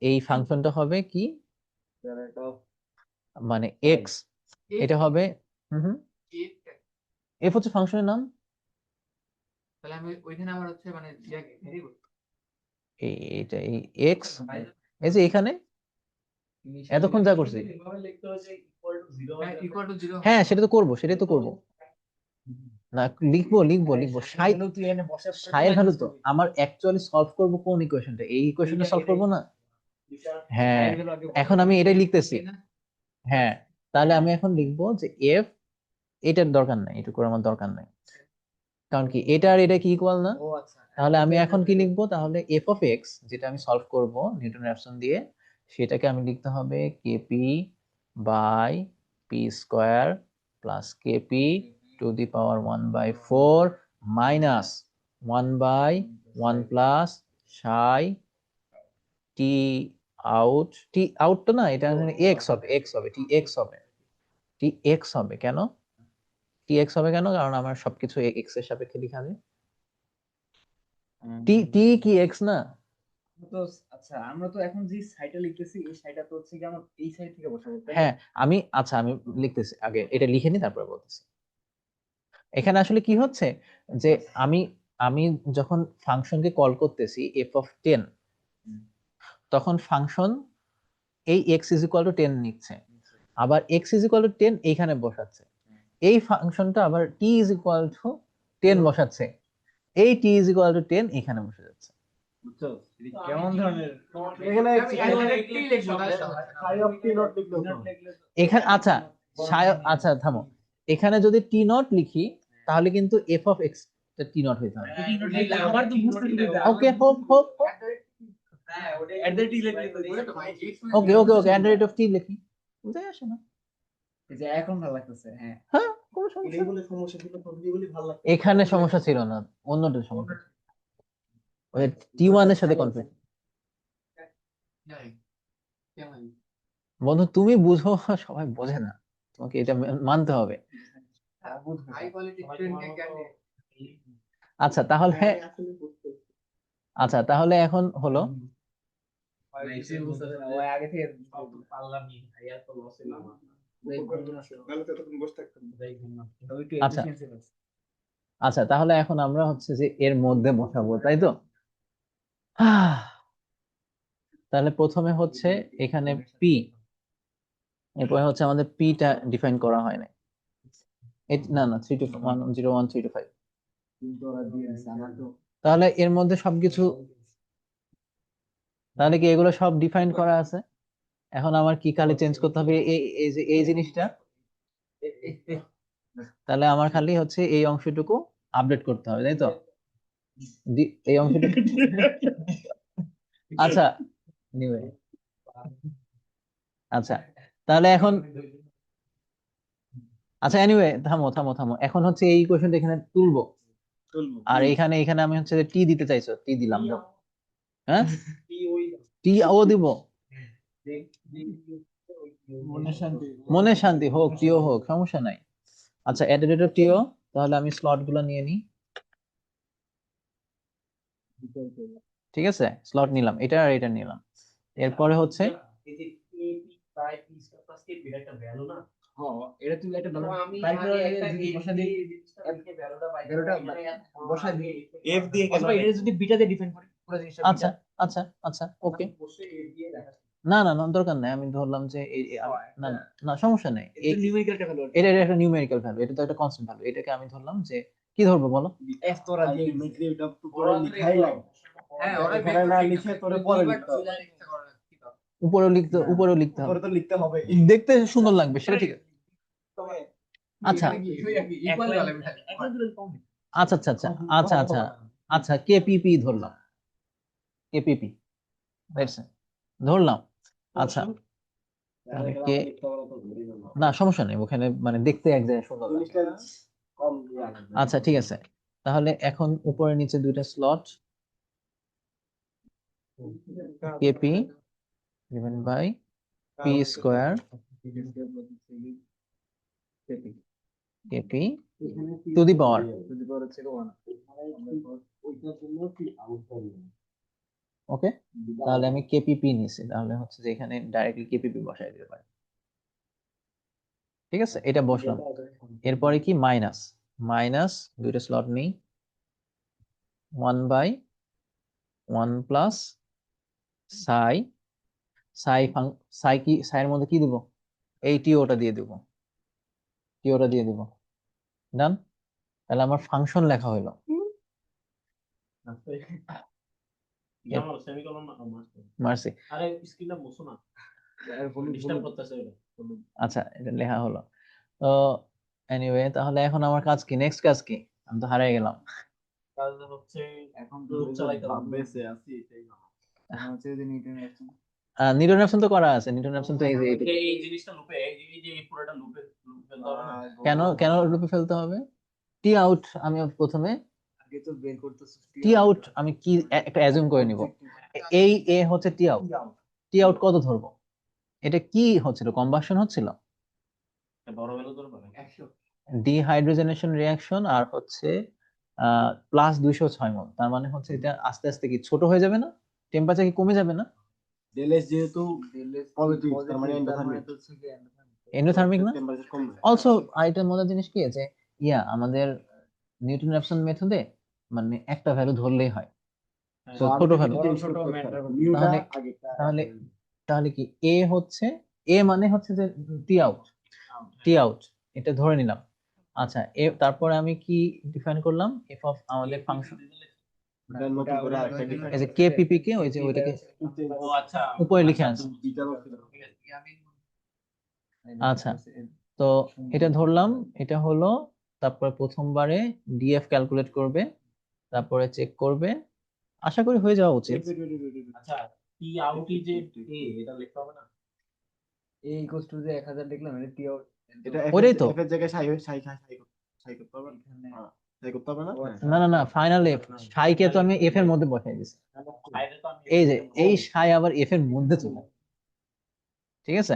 এই ফাংশনটা হবে কি, মানে এক্স, এটা হবে এফ হচ্ছে ফাংশনের নাম, তাহলে আমি ওইখানে আমার হচ্ছে মানে ভেরিয়েবল এটা এই এক্স, এই যে এখানে এতক্ষণ যা করছি, ইকুয়াল টু 0। হ্যাঁ সেটা তো করবো, সেটাই তো করবো না, লিখবো সাই, তুই এনে বসে সাইয়ের ভ্যালু তো আমার অ্যাকচুয়ালি সলভ করব কোন ইকুয়েশনটা, এই ইকুয়েশনটা সলভ করবো না। হ্যাঁ, এখন আমি এটাই লিখতেছি। হ্যাঁ, তাহলে আমি এখন লিখবো যে এফ, এটার দরকার নাই, এটুকু আমার দরকার নাই, কারণ কি এটা আর এটা কি ইকুয়াল না। ও আচ্ছা, তাহলে আমি এখন কি লিখবো, তাহলে এফ অফ এক্স যেটা আমি সলভ করব নিউটন র্যাপসন দিয়ে, সেটাকে আমি লিখতে হবে KP by P square plus KP to the power 1/4 minus 1/1 plus সাই টি আউট, টি আউট তো না, এটা এক্স হবে, টি এক্স হবে কেন, টি এক্স হবে কেন, কারণ আমার সবকিছু এক্স এর সাপেক্ষে লেখা যায়। টি টি কি এক্স না? তো আচ্ছা, আমরা তো এখন যে সাইডটা লিখতেছি এই সাইডটা তো হচ্ছে কি আমার এই সাইড থেকে বসাবো, তাই না? হ্যাঁ, আমি লিখতেছি, আগে এটা লিখে নি তারপরে বলতেছি। এখানে আসলে কি হচ্ছে, যে আমি আমি যখন ফাংশনকে কল করতেছি এফ অফ 10, তখন ফাংশন এই এক্স ইজ ইকুয়াল টু 10 নিচ্ছে, আবার এক্স ইজ ইকুয়াল টু 10 এইখানে বসাচ্ছে, এই ফাংশনটা আবার টি ইজ ইকুয়াল টু 10 বসাচ্ছে, এই টি ইজ ইকুয়াল টু 10 এখানে বসে যাচ্ছে। বুঝছো কেমন ধরনের এখানে এখানে আচ্ছা, আচ্ছা থামো, এখানে যদি টি নট লিখি তাহলে কিন্তু F of x T not হইতে হবে। আমার তো বুঝতে ওকে, হোক হ্যাঁ, এট দ্য টি লিখলে তো ওকে ওকে ওকে, এট দ্য রেট অফ টি লিখি, বুঝে আসে না, এই যে এখন ভালো লাগতেছে, হ্যাঁ। হ্যাঁ, কোনো সমস্যা এই নেই। বলে সমস্যা ছিল, বলে ভালো লাগতো। এখানে সমস্যা ছিল না, অন্যটা সমস্যা ছিল। ওই T1 এর সাথে কনফ্লিক্ট। বন্ধু তুমি বুঝো, সবাই বোঝে না, তোমাকে এটা মানতে হবে। হাই কোয়ালিটি সবাই ট্রেন তোমার মতো আচ্ছা তাহলে, হ্যাঁ, আসলে বুঝতে আচ্ছা তাহলে এখন হলো ওই আগে থেকে পারলাম নি, ভাইয়া তো লস হইলো আমার। নাহলে তো তখন বসে থাকতাম। যাই ঘুম না। ওই একটু আচ্ছা। efficiency বাড়ছে। আচ্ছা তাহলে এখন আমরা হচ্ছে যে এর মধ্যে বসাবো, তাই তো? তাহলে প্রথমে হচ্ছে এখানে পি, এরপরে হচ্ছে আমাদের পিটা ডিফাইন করা হয় না। না না, 3 to 1 0 1 3 to 5। কিন্তু ওরা দিয়ে দিছে, আমার তো তাহলে এর মধ্যে সবকিছু, তাহলে কি এগুলো সব ডিফাইন করা আছে? এখন আমার কি খালি চেঞ্জ করতে হবে এই যে এই জিনিসটা, তাহলে আমার খালি হচ্ছে এই অংশটুকু আপডেট করতে হবে, তাই তো? এই অংশটুকু আচ্ছা anyway, আচ্ছা তাহলে এখন, আচ্ছা এনিওয়ে, থামো থামো থামো, এখন হচ্ছে এই কোশ্চেনটা এখানে তুলবো, আর এইখানে এখানে আমি হচ্ছে টি দিতে চাইছো, টি দিলাম দাও। হ্যাঁ, টি ও দিব, মনে শান্তি হোক, টিও হোক, সমস্যা নাই। আচ্ছা অ্যাডিটর টিও, তাহলে আমি স্লট গুলো নিয়ে নিই। ঠিক আছে, স্লট নিলাম, এটা আর এটা নিলাম। এরপরে হচ্ছে এই যে প্রায় 30 টা প্লাস কে বিরাট একটা ভ্যালু না। এটা তুমি একটা ভালো আমি বাইক আগে একটা যদি এই বসা দিই, জিনিসটা লিখে ভ্যালুটা পাই। ভ্যালুটা বসাই দিই। এফ দিয়ে অথবা এটা যদি বিটা দিয়ে ডিফাইন করি পুরো জিনিসটা আচ্ছা আচ্ছা আচ্ছা ওকে, বসে এ দিয়ে দেখা। না না না দরকার নাই, আমি ধরলাম যে না না না সমস্যা নেই, এটা নিউমেরিক্যাল একটা ভ্যালু। এটা একটা নিউমেরিক্যাল ভ্যালু, এটা তো একটা কনস্ট্যান্ট ভ্যালু, এটাকে আমি ধরলাম যে কি ধরবো বলো? এফ তোরা দিয়ে মেট্রি এটা তো পরে লিখাই লাগে। হ্যাঁ, ওরা এখানে না লিখে তোরে পরে লিখতে হবে। উপরেও লিখতে হবে, তোরে তো লিখতে হবে। দেখতে সুন্দর লাগবে সেটা ঠিক আছে। আচ্ছা আচ্ছা আচ্ছা আচ্ছা আচ্ছা আচ্ছা আচ্ছা কেপিপি ধরলাম, কেপিপি ধরলাম। আচ্ছা তাহলে কে, না সমস্যা নেই, ওখানে মানে দেখতে এক জায়গায় সুন্দর লাগে। কম আচ্ছা ঠিক আছে, তাহলে এখন উপরে নিচে দুইটা স্লট, KP given by P square KP to the power, okay. তাহলে আমি কেপিপি নিছি, তাহলে হচ্ছে যে এখানে ডাইরেক্টলি কেপিপি বসাই দিতে পারি। ঠিক আছে, এটা বসলাম। এরপরে কি মাইনাস, মাইনাস দুইটা স্লট নেই, 1/1 প্লাস সাই, সাই কি, সাইয়ের মধ্যে কি দিব, এই টিওটা দিয়ে দিব, টিওটা দিয়ে দিব, ডান। তাহলে আমার ফাংশন লেখা হলো, জামাল সেমিকোলন না মারছে। মার্সি। আরে স্ক্রিনটা মুছো না, ডিস্টার্ব করতেছে এটা। আচ্ছা এটা লেখা হলো। তো এনিওয়ে, তাহলে এখন আমার কাজ কি, নেক্সট কাজ কি? আমি তো হারিয়ে গেলাম। তাহলে হচ্ছে এখন লুপ চালাইতে হবে। বেঁচে আছি এটাই ভালো। এখন হচ্ছে যদি নিউটন অ্যাকশন নিউটন র্যাপসন তো করা আছে, নিউটন র্যাপসন তো এই এই জিনিসটা লুপে এই যে এই পুরোটা লুপে লুপে হবে না। কেন কেন রূপে ফেলতে হবে? টি আউট আমি প্রথমে, আগে তো বের করতেছিস টি আউট আমি কি একটা অ্যাজুম করে নিব, এই এ হচ্ছে টি আউট, টি আউট কত ধরবো? এটা কি হচ্ছিল, কম্বাসন হচ্ছিল, একটা বড় ভ্যালু ধরে পাবে 100 ডিহাইড্রোজেনেশন রিয়াকশন, আর হচ্ছে প্লাস 206 মোল, তার মানে হচ্ছে এটা আস্তে আস্তে কি ছোট হয়ে যাবে না, টেম্পারেচার কি কমে যাবে না? ডেলএস যেহেতু পজিটিভ তার মানে এন্ডোথার্মিক, এন্ডোথার্মিক না? টেম্পারেচার কমবে। অলসো আরেকটা মজার জিনিস কি যে আমাদের নিউটন র্যাপসন মেথডে মানে একটা ভ্যালু ধরলেই হয়, তো ছোট ভ্যালু। তাহলে তাহলে তাহলে কি এ হচ্ছে, এ মানে হচ্ছে যে টি আউট, টি আউট এটা ধরে নিলাম। আচ্ছা এ তারপরে আমি কি ডিফাইন করলাম, এফ অফ আমাদের ফাংশন, নতুন করে আরেকটা এই যে কেপিপি কে ওই যে ওইটাকে ও আচ্ছা উপরে লিখে আনছি। আচ্ছা তো এটা ধরলাম, এটা হলো, তারপরে প্রথমবারে ডিএফ ক্যালকুলেট করবে, তারপরে চেক করবে, আশা করি হয়ে যাওয়া উচিত। আচ্ছা টি আউট যে এ এটা লিখতে হবে না। এ ইকুয়ালস টু যে 1000 লিখলাম, এটা টি আউট এটা ওটাই তো। এফ এর জায়গায় সাই করতে হবে সাই করতে হবে না না না না, ফাইনালি সাইকে তো আমি এফ এর মধ্যে বসাই দিছি। এই যে এই সাই আবার এফ এর মধ্যে চলে, ঠিক আছে?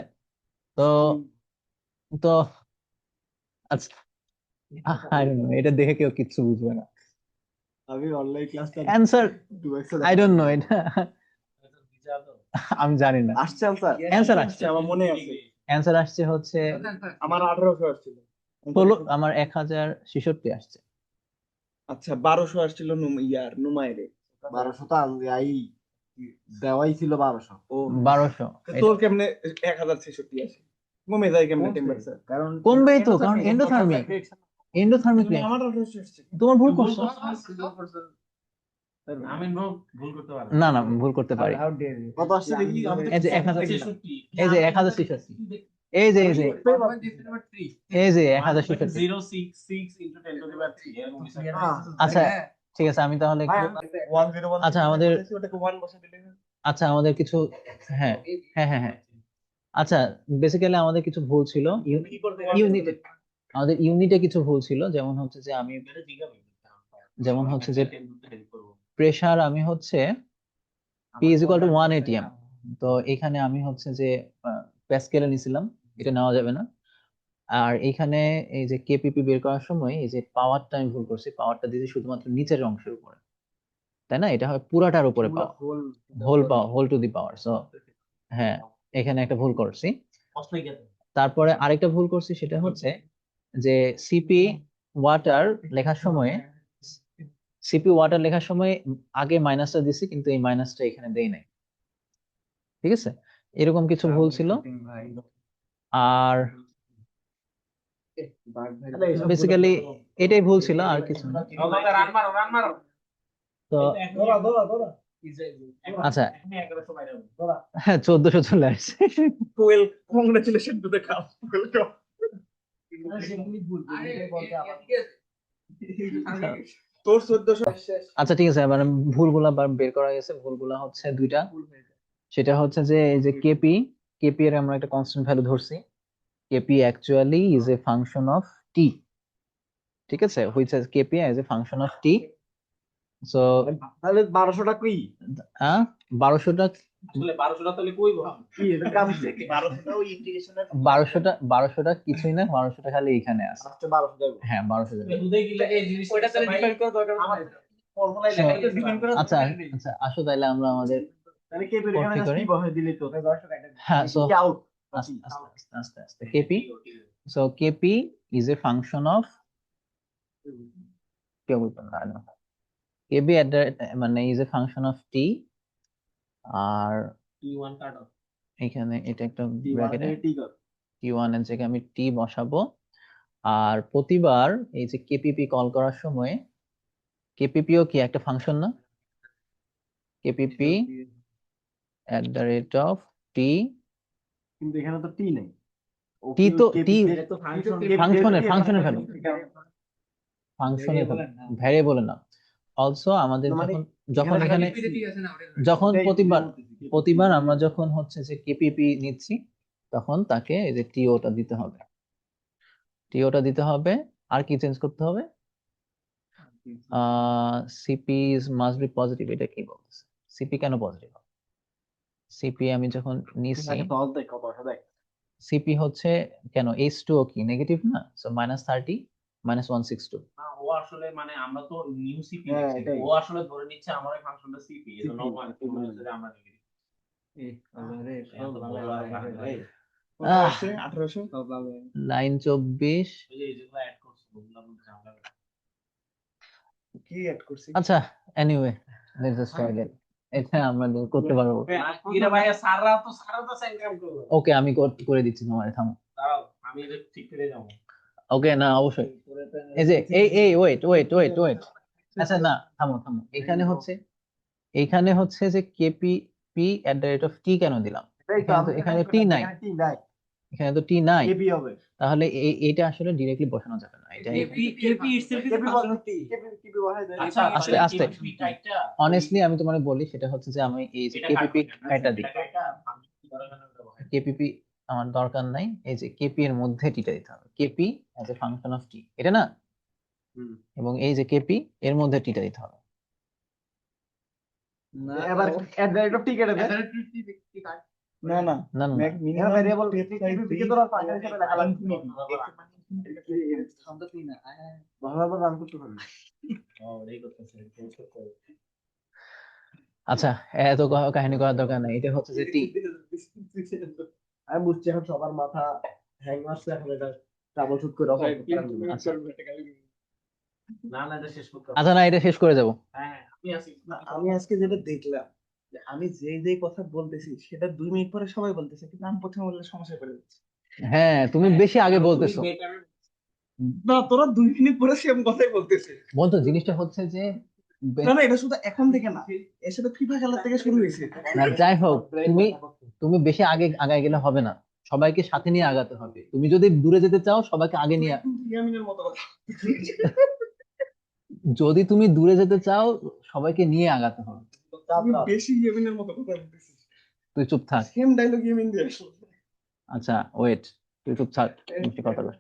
তো তো আচ্ছা, I don't know, এটা দেখে কেউ কিচ্ছু বুঝবে না। আমি অনলাইন ক্লাসটা answer 2x I don't know এটা, আমি জানি না। আসছে আনসার অ্যান্সার আসছে, আমার মনে আছে অ্যান্সার আসছে হচ্ছে আমার 1800 আসছিল আমার 1066 আসছে। আচ্ছা 1200 আসছিল নুমাইরে। 1200 তো আই দেওয়াই ছিল 1200 ও 1200। তো তোর কেমনে 1066 আসে? কমে যায় কেমনে টেম্পারেচার? কারণ কমবেই তো, কারণ এন্ডোথার্মিক আমার 1800 আসছে। তোমার ভুল করছো। আমি ভুল করতে পারি না না, ভুল করতে পারি। How dare you. কত আসছে দেখি এই যে 1066, এই যে 1066, এই যে এই যে 1066। 066 into 10 to the power 3 এরকম কিছু একটা। আচ্ছা ঠিক আছে, আমি তাহলে একটু, 101 আচ্ছা আমাদের, ওটাকে 1 বসে দিলে আচ্ছা আমাদের কিছু, হ্যাঁ হ্যাঁ হ্যাঁ হ্যাঁ, আচ্ছা বেসিক্যালি আমাদের কিছু ভুল ছিল ইউনিটে, আমাদের ইউনিটে কিছু ভুল ছিল, যেমন হচ্ছে যে আমি, যেমন হচ্ছে যে প্রেসার আমি হচ্ছে P is equal to 1 atm, তো এখানে আমি হচ্ছে যে প্যাসকেলে নিছিলাম, এটা নেওয়া যাবে না। আর এখানে এই যে কেপিপি বের করার সময় এই যে পাওয়ারটা আমি ভুল করছি, পাওয়ারটা দিয়েছি শুধুমাত্র নিচের অংশের উপরে, তাই না? এটা হয় পুরাটার উপরে power, whole power, whole to the power. So হ্যাঁ, এখানে একটা ভুল করছি। তারপরে আরেকটা ভুল করছি, সেটা হচ্ছে যে সিপি ওয়াটার লেখার সময়, সিপি ওয়াটার লেখার সময় আগে মাইনাসটা দিছি, কিন্তু এই মাইনাসটা এখানে দেই নাই, ঠিক আছে? এরকম কিছু ভুল ছিল। আর বেসিক্যালি এটাই ভুল ছিল, আর কিছু না। তো আচ্ছা, হ্যাঁ 1400 চলে আসছে। কোয়েল কংগ্রাচুলেশন টু দ্য কাপ। তোর 1400 আচ্ছা ঠিক আছে, এবার ভুলগুলা বের করা গেছে। ভুলগুলা হচ্ছে দুইটা, সেটা হচ্ছে যে এই যে কেপি, কেপি এর আমরা একটা কনস্ট্যান্ট ভ্যালু ধরছি। KP actually is a function of T, ঠিক আছে, which is KP as a function of T. So তাহলে 1200টা কি 1200টা, আসলে 1200টা তাহলে কইবো কি এটা কাম কি 1200টা ওই ইন্টিগ্রেশনের 1200টা কিছুই না, 1200টা খালি এখানে আছে। আসছে 1200 যাবে হ্যাঁ 1200 যাবে। দুধে গিলে এই জিনিসটা ওইটা তাহলে ডিফাইন করা দরকার আমার নাই। ফর্মুলায় লেখা আছে ডিফাইন করা আচ্ছা দরকার নেই। আচ্ছা, আসো তাহলে আমরা আমাদের, তাহলে কে এখানে করতে জাস্ট করে। কি বসাই দিলে তো 1200 কাটা হ্যাঁ সো কি আউট আস্তে আস্তে আস্তে আস্তে আস্তে KP, so KP is a function of, কেউ বলতো না, কেপি মানে is a function of t. আর T1 কাট অফ এখানে এটা একটা টি ব্র্যাকেটে টি কর টি ওয়ান এর জায়গায় আমি টি বসাবো। আর প্রতিবার এই যে কেপিপি কল করার সময়, কেপিপিও কি একটা ফাংশন না? KPP at the rate of T, কিন্তু এখানে তো টি নাই টি তো টি তো ফাংশন ফাংশনের ভ্যালু, ফাংশনের ভ্যারিয়েবল না। অলসো আমাদের মানে যখন এখানে যখন প্রতিবার আমরা যখন হচ্ছে যে কেপিপি নিচ্ছি, তখন তাকে এই যে টিওটা দিতে হবে, টিওটা দিতে হবে। আর কি চেঞ্জ করতে হবে? সিপি মাস্ট বি পজিটিভ, এটা কি বলতেছে? সিপি কেন পজিটিভ? সিপি আমি যখন নিচ্ছি, সহজ দেখ কত আসে দেখ সিপি হচ্ছে কেন, H2O কি নেগেটিভ না? সো -30 -162। না ও আসলে মানে আমরা তো নিউ সিপি হ্যাঁ, লিখছি এটাই। ও আসলে ধরে নিচ্ছে আমার এই ফাংশনটা সিপি এজন্য ও মানে কি বলছে যে আমরা নেগেটিভ কত আহ। আসছে 1800 লাইন 24। ওই যে যেগুলো অ্যাড করছে ওগুলো বলতে আমরা কি এড করছি? আচ্ছা anyway, let's just try it, এটা আমরা করতে পারবো। কিরে ভাই সারা তো সেন্টাম করলো ওকে, আমি করে দিচ্ছি, তোমার থামো। দাঁড়াও আমি এটা ঠিক করে যাব ওকে, না অবশ্যই। এই যে এই ওয়েট ওয়েট ওয়েট ওয়েট, আচ্ছা না থামো থামো, এখানে হচ্ছে যে KP P at the rate of T কেন দিলাম? এখানে টি নাই, টি নাই এখানে তো টি নাই, কেপি হবে তাহলে এটা আসলে ডিরেক্টলি বসানো যাবে না। এটা KP itself is KP function of T. KP বসাই দেয় আচ্ছা আস্তে আস্তে, অনেস্টলি আমি তোমাকে বলি, সেটা হচ্ছে যে আমি এই যে কেপিপি কাটা দিই, কেপিপি আমার দরকার নাই, এই যে কেপি এর মধ্যে টিটা দিতে হবে, KP as a function of টি, এটা না? হুম। এবং এই যে কেপি এর মধ্যে টিটা দিতে হবে। এবার এট দ্য রেট অফ টি কেটে দে। না না না না না, মিনিমাম ভেরিয়েবল স্টেপ সাইজ টিকে তোরা ফাংশন হিসেবে লেখা লাগবে। ভালোভাবে রান করতে হবে। এই করতেছে চেঞ্জ করতে হবে। আচ্ছা এত কাহিনী করার দরকার নাই, এটা হচ্ছে যে টি। আমি বুঝছি এখন সবার মাথা হ্যাং মারছে, এখন এটা ট্রাবল শুট করে অফ আচ্ছা না না এটা শেষ করতে হবে। আচ্ছা, না এটা শেষ করে যাব। হ্যাঁ আমি আছি। না, আমি আজকে যেটা দেখলাম যে আমি যেই কথা বলতেছি সেটা 2 মিনিট পরে সবাই বলতেছে, কিন্তু আমি প্রথমে বললে সমস্যা করে যাচ্ছে। হ্যাঁ তুমি বেশি আগে বলতেছো। না, তোরা 2 মিনিট পরে সেম কথাই বলতেছে। বলতো জিনিসটা হচ্ছে যে না না, এটা শুধু এখন থেকে না, এর সাথে ফিফা খেলার থেকে শুরু হয়েছে। না যাই হোক, তুমি তুমি বেশি আগে আগায় গেলে হবে না, সবাইকে সাথে নিয়ে আগাতে হবে। তুমি যদি দূরে যেতে চাও সবাইকে আগে নিয়ে, ইয়ামিনের মতো কথা। যদি তুমি দূরে যেতে চাও সবাইকে নিয়ে আগাতে হবে। তুমি বেশি ইয়ামিনের মতো কথা বলতেছিস। তুই চুপ থাক। সেম ডায়লগ ইয়ামিন দিয়ে আসলো। আচ্ছা ওয়েট, তুই চুপ থাক, মিষ্টি কথা বল।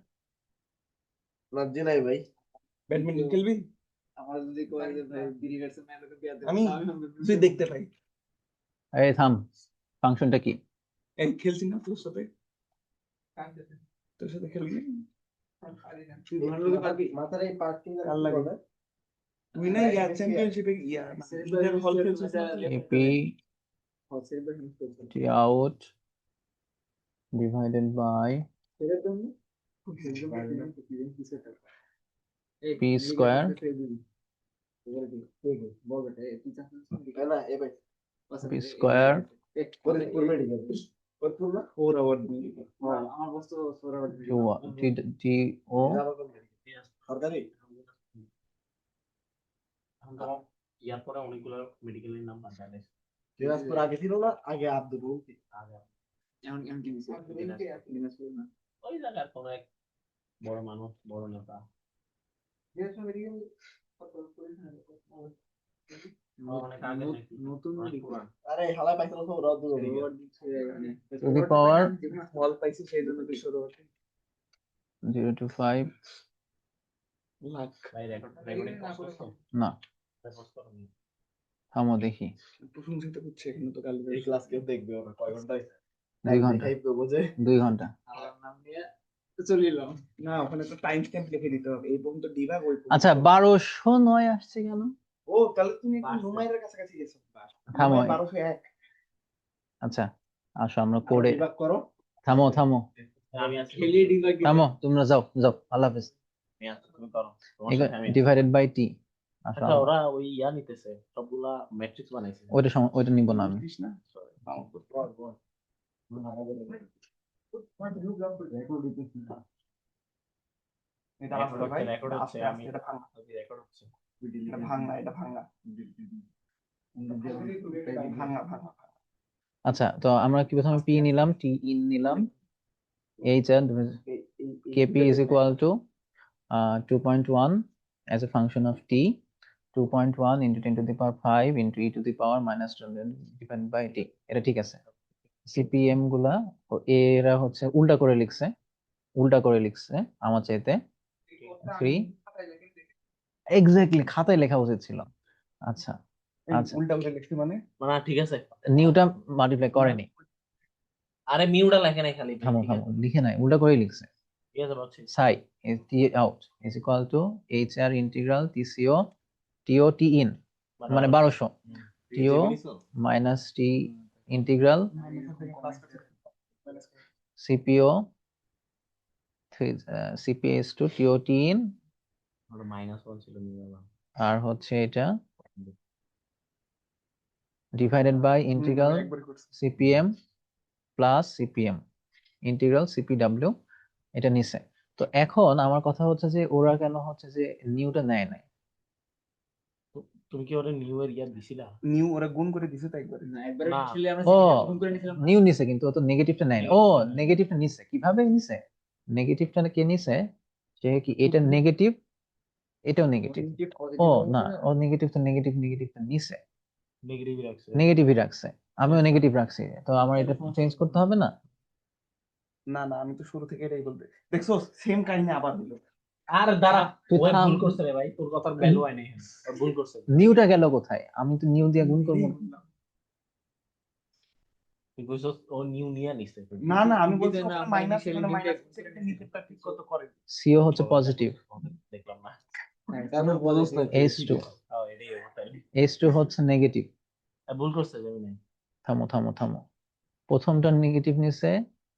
লজ্জা নাই ভাই। ব্যাডমিন্টন খেলবি? আমার যদি কয় যে ভাই বিড়ি গাছে মেলে বিয়া দেব, আমি তুই দেখতে পাই। এই থাম, ফাংশনটা কি? এই খেলছি না তোর সাথে, তোর সাথে খেলবি? তুই ভালো লোকে পারবি? মাথার এই পার্টটি কার লাগে? তুই না ইয়া চ্যাম্পিয়নশিপে ইয়া ইন্টার হল খেলছিস না? AP t out divided by P square না এ ভাই P square Faridpur medical. Faridpur না 4 আওয়ার আমার বস্তু সোরা টি টি ও সরকারি ইয়ার পরে অনেকগুলো মেডিকেলের নাম বাদ দিনাজপুর আগে ছিল না, আগে আব্দুল রুফি। এমন এমন কি দিছে দিনাজপুর না ওই জায়গার কোন এক বড় মানুষ, বড় নেতা। অনেক আগে নাকি? নতুন অনেক পুরান। আরে হালাই পাইছিল তো ওরা দূর মেডিকেল। টু দি পাওয়ার হল পাইছি সেই জন্য কি শুরু হচ্ছে 025 লাখ। ভাই রেকর্ডিং করছো? না রেকর্ড করো নি। থামো দেখি। প্রশংসিত করছে এখন তো কাল এই ক্লাস কেউ দেখবে ওরা কয় ঘন্টায়? 2 ঘন্টা, দেখাই তো বোঝে। 2 ঘন্টা। আমার নাম নিয়ে চলে এলাম। না, ওখানে তো টাইম স্ট্যাম্প লিখে দিতে হবে, এই পর্যন্ত ডিভাগ ওই পর্যন্ত। আচ্ছা 1209 আসছে কেন? ও তাহলে তুমি একটু নুমাইরের কাছাকাছি গেছো। থামো। 1201। আচ্ছা আসো আমরা করে ডিভাগ করো। থামো থামো আমি আছি। খেলি ডিভাগ থামো, তোমরা যাও যাও, আল্লাহ হাফেজ। আমি আছি, তুমি করো। তোমার সাথে আমি আছি। Divided by T. আসো আচ্ছা ওরা ওই ইয়া নিতেছে, সবগুলা ম্যাট্রিক্স বানাইছে। ওইটা নিব না আমি। বুঝিস না? এটা আসলে ভাই, রেকর্ড হচ্ছে, আস্তে আমি আস্তে এটা ভাঙা। রেকর্ড হচ্ছে। এটা ভাঙা, এটা ভাঙা। ভাঙা ভাঙা। আচ্ছা তো আমরা কি প্রথমে পি নিলাম, টি ইন নিলাম, এইচ আর KP is equal to 2.1 as a function of t, 2.1 into 10 to the power 5 into e to the power minus 200 divided by t। এটা ঠিক আছে। সিপিএম গুলা এরা হচ্ছে উল্টা করে লিখছে আমার চাইতে 3 এক্স্যাক্টলি খাতায় লেখা উচিত ছিল। আচ্ছা আচ্ছা, উল্টা উল্টা লিখছি মানে? মানে ঠিক আছে। নিউটা মাল্টিপ্লাই করেনি। আরে মিউটা লেখে নাই খালি। থামো থামো, লিখে নাই, উল্টা করে লিখছে। ঠিক আছে পাচ্ছি। psi is t out is equal to hr integral tco to t in মানে 1200 to minus t integral cpo 3 cps to to t in ওটা -1 ছিল নিয়ে আর হচ্ছে এটা divided by integral cpm plus cpm integral cpw এটা নিছে। তো এখন আমার কথা হচ্ছে যে ওরা কেন হচ্ছে যে নিউটা নেয় নাই? তুমি কি ওরে নিউ এর ইয়া দিছিলা? নিউ ওরা গুণ করে দিছে তো একবারে। না একবারে না। ছিল আমরা ও গুণ করে নিছিলাম। নিউ নিছে, কিন্তু ও তো নেগেটিভটা নেয় না। ও নেগেটিভটা নিছে, কিভাবে নিছে? নেগেটিভটা কে নিছে? সে কি এটা নেগেটিভ, এটাও নেগেটিভ। ও না, ও নেগেটিভটা নিছে, নেগেটিভ রাখছে। নেগেটিভই রাখছে। আমিও নেগেটিভ রাখছি, তো আমার এটা চেঞ্জ করতে হবে না? না না, আমি তো শুরু থেকে এটাই বলতে, দেখছো সেম কাহিনী আবার হলো। আর দাঁড়া, তুই ওই থাম। ভুল করছে রে ভাই, তোর কথার ভ্যালু হয় নাই, ওর ভুল করছে। নিউটা গেল কোথায়? আমি তো নিউ দিয়ে গুণ করবো না। তুই কইছস ও নিউ নিয়ে নিছে। না না, আমি বলছি কিন্তু না, ওখানে আমরা মাইনাস, initially মানে new মাইনাস টা হচ্ছে, এটা নিচেরটা ঠিক কত করে। সিও হচ্ছে পজিটিভ, দেখলাম না। তারপর বলস না H2 এটাই হবে তাইলে। H2 হচ্ছে নেগেটিভ। ভুল করছে যাবে না। থামো থামো থামো, প্রথমটা নেগেটিভ নিছে,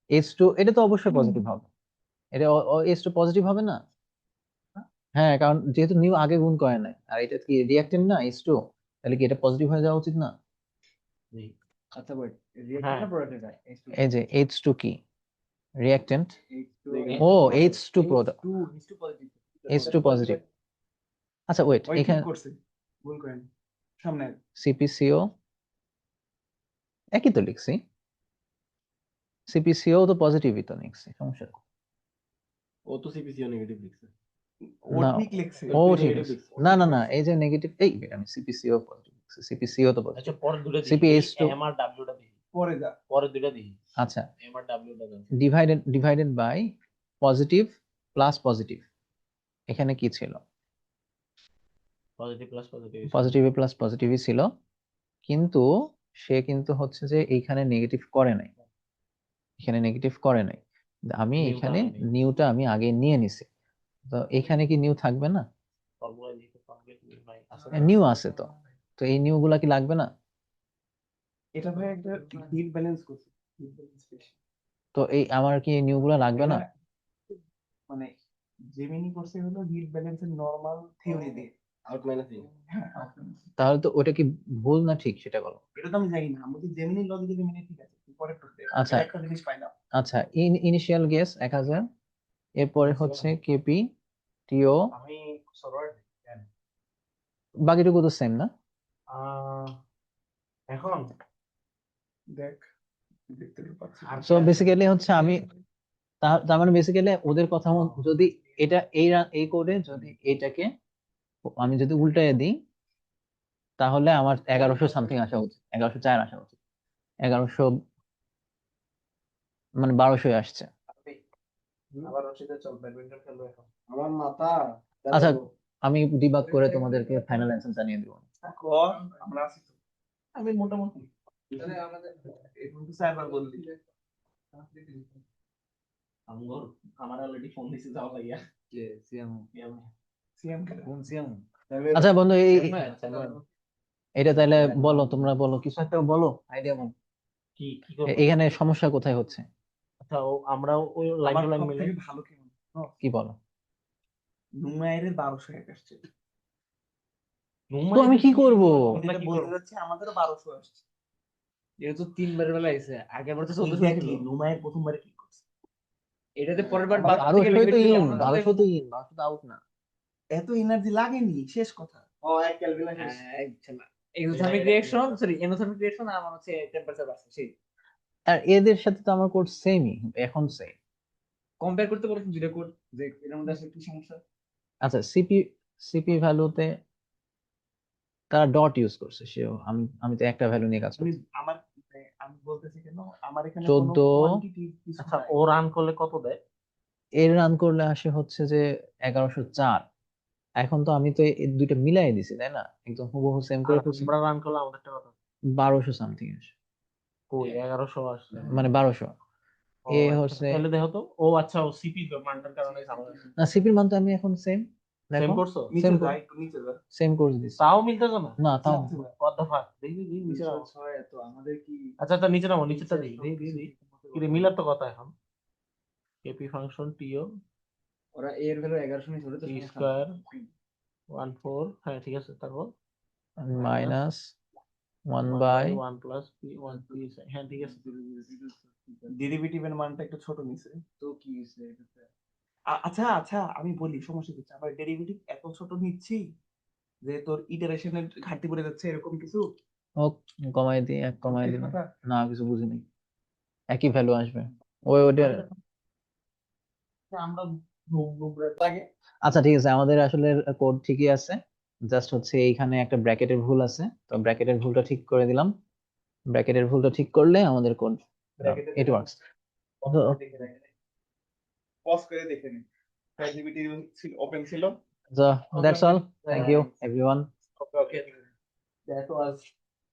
H2 এটা তো অবশ্যই পজিটিভ হবে, এটা H2 পজিটিভ হবে না? হ্যাঁ, কারণ যেহেতু নিউ আগে গুণ করে নাই, আর এটা কি রিঅ্যাক্টেন্ট না H2, তাহলে কি এটা পজিটিভ হয়ে যাওয়া উচিত না? আচ্ছা ওয়েট, রিঅ্যাক্ট হ্যাঁ। না প্রোডাক্ট এটা এই যে H2 কি রিঅ্যাক্টেন্ট? H2 ও H2 product, H2 positive H2 positive. আচ্ছা ওয়েট, ওই ঠিক এখানে করছে, ভুল করেন সামনে। সিপিসিও একই তো লিখছি, সিপিসিও তো পজিটিভই তো লিখছি, সমস্যা কি? ও তো সিপিসিও নেগেটিভ লিখছে। ও না, ঠিক লিখছে। ও তুই ঠিক negative আছে। লিখছিস। না না না, এই যে নেগেটিভ, এই আমি সিপিসিও পজিটিভ লিখছি, সিপিসিও তো আচ্ছা পজিটিভ। পরের দুটো দিই, CPH2 এম আর ডাব্লিউটা দিই, পরে যা। পরের দুটো দিই, আচ্ছা, এম আর ডাব্লিউটা দাও। Divided by positive plus positive, এখানে কি ছিল? Positive plus positive. Positive plus পজিটিভই ছিল, কিন্তু সে কিন্তু হচ্ছে যে এইখানে নেগেটিভ করে নাই, এখানে নেগেটিভ করে নাই, আমি New টা এখানে আগে নিই। নিউটা আমি আগে নিয়ে নিছি, তো এখানে কি নিউ থাকবে না? ফর্মুলা লিখে কমপ্লিট নাই আছে। নিউ আছে তো, তো এই নিউ গুলা কি লাগবে না? এটা ভাই একটা হিট ব্যালেন্স করছে, হিট ব্যালেন্স বেশি। তো এই আমার কি নিউ গুলা লাগবে না? মানে জেমিনি করছে হলো হিট ব্যালেন্সের নরমাল থিওরি দিয়ে। Out minus in. হ্যাঁ, outcome। তাহলে তো ওটা কি ভুল না ঠিক সেটা বলো। এটা তো আমি জানি না, আমি জেমিনি লজিকে জেমিনি ঠিক আছে, পরে করতে আচ্ছা। একটা জিনিস পাইলাম। আচ্ছা, ইনিশিয়াল গেস 1000, এরপরে হচ্ছে কেপি টিও, আমি সরওয়ার বাকিটুকু তো সেম না? এখন দেখ, দেখতে পাচ্ছি। আর সো বেসিক্যালি হচ্ছে আমি তার মানে বেসিক্যালি ওদের কথা মতো যদি এটা এই কোডে যদি এটাকে আমি যদি উল্টায় দিই, তাহলে আমার 1100 সামথিং আসা উচিত, 1104 আসা উচিত, 1100 মানে 1200 আসছে। আবার ওর সাথে চল ব্যাডমিন্টন খেলবো এখন। আমার মাথা আচ্ছা, আমি ডিবাগ করে তোমাদেরকে ফাইনাল অ্যান্সার জানিয়ে দিব। কর, আমরা আছি তো। আমি মোটামুটি এখন তো চারবার বললি। আমগর আমার অলরেডি ফোন দিছে যাও লাগিয়া। কে সিএম সিএম খেলা। কোন সিএম আচ্ছা বন্ধু, স্যামুয়েল, এটা তাহলে বলো, তোমরা বলো, কিছু একটা বলো, আইডিয়া বলো, কি কি করব? এখানে সমস্যা কোথায় হচ্ছে? আচ্ছা আমরা ওই লাইন আমার টু লাইন সব মিলে থেকে ভালো কি মনে হয়? কি বলো? নুমাইরের 1201 আসছে। তো আমি কি করব? এটা বলতে যাচ্ছি আমাদেরও 1200 আসছে। এটা তো 3 বার বেলা আইছে, আগের বার তো 1400 ছিল। এক্স্যাক্টলি, নুমাইর প্রথমবারে কি করছে? এটাতে পরের বার আবার 1200 থেকে 1200 তো limit ছিল, ইন, আমরা তো 1200 তো ইন, 1200 তো আউট না। এত এনার্জি লাগেনি, শেষ কথা। ও এক calculation exothermic reaction, sorry endothermic reaction, আর আমার হচ্ছে টেম্পারেচার বাড়ছে, সেই আর এদের সাথে তো আমার কোড সেমই, এখন সেম। কম্পেয়ার করতে পারো দুইটা কোড, যে এর মধ্যে আসলে কি সমস্যা। আচ্ছা, সিপি ভ্যালুতে তারা ডট ইউজ করছে, সেও আমি তো একটা ভ্যালু নিয়ে কাজ আমি করছি। আমার আমি বলতেছি কেন, আমার এখানে 14 কোনো কোয়ান্টিটিভ কিছু আচ্ছা নাই। ও রান করলে কত দেয়? এর রান করলে আসে হচ্ছে যে 1104। এখন তো আমি তো এই দুইটা মিলাই দিছি, তাই না, একদম হুবহু সেম করে ফেলছি, আমরা রান করলে আমাদেরটা কত? 1200 সামথিং আসে, কই 1100 আসলে। মানে 1200। ও এ আচ্ছা, হচ্ছে তাহলে দেখো তো, ও আচ্ছা ও সিপি মানটার কারণে ঝামেলা। না, সিপির মান তো আমি এখন সেম, সেম দেখো করছো? নিচে যা, একটু নিচে যা। সেম কোর্স দিছি। তাও মিলতেছে না? না তাও নিচে যা। what the fuck? দেখি দেখি নিচে নামো। 206 তো আমাদের কি আচ্ছা আচ্ছা নিচে নামো, নিচেরটা দেখি দেখি দেখি কি রে, মিলার তো কথা এখন। কেপি ফাংশন টিও ওরা এ এর ভ্যালু 1100 নিয়ে ধরে তো টি সমস্যা স্কয়ার নেই। 14, হ্যাঁ ঠিক আছে, তারপর minus 1 by 1 plus P 1 P, হ্যাঁ ঠিক আছে। ডেরিভেটিভের মানটা একটু ছোট নিছে। তো কি হইছে এটাতে? আচ্ছা আচ্ছা, আমি বলি সমস্যা হচ্ছে, আবার ডেরিভেটিভ এত ছোট নিচ্ছি যে তোর ইটারেশনের ঘাটতি পড়ে যাচ্ছে, এরকম কিছু। ও কমাই দিই, এক কমাই ঠিক দিলাম, কথা। না কিছু বুঝিনি, একই ভ্যালু আসবে ওইটা। আমরা আচ্ছা ঠিক আছে, আমাদের আসলে কোড ঠিকই আছে, জাস্ট হচ্ছে এইখানে একটা ব্র্যাকেটের ভুল আছে, তো ব্র্যাকেটের ভুলটা ঠিক করে দিলাম, ব্র্যাকেটের ভুলটা ঠিক করলে আমাদের কোড ইট ওয়ার্কস। পজ করে দেখে নিন ChatGPT ওপেন ছিল So that's all. Thank you, everyone. That was